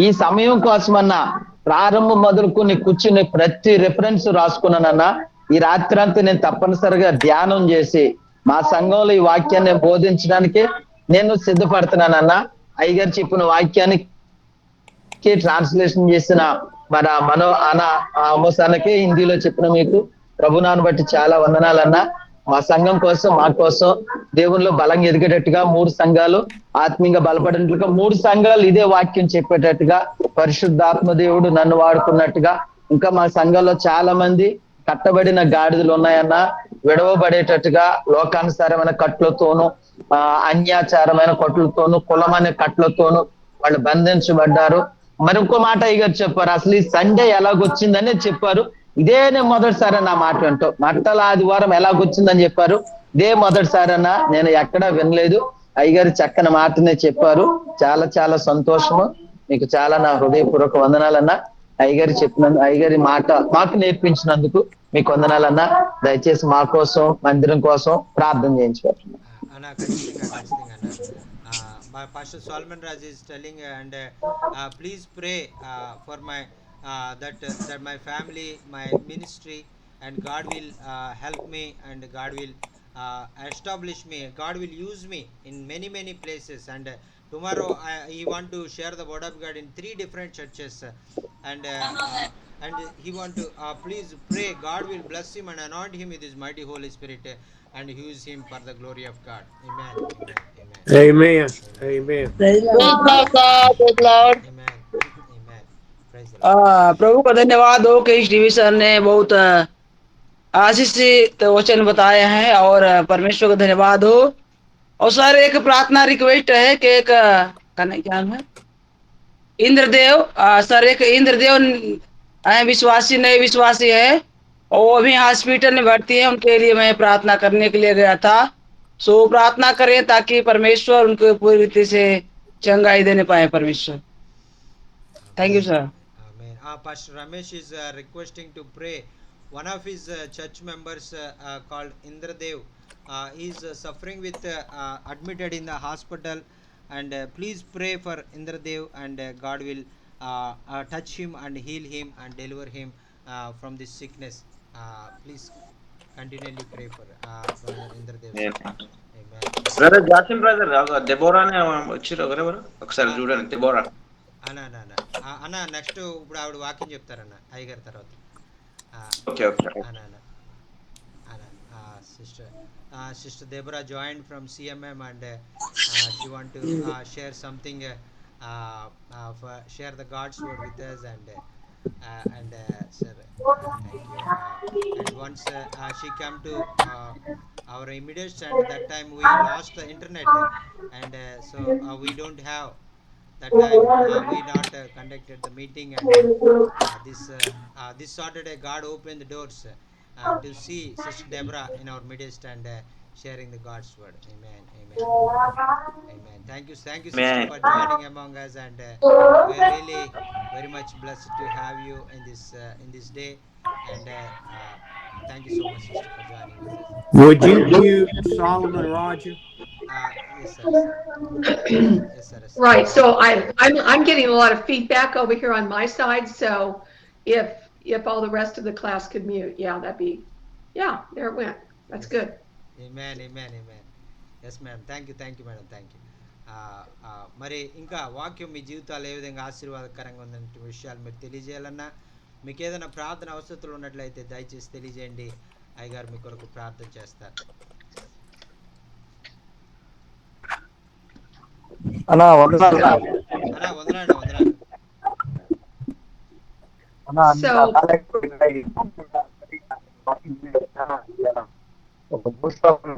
ఈ సమయం కోసమన్నా ప్రారంభం మొదలుకొని కూర్చుని ప్రతి రిఫరెన్స్ రాసుకున్నానన్నా. ఈ రాత్రంతా నేను తప్పనిసరిగా ధ్యానం చేసి మా సంఘంలో ఈ వాక్యాన్ని బోధించడానికి నేను సిద్ధపడుతున్నానన్నా. అయ్యగారు చెప్పిన వాక్యానికి ట్రాన్స్లేషన్ చేసిన మన అమ్మసానికి హిందీలో చెప్పిన మీకు ప్రభునాన్ని బట్టి చాలా వందనాలన్నా. మా సంఘం కోసం మా కోసం దేవుళ్ళు బలంగా ఎదిగేటట్టుగా 3 సంఘాలు ఆత్మీయంగా బలపడినట్లుగా 3 సంఘాలు ఇదే వాక్యం చెప్పేటట్టుగా పరిశుద్ధాత్మ దేవుడు నన్ను వాడుకున్నట్టుగా ఇంకా మా సంఘంలో చాలా మంది కట్టబడిన గాడిదలు ఉన్నాయన్న. విడవబడేటట్టుగా లోకానుసారమైన కట్లతోనూ అన్యాచారమైన కట్లతోనూ కులమనే కట్లతోనూ వాళ్ళు బంధించబడ్డారు. మరి ఇంకో మాట అయ్యగారు చెప్పారు, అసలు ఈ సండే ఎలాగొచ్చిందని చెప్పారు. ఇదే నేను మొదటిసారన్నా మాట వింటూ మట్టల ఆదివారం ఎలాగొచ్చిందని చెప్పారు. ఇదే మొదటిసారన్నా, నేను ఎక్కడా వినలేదు. అయ్యగారు చక్కని మాటనే చెప్పారు. చాలా చాలా సంతోషము. మీకు చాలా నా హృదయపూర్వక వందనాలన్నా. అయ్యగారు అయ్యగారి మాట మాకు నేర్పించినందుకు మీకు వందనాలన్నా. దయచేసి మా కోసం మందిరం కోసం ప్రార్థన చేయించుకోండి. My Pastor Solomon Raj is telling and please pray for my that my family, my ministry, and God will help me and God will establish me. God will use me in many places and tomorrow he want to share the word of God in 3 different churches and he want to please pray God will bless him and anoint him with his mighty Holy Spirit and use him for the glory of God. Amen, amen, amen, praise Lord. amen, amen. Praise the Lord. प्रभु का धन्यवाद हो कि इस division ने बहुत आशीषित वचन बताए हैं और परमेश्वर का धन्यवाद हो। और सर एक प्रार्थना रिक्वेस्ट है कि एक क्या है इंद्रदेव सर, एक इंद्रदेव विश्वासी नए विश्वासी है और वो अभी हॉस्पिटल में भर्ती है। उनके लिए मैं प्रार्थना करने के लिए गया था, सो प्रार्थना करें ताकि परमेश्वर उनको पूरी रीति से चंगाई देने पाए परमेश्वर। Thank you sir. Amen. Pastor Ramesh is requesting to pray. One of his church members called Indradev, he is suffering with admitted in the hospital, and please pray for Indradev, and God will touch him and heal him and deliver him from this sickness. Please continually pray for brother Indradev sir. Amen. Brother Jason brother Deborah అనే వచ్చిర్రు ఎవరెవరు ఒకసారి చూడండి Deborah. అన్న అన్న అన్న అన్న next ఇప్పుడు ఆవిడ వాక్యం చెప్తారన్న అయ్యగారి తర్వాత. Okay okay. అన్న అన్న sister Deborah joined from CMM, and she want to share something, share the God's word with us, and sir, thank you. And once she came to our immediate stand, that time we lost the internet, and so we don't have that time, we not conducted the meeting, and this Saturday God opened the doors to see Sister Deborah in our midst, and sharing the God's word. Amen. Amen. Amen. Thank you sister for joining among us, and we are really very much blessed to have you in this day, and thank you so much sister for joining with us. Would you mute Solomon Roger? Yes sir. Yes sir. Right. So I'm getting a lot of feedback over here on my side. So if all the rest of the class could mute, that'd be, there it went. That's good. Amen. Yes ma'am. Thank you madam. Thank you. మరి ఇంకా వాక్యం మీ జీవితాలు ఏ విధంగా ఆశీర్వాదకరంగా ఉందనే విషయాలు మీరు తెలియజేయాలన్నా, మీకు ఏదైనా ప్రార్థన అవసరతలు ఉన్నట్లయితే దయచేసి తెలియజేయండి. అయ్యగారు మీ కొరకు ప్రార్థన చేస్తారు. అన్నా వందనాలు. ఒక పుస్తకం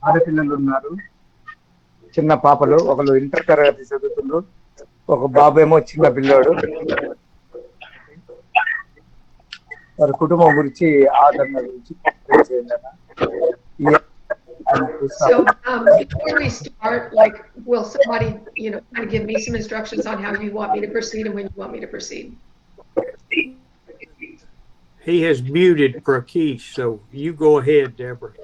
ఆడపిల్లలు ఉన్నారు, చిన్న పాపలు. ఒకరు ఇంటర్ తరగతి చదువుతున్నారు, ఒక బాబు ఏమో చిన్న పిల్లోడు. వారి కుటుంబం గురించి ఆదరణ గురించి So before we start, will somebody, kind of give me some instructions on how you want me to proceed and when you want me to proceed? He has muted Prakesh, so you go ahead, Deborah.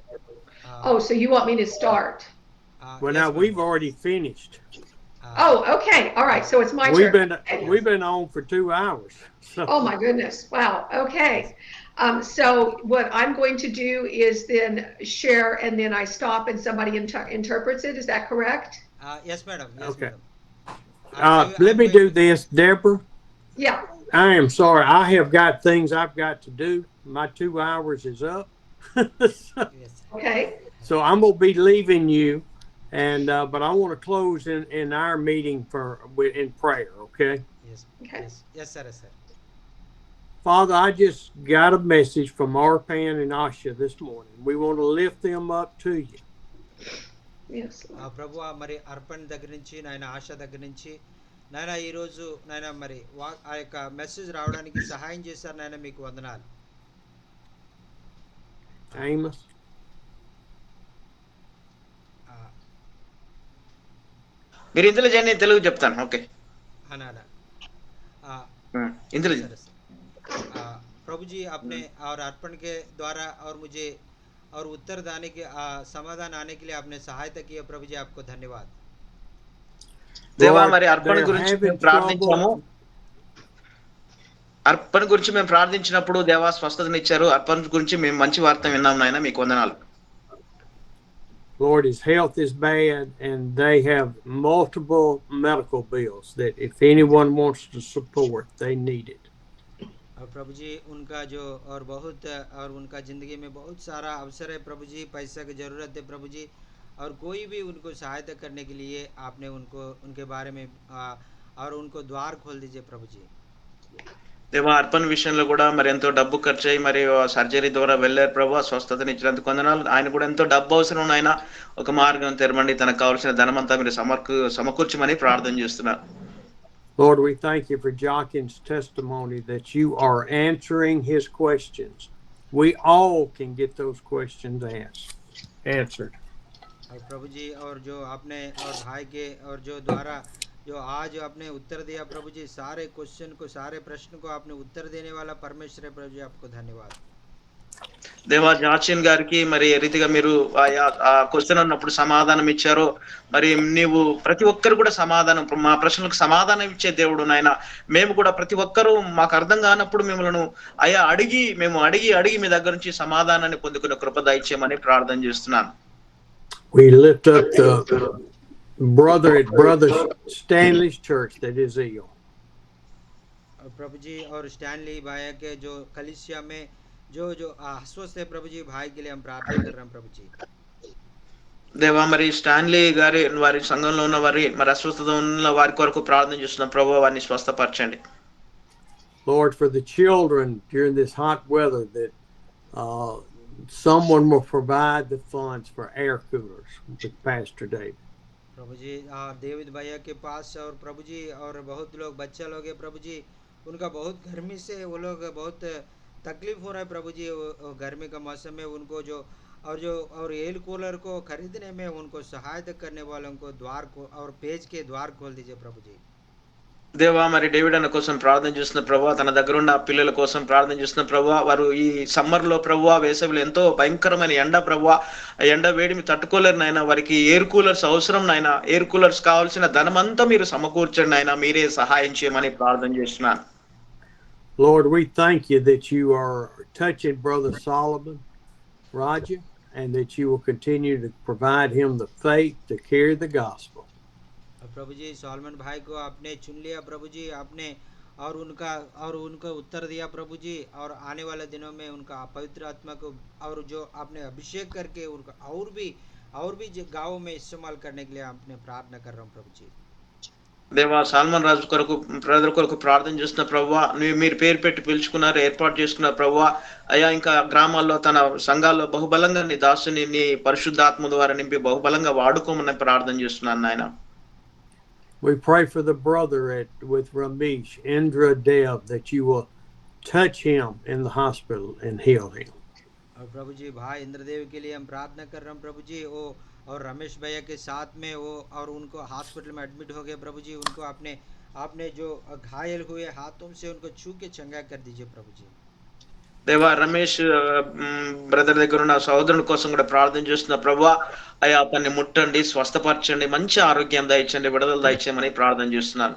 So you want me to start? Well, yes, now ma'am. we've already finished. Okay. All right. So it's my turn. We've been on for 2 hours. So. Oh my goodness. Wow. Okay. So what I'm going to do is then share, and then I stop and somebody interprets it. Is that correct? Yes madam. Yes Okay. madam. Let me do this, Deborah. Yeah. I am sorry. I have got things I've got to do. My 2 hours is up. Yes. Okay. So I'm going to be leaving you, and but I want to close in our meeting in prayer, okay? Yes. Okay. Yes sir. Yes sir. Father, I just got a message from Arpan and Asha this morning. We want to lift them up to you. Yes. ప్రభు మరి అర్పణ్ దగ్గర నుంచి నాయన ఆశ దగ్గర నుంచి నాయన ఈరోజు నాయన మరి ఆ యొక్క మెసేజ్ రావడానికి సహాయం చేశారు నాయన, మీకు వందనాలు. Amos? మీరు ఇందులో చేయండి, తెలుగు చెప్తాను. ఓకే इंद्र प्रभु जी आपने और अर्पण के द्वारा और मुझे और उत्तर देने के समाधान आने के लिए आपने सहायता की है। प्रभु जी आपको धन्यवाद। దేవా మరి అర్పణ గురించి మేము ప్రార్థించాము. అర్పణ గురించి మేము ప్రార్థించినప్పుడు దేవా స్వస్థతనిచ్చారు. అర్పణ గురించి మేము మంచి వార్త విన్నాం నాయన, మీకు వందనాలు. Lord, his health is bad and they have multiple medical bills that if anyone wants to support, they need it. और प्रभु जी उनका जो और बहुत और उनका जिंदगी में बहुत सारा अवसर है प्रभु जी, पैसा की जरूरत है प्रभु जी, और कोई भी उनको सहायता करने के लिए आपने उनको उनके बारे में और उनको द्वार खोल दीजिए प्रभु जी। దేవా అర్పణ విషయంలో కూడా మరి ఎంతో డబ్బు ఖర్చు అయ్యి మరి సర్జరీ ద్వారా వెళ్ళారు ప్రభు, స్వస్థతని ఇచ్చినందుకు వందనాలు. ఆయన కూడా ఎంతో డబ్బు అవసరం, ఆయన ఒక మార్గం తెరమండి, తనకు కావాల్సిన ధనమంతా మీరు సమకూర్చమని ప్రార్థన చేస్తున్నారు. Lord, we thank you for Jockin's testimony that you are answering his questions. We all can get those questions answered. और प्रभु जी और जो आपने और भाई के और जो द्वारा जो आज आपने उत्तर दिया प्रभु जी, सारे क्वेश्चन को सारे प्रश्न को आपने उत्तर देने वाला परमेश्वर है प्रभु जी, आपको धन्यवाद। దేవా జాచిన్ గారికి మరి ఏ రీతిగా మీరు ఆ క్వశ్చన్ అన్నప్పుడు సమాధానం ఇచ్చారో మరి నీవు ప్రతి ఒక్కరు కూడా సమాధానం మా ప్రశ్నలకు సమాధానం ఇచ్చే దేవుడు నాయన. మేము కూడా ప్రతి ఒక్కరూ మాకు అర్థం కానప్పుడు మిమ్మల్ని అయ్యా మేము అడిగి మీ దగ్గర నుంచి సమాధానాన్ని పొందుకునే కృప దయచేయమని ప్రార్థన చేస్తున్నాను. We lift up the brother at Brother Stanley's church that is ill. प्रभु जी और स्टैनली भाई के जो कलीसिया में जो अस्वस्थ है प्रभु जी, भाई के लिए हम प्रार्थना कर रहे हैं प्रभु जी। దేవా మరి స్టాన్లీ గారి వారి సంఘంలో ఉన్న వారి మరి అస్వస్థత ఉన్న వారి కొరకు ప్రార్థన చేస్తున్నాం ప్రభువా, వారిని స్వస్థపరచండి. Lord, for the children during this hot weather, that someone will provide the funds for air coolers with Pastor David. प्रभु जी डेविड भैया के पास और प्रभु जी और बहुत लोग बच्चा लोग है प्रभु जी, उनका बहुत गर्मी से वो लोग बहुत तकलीफ हो रहा है प्रभु जी। वो गर्मी का मौसम में उनको जो और एयर कूलर को खरीदने में उनको सहायता करने वालों को द्वार को और पेज के द्वार खोल दीजिए प्रभु जी। దేవా మరి డేవిడ్ అన్న కోసం ప్రార్థన చేస్తున్న ప్రభువా, తన దగ్గర ఉన్న పిల్లల కోసం ప్రార్థన చేస్తున్న ప్రభువా, వారు ఈ సమ్మర్ లో ప్రభువా వేసవిలో ఎంతో భయంకరమైన ఎండ ప్రభువా, ఎండ వేడిమి తట్టుకోలేరు నాయన. వారికి ఎయిర్ కూలర్స్ అవసరం నాయన. ఎయిర్ కూలర్స్ కావాల్సిన ధనమంతా మీరు సమకూర్చండి నాయన, మీరే సహాయం చేయమని ప్రార్థన చేస్తున్నాను. Lord, we thank you that you are touching Brother Solomon Raja, and that you will continue to provide him the faith to carry the gospel. प्रभु जी सॉलमन भाई को आपने चुन लिया प्रभु जी, आपने और उनको उत्तर दिया प्रभु जी, और आने वाले दिनों में उनका पवित्र आत्मा को और जो आपने अभिषेक करके उनका और भी गाँव में इस्तेमाल करने के लिए आपने प्रार्थना कर रहा हूँ प्रभु जी। దేవా సాల్మన్ రాజు కొరకు ప్రజల కొరకు ప్రార్థన చేస్తున్న ప్రభువా, మీరు పేరు పెట్టి పిలుచుకున్నారు, ఏర్పాటు చేసుకున్నారు ప్రభువా. అయ్యా ఇంకా గ్రామాల్లో తన సంఘాల్లో బహుబలంగా నీ దాసుని నీ పరిశుద్ధాత్మ ద్వారా నింపి బహుబలంగా వాడుకోమని ప్రార్థన చేస్తున్నాను నాయన. We pray for the brother with Ramesh, Indra Dev, that you will touch him in the hospital and heal him. और प्रभु जी भाई इंद्रदेव के लिए हम प्रार्थना कर रहे हैं प्रभु जी, वो और रमेश भैया के साथ में वो और उनको हॉस्पिटल में एडमिट हो गए प्रभु जी, उनको आपने जो घायल हुए हाथों से उनको छू के चंगा कर दीजिए प्रभु जी। దేవా రమేష్ బ్రదర్ దగ్గర ఉన్న సహోదరుని కోసం కూడా ప్రార్థన చేస్తున్న ప్రభువా, అయ్యా అతన్ని ముట్టండి, స్వస్థపరచండి, మంచి ఆరోగ్యం దయచండి, విడుదల దయచేయమని ప్రార్థన చేస్తున్నాను.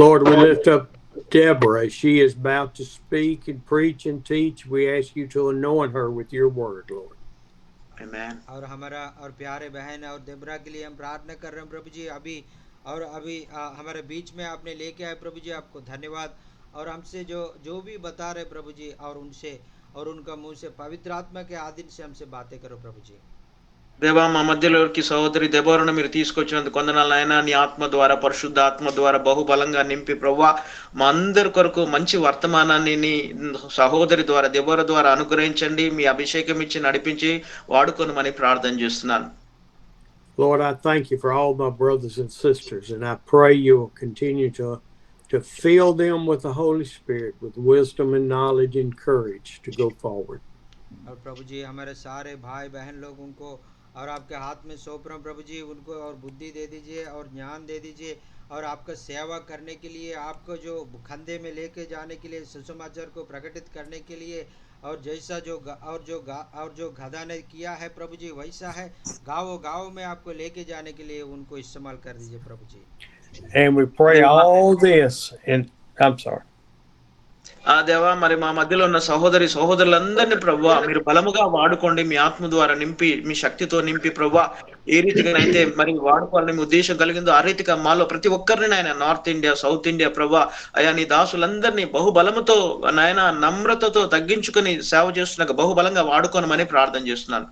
Lord, we lift up Deborah. She is about to speak and preach and teach. We ask you to anoint her with your word, Lord. Amen. और हमारा और प्यारे बहन और देबरा के लिए हम प्रार्थना कर रहे हैं प्रभु जी। अभी हमारे बीच में आपने लेके आए प्रभु जी, आपको धन्यवाद। और हमसे जो भी बता रहे प्रभु जी, और उनसे और उनका मुंह से पवित्र आत्मा के आधीन से हमसे बातें करो प्रभु जी। దేవా మా మధ్యలోకి సహోదరి దెబోరాను మీరు తీసుకొచ్చినందుకు వందనాలు నాయనా. నీ ఆత్మ ద్వారా పరిశుద్ధ ఆత్మ ద్వారా బహుబలంగా నింపి ప్రభువా, మా అందరి కొరకు మంచి వర్తమానాన్ని నీ సహోదరి ద్వారా దెబోరా ద్వారా అనుగ్రహించండి, మీ అభిషేకం ఇచ్చి నడిపించి వాడుకొనమని ప్రార్థన చేస్తున్నాను. Lord, I thank you for all my brothers and sisters, and I pray you will continue to fill them with the Holy Spirit, with wisdom and knowledge and courage to go forward. और प्रभु जी हमारे सारे भाई बहन लोगों को और आपके हाथ में सौंप रहा हूं प्रभु जी, उनको और बुद्धि दे दीजिए और ज्ञान दे दीजिए, और आपका सेवा करने के लिए, आपको जो खंधे में लेके जाने के लिए, सुसमाचार को प्रकटित करने के लिए, और जैसा जो गधा ने किया है प्रभु जी, वैसा है गाँव में आपको लेके जाने के लिए उनको इस्तेमाल कर दीजिए प्रभु जी। And we pray all this, and I'm sorry. ఆ దేవా మరి మా మధ్యలో ఉన్న సహోదరులందరినీ ప్రభువా మీరు బలముగా వాడుకోండి, మీ ఆత్మ ద్వారా నింపి, మీ శక్తితో నింపి ప్రభువా, ఏ రీతిగా అయితే మరి వాడుకోవాలని మీ ఉద్దేశం కలిగిందో ఆ రీతిగా మాలో ప్రతి ఒక్కరిని ఆయన నార్త్ ఇండియా, సౌత్ ఇండియా ప్రభువా, అయా నీ దాసులందరినీ బహుబలముతో నాయన నమ్రతతో తగ్గించుకుని సేవ చేస్తున్న బహుబలంగా వాడుకోనమని ప్రార్థన చేస్తున్నాను.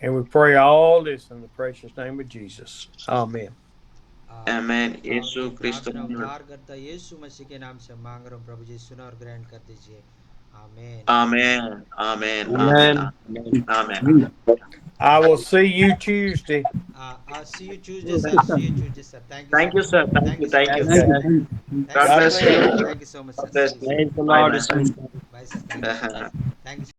And we pray all this in the precious name of Jesus. Amen. आमेन। यीशु क्रिस्त उद्धारकर्ता यीशु मसीह के नाम से मांग रहा हूं प्रभु जी, सुनो और ग्रहण कर दीजिए। आमेन आमेन आमेन आमेन आमेन। I will see you Tuesday. See you Tuesday, sir. See you Tuesday, sir. Thank you. Thank you, sir. Thank you. Thank you. Thank Thank you. God bless you. Thank you so much, sir. God bless See you, you. sir. Praise the Bye Lord. now. Bye, sir. Thank you. Thank you.